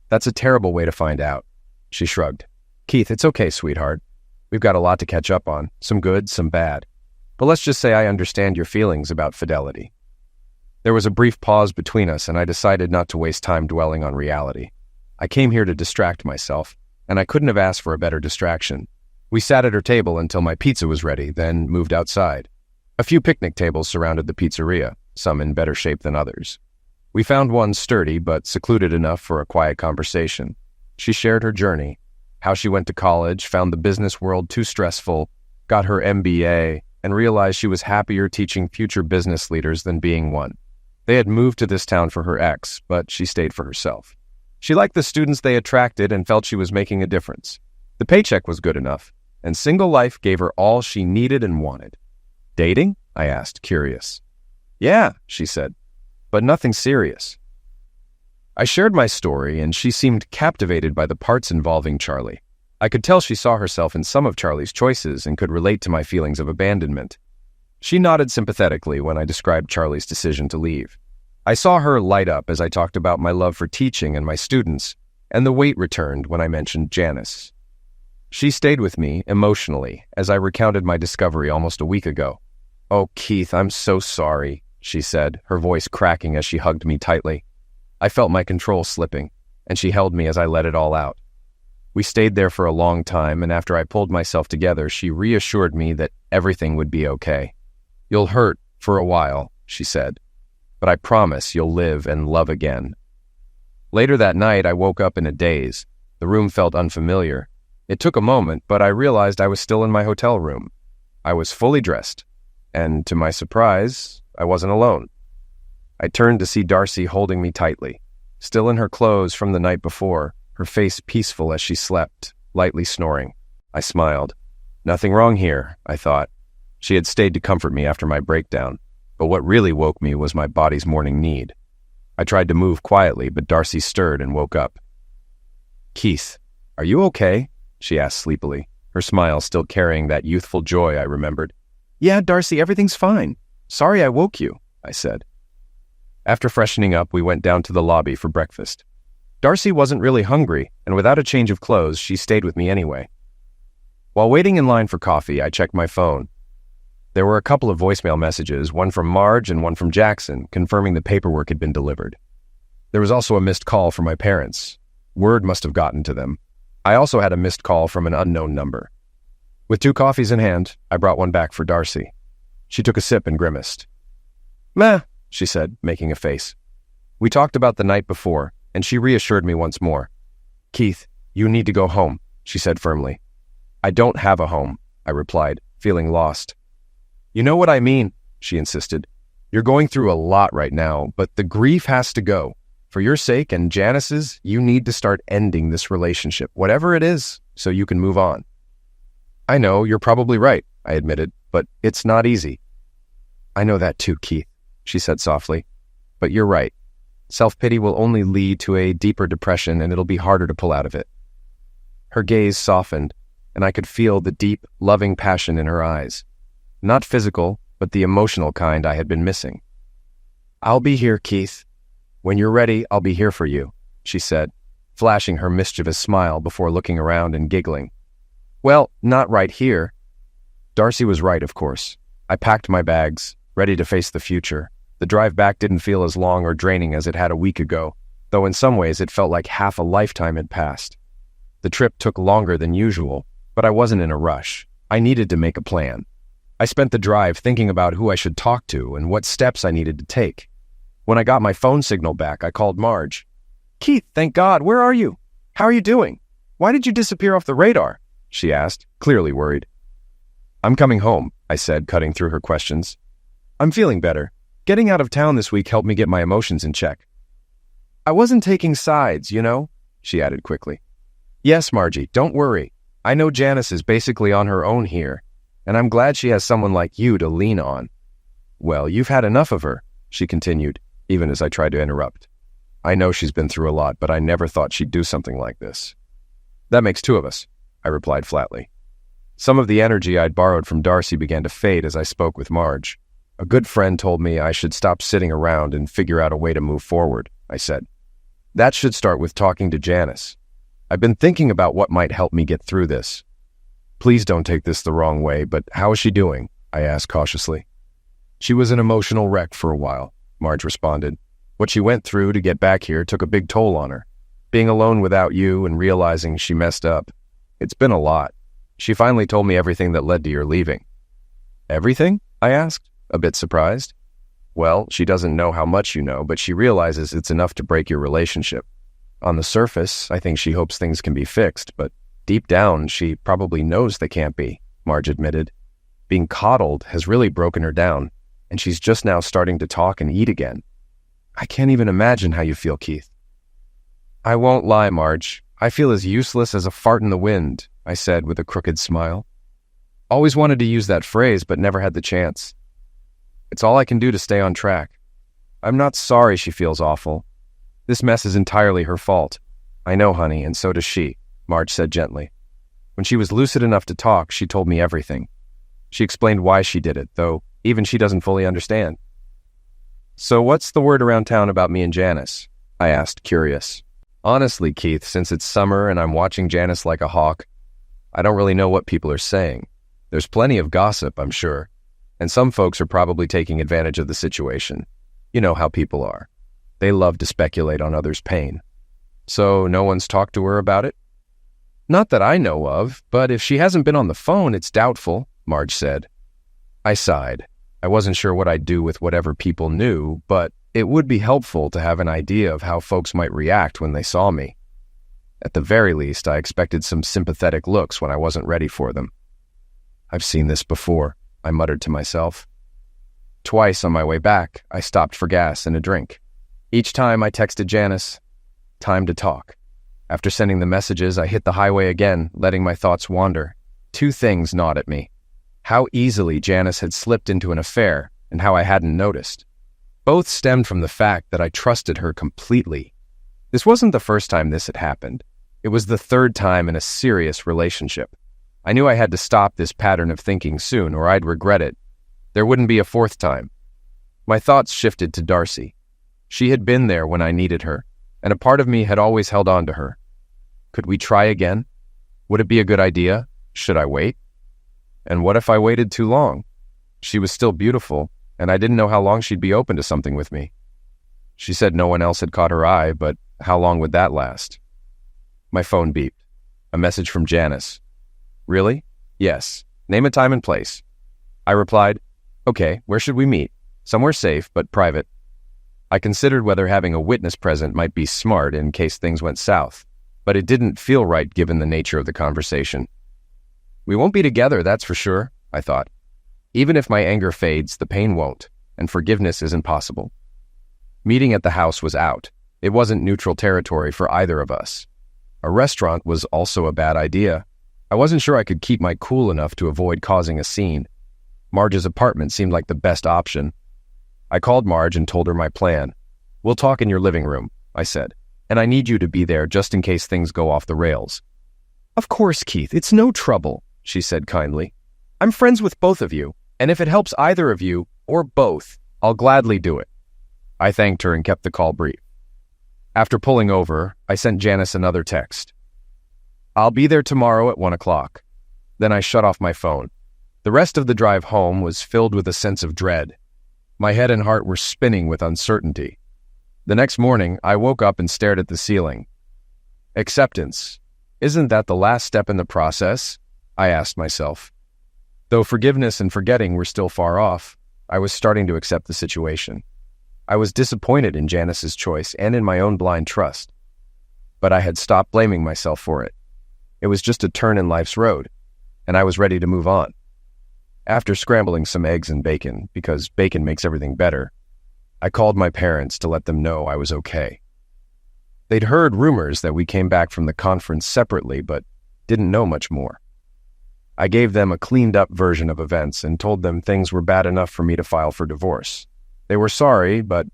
Speaker 4: "That's a terrible way to find out." She shrugged. "Keith, it's okay, sweetheart. We've got a lot to catch up on, some good, some bad. But let's just say I understand your feelings about fidelity." There was a brief pause between us, and I decided not to waste time dwelling on reality. I came here to distract myself, and I couldn't have asked for a better distraction. We sat at her table until my pizza was ready, then moved outside. A few picnic tables surrounded the pizzeria, some in better shape than others. We found one sturdy but secluded enough for a quiet conversation. She shared her journey, how she went to college, found the business world too stressful, got her MBA, and realized she was happier teaching future business leaders than being one. They had moved to this town for her ex, but she stayed for herself. She liked the students they attracted and felt she was making a difference. The paycheck was good enough, and single life gave her all she needed and wanted. "Dating?" I asked, curious. "Yeah," she said, "but nothing serious." I shared my story, and she seemed captivated by the parts involving Charlie. I could tell she saw herself in some of Charlie's choices and could relate to my feelings of abandonment. She nodded sympathetically when I described Charlie's decision to leave. I saw her light up as I talked about my love for teaching and my students, and the weight returned when I mentioned Janice. She stayed with me emotionally as I recounted my discovery almost a week ago. "Oh, Keith, I'm so sorry," she said, her voice cracking as she hugged me tightly. I felt my control slipping, and she held me as I let it all out. We stayed there for a long time, and after I pulled myself together, she reassured me that everything would be okay. "You'll hurt for a while," she said, "but I promise you'll live and love again." Later that night, I woke up in a daze. The room felt unfamiliar. It took a moment, but I realized I was still in my hotel room. I was fully dressed, and to my surprise, I wasn't alone. I turned to see Darcy holding me tightly, still in her clothes from the night before, her face peaceful as she slept, lightly snoring. I smiled. Nothing wrong here, I thought. She had stayed to comfort me after my breakdown, but what really woke me was my body's morning need. I tried to move quietly, but Darcy stirred and woke up. "Keith, are you okay?" she asked sleepily, her smile still carrying that youthful joy I remembered. "Yeah, Darcy, everything's fine. Sorry I woke you," I said. After freshening up, we went down to the lobby for breakfast. Darcy wasn't really hungry, and without a change of clothes, she stayed with me anyway. While waiting in line for coffee, I checked my phone. There were a couple of voicemail messages, one from Marge and one from Jackson, confirming the paperwork had been delivered. There was also a missed call from my parents. Word must have gotten to them. I also had a missed call from an unknown number. With 2 coffees in hand, I brought one back for Darcy. She took a sip and grimaced. "Meh," she said, making a face. We talked about the night before, and she reassured me once more. "Keith, you need to go home," she said firmly. "I don't have a home," I replied, feeling lost. "You know what I mean," she insisted. "You're going through a lot right now, but the grief has to go. For your sake and Janice's, you need to start ending this relationship, whatever it is, so you can move on." "I know, you're probably right," I admitted, "but it's not easy." "I know that too, Keith," she said softly. "But you're right. Self-pity will only lead to a deeper depression, and it'll be harder to pull out of it." Her gaze softened, and I could feel the deep, loving passion in her eyes. Not physical, but the emotional kind I had been missing. "I'll be here, Keith. When you're ready, I'll be here for you," she said, flashing her mischievous smile before looking around and giggling. "Well, not right here." Darcy was right, of course. I packed my bags, ready to face the future. The drive back didn't feel as long or draining as it had a week ago, though in some ways it felt like half a lifetime had passed. The trip took longer than usual, but I wasn't in a rush. I needed to make a plan. I spent the drive thinking about who I should talk to and what steps I needed to take. When I got my phone signal back, I called Marge. "Keith, thank God, where are you? How are you doing? Why did you disappear off the radar?" she asked, clearly worried. "I'm coming home," I said, cutting through her questions. "I'm feeling better. Getting out of town this week helped me get my emotions in check." "I wasn't taking sides, you know. she added quickly. Yes, Margie, don't worry. I know Janice is basically on her own here, and I'm glad she has someone like you to lean on. Well, you've had enough of her, she continued, even as I tried to interrupt. I know she's been through a lot, but I never thought she'd do something like this. That makes two of us, I replied flatly. Some of the energy I'd borrowed from Darcy began to fade as I spoke with Marge. A good friend told me I should stop sitting around and figure out a way to move forward, I said. That should start with talking to Janice. I've been thinking about what might help me get through this. Please don't take this the wrong way, but how is she doing? I asked cautiously. She was an emotional wreck for a while, Marge responded. What she went through to get back here took a big toll on her. Being alone without you and realizing she messed up. It's been a lot. She finally told me everything that led to your leaving. Everything? I asked, a bit surprised. Well, she doesn't know how much you know, but she realizes it's enough to break your relationship. On the surface, I think she hopes things can be fixed, but deep down, she probably knows they can't be, Marge admitted. Being coddled has really broken her down, and she's just now starting to talk and eat again. I can't even imagine how you feel, Keith. I won't lie, Marge. I feel as useless as a fart in the wind, I said with a crooked smile. Always wanted to use that phrase, but never had the chance. It's all I can do to stay on track. I'm not sorry she feels awful. This mess is entirely her fault. I know, honey, and so does she, Marge said gently. When she was lucid enough to talk, she told me everything. She explained why she did it, though even she doesn't fully understand. So what's the word around town about me and Janice? I asked, curious. Honestly, Keith, since it's summer and I'm watching Janice like a hawk, I don't really know what people are saying. There's plenty of gossip, I'm sure, and some folks are probably taking advantage of the situation. You know how people are. They love to speculate on others' pain. So no one's talked to her about it? Not that I know of, but if she hasn't been on the phone, it's doubtful, Marge said. I sighed. I wasn't sure what I'd do with whatever people knew, but it would be helpful to have an idea of how folks might react when they saw me. At the very least, I expected some sympathetic looks when I wasn't ready for them. I've seen this before, I muttered to myself. Twice on my way back, I stopped for gas and a drink. Each time I texted Janice, time to talk. After sending the messages, I hit the highway again, letting my thoughts wander. Two things gnawed at me. How easily Janice had slipped into an affair and how I hadn't noticed. Both stemmed from the fact that I trusted her completely. This wasn't the first time this had happened. It was the third time in a serious relationship. I knew I had to stop this pattern of thinking soon, or I'd regret it. There wouldn't be a fourth time. My thoughts shifted to Darcy. She had been there when I needed her, and a part of me had always held on to her. Could we try again? Would it be a good idea? Should I wait? And what if I waited too long? She was still beautiful, and I didn't know how long she'd be open to something with me. She said no one else had caught her eye, but how long would that last? My phone beeped. A message from Janice. Really? Yes. Name a time and place. I replied, okay, where should we meet? Somewhere safe, but private. I considered whether having a witness present might be smart in case things went south, but it didn't feel right given the nature of the conversation. We won't be together, that's for sure, I thought. Even if my anger fades, the pain won't, and forgiveness isn't possible. Meeting at the house was out. It wasn't neutral territory for either of us. A restaurant was also a bad idea. I wasn't sure I could keep my cool enough to avoid causing a scene. Marge's apartment seemed like the best option. I called Marge and told her my plan. We'll talk in your living room, I said, and I need you to be there just in case things go off the rails. Of course, Keith, it's no trouble, she said kindly. I'm friends with both of you, and if it helps either of you, or both, I'll gladly do it. I thanked her and kept the call brief. After pulling over, I sent Janice another text. I'll be there tomorrow at 1 o'clock. Then I shut off my phone. The rest of the drive home was filled with a sense of dread. My head and heart were spinning with uncertainty. The next morning, I woke up and stared at the ceiling. Acceptance. Isn't that the last step in the process? I asked myself. Though forgiveness and forgetting were still far off, I was starting to accept the situation. I was disappointed in Janice's choice and in my own blind trust. But I had stopped blaming myself for it. It was just a turn in life's road, and I was ready to move on. After scrambling some eggs and bacon, because bacon makes everything better, I called my parents to let them know I was okay. They'd heard rumors that we came back from the conference separately, but didn't know much more. I gave them a cleaned-up version of events and told them things were bad enough for me to file for divorce. They were sorry, but,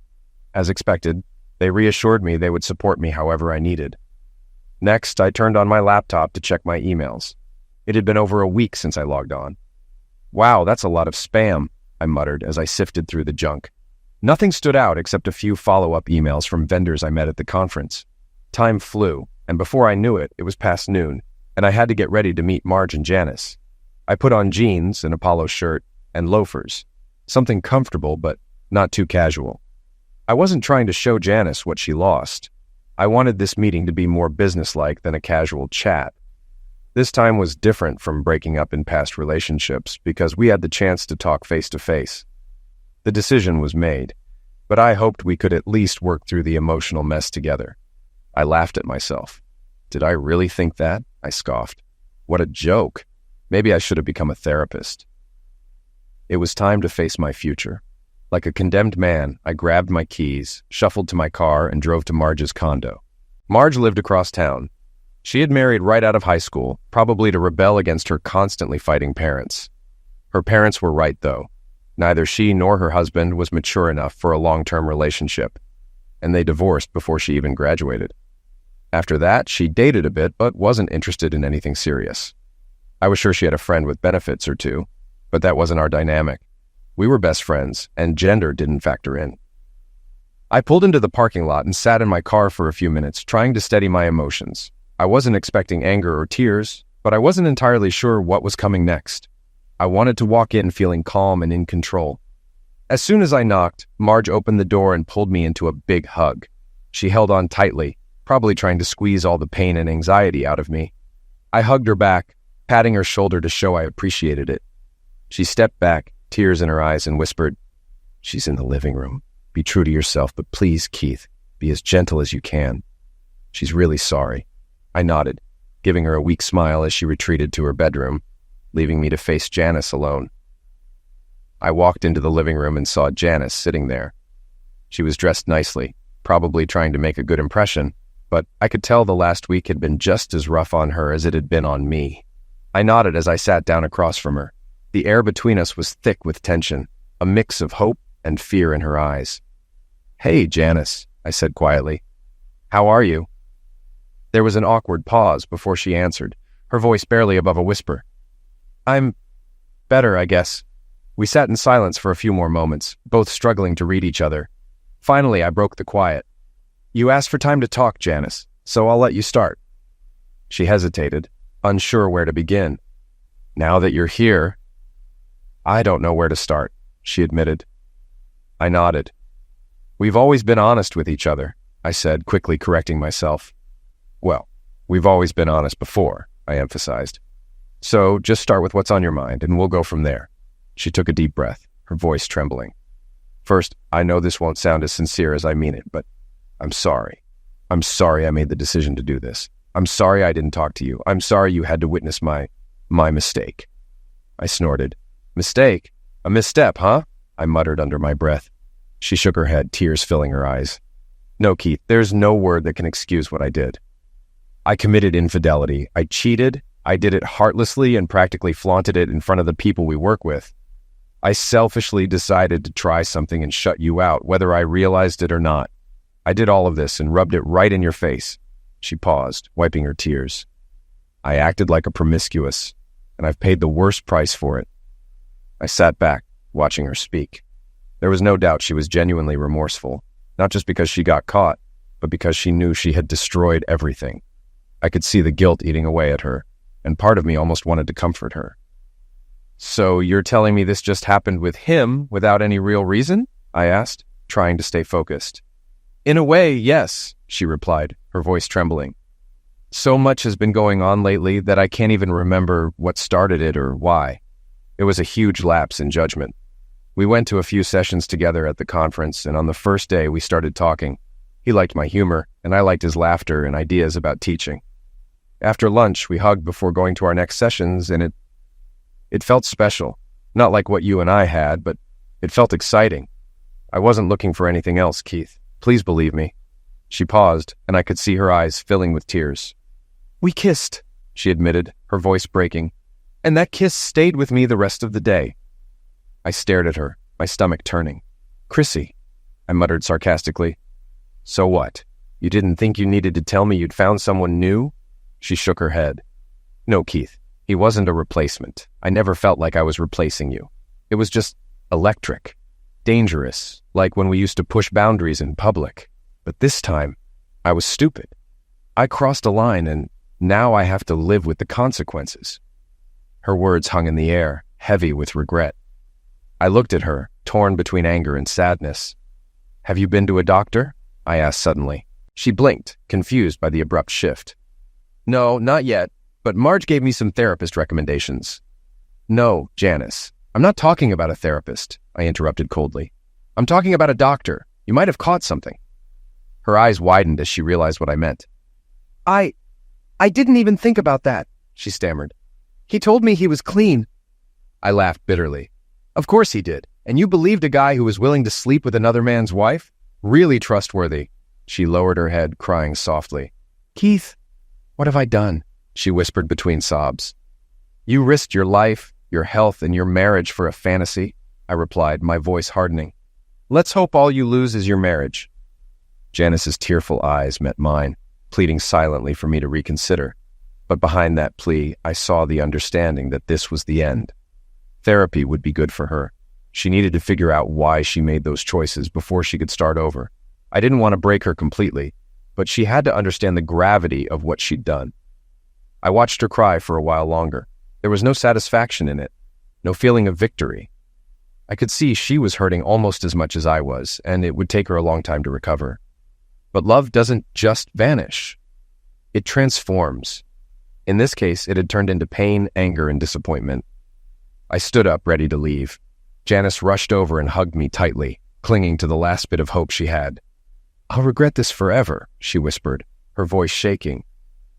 Speaker 4: as expected, they reassured me they would support me however I needed. Next, I turned on my laptop to check my emails. It had been over a week since I logged on. "Wow, that's a lot of spam," I muttered as I sifted through the junk. Nothing stood out except a few follow-up emails from vendors I met at the conference. Time flew, and before I knew it, it was past noon, and I had to get ready to meet Marge and Janice. I put on jeans, an Apollo shirt, and loafers. Something comfortable, but not too casual. I wasn't trying to show Janice what she lost. I wanted this meeting to be more businesslike than a casual chat. This time was different from breaking up in past relationships because we had the chance to talk face to face. The decision was made, but I hoped we could at least work through the emotional mess together. I laughed at myself. Did I really think that? I scoffed. What a joke. Maybe I should have become a therapist. It was time to face my future. Like a condemned man, I grabbed my keys, shuffled to my car, and drove to Marge's condo. Marge lived across town. She had married right out of high school, probably to rebel against her constantly fighting parents. Her parents were right, though. Neither she nor her husband was mature enough for a long-term relationship, and they divorced before she even graduated. After that, she dated a bit, but wasn't interested in anything serious. I was sure she had a friend with benefits or two, but that wasn't our dynamic. We were best friends, and gender didn't factor in. I pulled into the parking lot and sat in my car for a few minutes, trying to steady my emotions. I wasn't expecting anger or tears, but I wasn't entirely sure what was coming next. I wanted to walk in feeling calm and in control. As soon as I knocked, Marge opened the door and pulled me into a big hug. She held on tightly, probably trying to squeeze all the pain and anxiety out of me. I hugged her back, patting her shoulder to show I appreciated it. She stepped back, tears in her eyes, and whispered, "She's in the living room. Be true to yourself, but please, Keith, be as gentle as you can. She's really sorry." I nodded, giving her a weak smile as she retreated to her bedroom, leaving me to face Janice alone. I walked into the living room and saw Janice sitting there. She was dressed nicely, probably trying to make a good impression, but I could tell the last week had been just as rough on her as it had been on me. I nodded as I sat down across from her. The air between us was thick with tension, a mix of hope and fear in her eyes. "Hey, Janice," I said quietly. "How are you?" There was an awkward pause before she answered, her voice barely above a whisper. "I'm better, I guess." We sat in silence for a few more moments, both struggling to read each other. Finally, I broke the quiet. "You asked for time to talk, Janice, so I'll let you start." She hesitated, unsure where to begin. "Now that you're here..." "I don't know where to start," she admitted. I nodded. "We've always been honest with each other," I said, quickly correcting myself. "Well, we've always been honest before," I emphasized. "So just start with what's on your mind, and we'll go from there." She took a deep breath, her voice trembling. "First, I know this won't sound as sincere as I mean it, but I'm sorry. I'm sorry I made the decision to do this. I'm sorry I didn't talk to you. I'm sorry you had to witness my mistake." I snorted. "Mistake? A misstep, huh?" I muttered under my breath. She shook her head, tears filling her eyes. "No, Keith, there's no word that can excuse what I did. I committed infidelity. I cheated. I did it heartlessly and practically flaunted it in front of the people we work with. I selfishly decided to try something and shut you out, whether I realized it or not. I did all of this and rubbed it right in your face." She paused, wiping her tears. "I acted like a promiscuous, and I've paid the worst price for it." I sat back, watching her speak. There was no doubt she was genuinely remorseful, not just because she got caught, but because she knew she had destroyed everything. I could see the guilt eating away at her, and part of me almost wanted to comfort her. "So you're telling me this just happened with him without any real reason?" I asked, trying to stay focused. "In a way, yes," she replied, her voice trembling. "So much has been going on lately that I can't even remember what started it or why. It was a huge lapse in judgment. We went to a few sessions together at the conference, and on the first day we started talking. He liked my humor, and I liked his laughter and ideas about teaching. After lunch, we hugged before going to our next sessions, and it felt special. Not like what you and I had, but it felt exciting. I wasn't looking for anything else, Keith. Please believe me." She paused, and I could see her eyes filling with tears. "We kissed," she admitted, her voice breaking, "and that kiss stayed with me the rest of the day." I stared at her, my stomach turning. "Chrissy," I muttered sarcastically. "So what? You didn't think you needed to tell me you'd found someone new?" She shook her head. "No, Keith, he wasn't a replacement. I never felt like I was replacing you. It was just electric, dangerous, like when we used to push boundaries in public. But this time, I was stupid. I crossed a line, and now I have to live with the consequences." Her words hung in the air, heavy with regret. I looked at her, torn between anger and sadness. "Have you been to a doctor?" I asked suddenly. She blinked, confused by the abrupt shift. "No, not yet, but Marge gave me some therapist recommendations." "No, Janice, I'm not talking about a therapist," I interrupted coldly. "I'm talking about a doctor. You might have caught something." Her eyes widened as she realized what I meant. I didn't even think about that," she stammered. "He told me he was clean." I laughed bitterly. "Of course he did. And you believed a guy who was willing to sleep with another man's wife? Really trustworthy." She lowered her head, crying softly. "Keith, what have I done?" she whispered between sobs. "You risked your life, your health, and your marriage for a fantasy," I replied, my voice hardening. "Let's hope all you lose is your marriage." Janice's tearful eyes met mine, pleading silently for me to reconsider. But behind that plea, I saw the understanding that this was the end. Therapy would be good for her. She needed to figure out why she made those choices before she could start over. I didn't want to break her completely, but she had to understand the gravity of what she'd done. I watched her cry for a while longer. There was no satisfaction in it, no feeling of victory. I could see she was hurting almost as much as I was, and it would take her a long time to recover. But love doesn't just vanish. It transforms. In this case, it had turned into pain, anger, and disappointment. I stood up, ready to leave. Janice rushed over and hugged me tightly, clinging to the last bit of hope she had. "I'll regret this forever," she whispered, her voice shaking.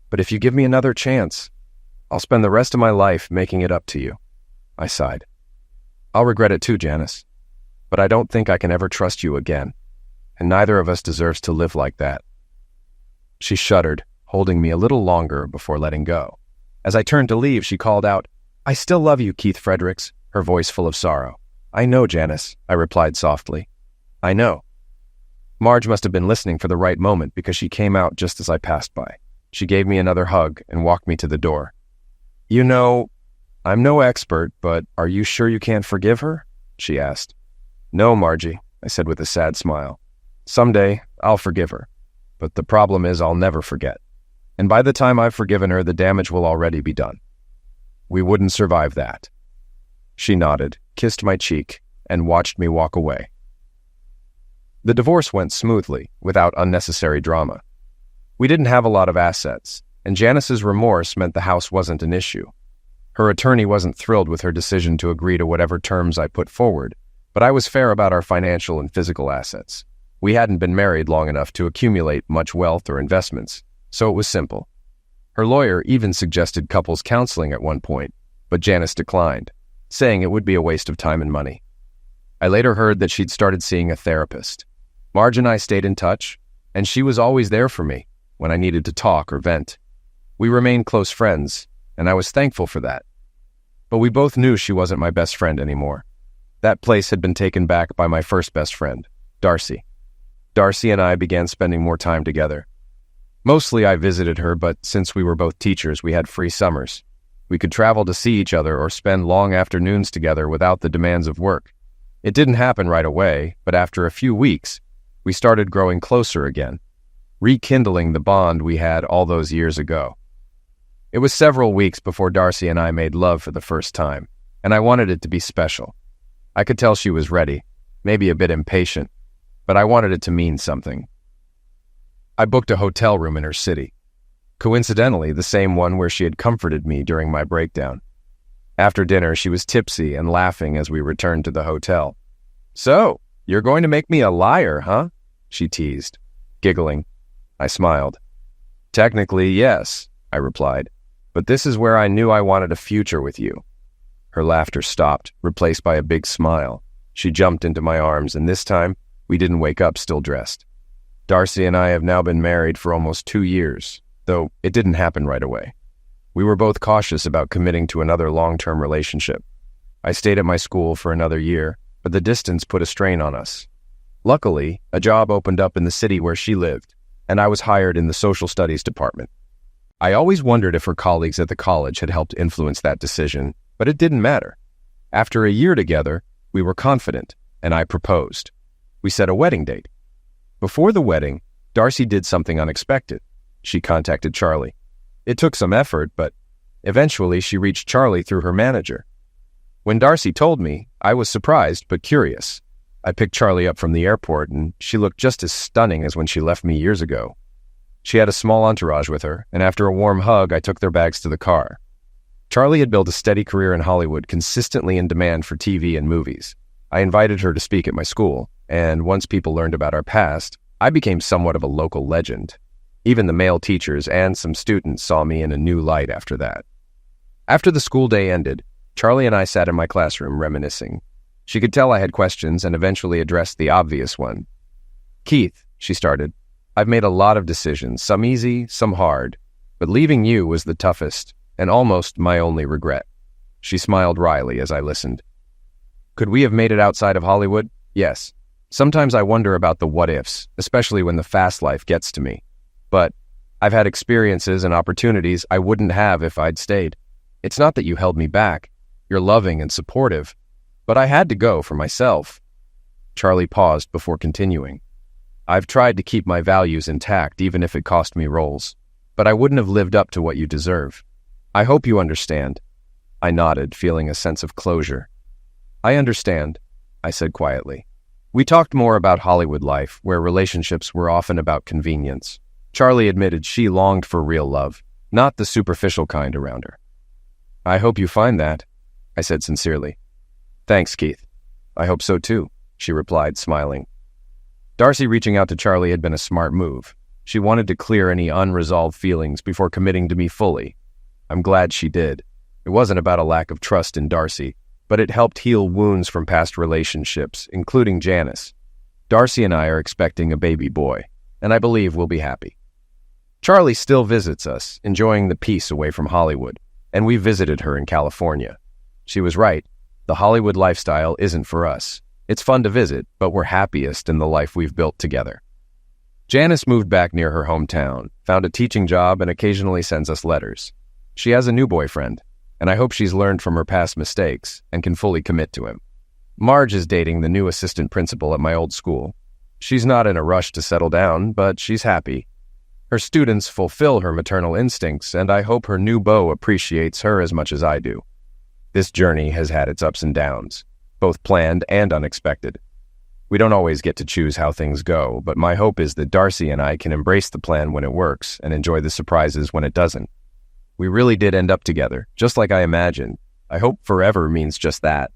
Speaker 4: "But if you give me another chance, I'll spend the rest of my life making it up to you." I sighed. "I'll regret it too, Janice. But I don't think I can ever trust you again, and neither of us deserves to live like that." She shuddered, holding me a little longer before letting go. As I turned to leave, she called out, "I still love you, Keith Fredericks," her voice full of sorrow. "I know, Janice," I replied softly. "I know." Marge must have been listening for the right moment because she came out just as I passed by. She gave me another hug and walked me to the door. "You know, I'm no expert, but are you sure you can't forgive her?" she asked. "No, Margie," I said with a sad smile. "Someday, I'll forgive her. But the problem is I'll never forget. And by the time I've forgiven her, the damage will already be done. We wouldn't survive that." She nodded, kissed my cheek, and watched me walk away. The divorce went smoothly, without unnecessary drama. We didn't have a lot of assets, and Janice's remorse meant the house wasn't an issue. Her attorney wasn't thrilled with her decision to agree to whatever terms I put forward, but I was fair about our financial and physical assets. We hadn't been married long enough to accumulate much wealth or investments, so it was simple. Her lawyer even suggested couples counseling at one point, but Janice declined, saying it would be a waste of time and money. I later heard that she'd started seeing a therapist. Marge and I stayed in touch, and she was always there for me when I needed to talk or vent. We remained close friends, and I was thankful for that. But we both knew she wasn't my best friend anymore. That place had been taken back by my first best friend, Darcy. Darcy and I began spending more time together. Mostly I visited her, but since we were both teachers, we had free summers. We could travel to see each other or spend long afternoons together without the demands of work. It didn't happen right away, but after a few weeks, we started growing closer again, rekindling the bond we had all those years ago. It was several weeks before Darcy and I made love for the first time, and I wanted it to be special. I could tell she was ready, maybe a bit impatient, but I wanted it to mean something. I booked a hotel room in her city, coincidentally the same one where she had comforted me during my breakdown. After dinner, she was tipsy and laughing as we returned to the hotel. "So, you're going to make me a liar, huh?" she teased, giggling. I smiled. "Technically, yes," I replied, "but this is where I knew I wanted a future with you." Her laughter stopped, replaced by a big smile. She jumped into my arms, and this time, we didn't wake up still dressed. Darcy and I have now been married for almost 2 years, though it didn't happen right away. We were both cautious about committing to another long-term relationship. I stayed at my school for another year, but the distance put a strain on us. Luckily, a job opened up in the city where she lived, and I was hired in the social studies department. I always wondered if her colleagues at the college had helped influence that decision, but it didn't matter. After a year together, we were confident, and I proposed. We set a wedding date. Before the wedding, Darcy did something unexpected. She contacted Charlie. It took some effort, but eventually she reached Charlie through her manager. When Darcy told me, I was surprised but curious. I picked Charlie up from the airport, and she looked just as stunning as when she left me years ago. She had a small entourage with her, and after a warm hug, I took their bags to the car. Charlie had built a steady career in Hollywood, consistently in demand for TV and movies. I invited her to speak at my school, and once people learned about our past, I became somewhat of a local legend. Even the male teachers and some students saw me in a new light after that. After the school day ended, Charlie and I sat in my classroom reminiscing. She could tell I had questions and eventually addressed the obvious one. "Keith," she started, "I've made a lot of decisions, some easy, some hard, but leaving you was the toughest and almost my only regret." She smiled wryly as I listened. "Could we have made it outside of Hollywood? Yes. Sometimes I wonder about the what-ifs, especially when the fast life gets to me. But I've had experiences and opportunities I wouldn't have if I'd stayed. It's not that you held me back. You're loving and supportive. But I had to go for myself." Charlie paused before continuing. "I've tried to keep my values intact even if it cost me roles, but I wouldn't have lived up to what you deserve. I hope you understand." I nodded, feeling a sense of closure. "I understand," I said quietly. We talked more about Hollywood life, where relationships were often about convenience. Charlie admitted she longed for real love, not the superficial kind around her. "I hope you find that," I said sincerely. "Thanks, Keith. I hope so too," she replied, smiling. Darcy reaching out to Charlie had been a smart move. She wanted to clear any unresolved feelings before committing to me fully. I'm glad she did. It wasn't about a lack of trust in Darcy, but it helped heal wounds from past relationships, including Janice. Darcy and I are expecting a baby boy, and I believe we'll be happy. Charlie still visits us, enjoying the peace away from Hollywood, and we visited her in California. She was right. The Hollywood lifestyle isn't for us. It's fun to visit, but we're happiest in the life we've built together. Janice moved back near her hometown, found a teaching job, and occasionally sends us letters. She has a new boyfriend, and I hope she's learned from her past mistakes and can fully commit to him. Marge is dating the new assistant principal at my old school. She's not in a rush to settle down, but she's happy. Her students fulfill her maternal instincts, and I hope her new beau appreciates her as much as I do. This journey has had its ups and downs, both planned and unexpected. We don't always get to choose how things go, but my hope is that Darcy and I can embrace the plan when it works and enjoy the surprises when it doesn't. We really did end up together, just like I imagined. I hope forever means just that.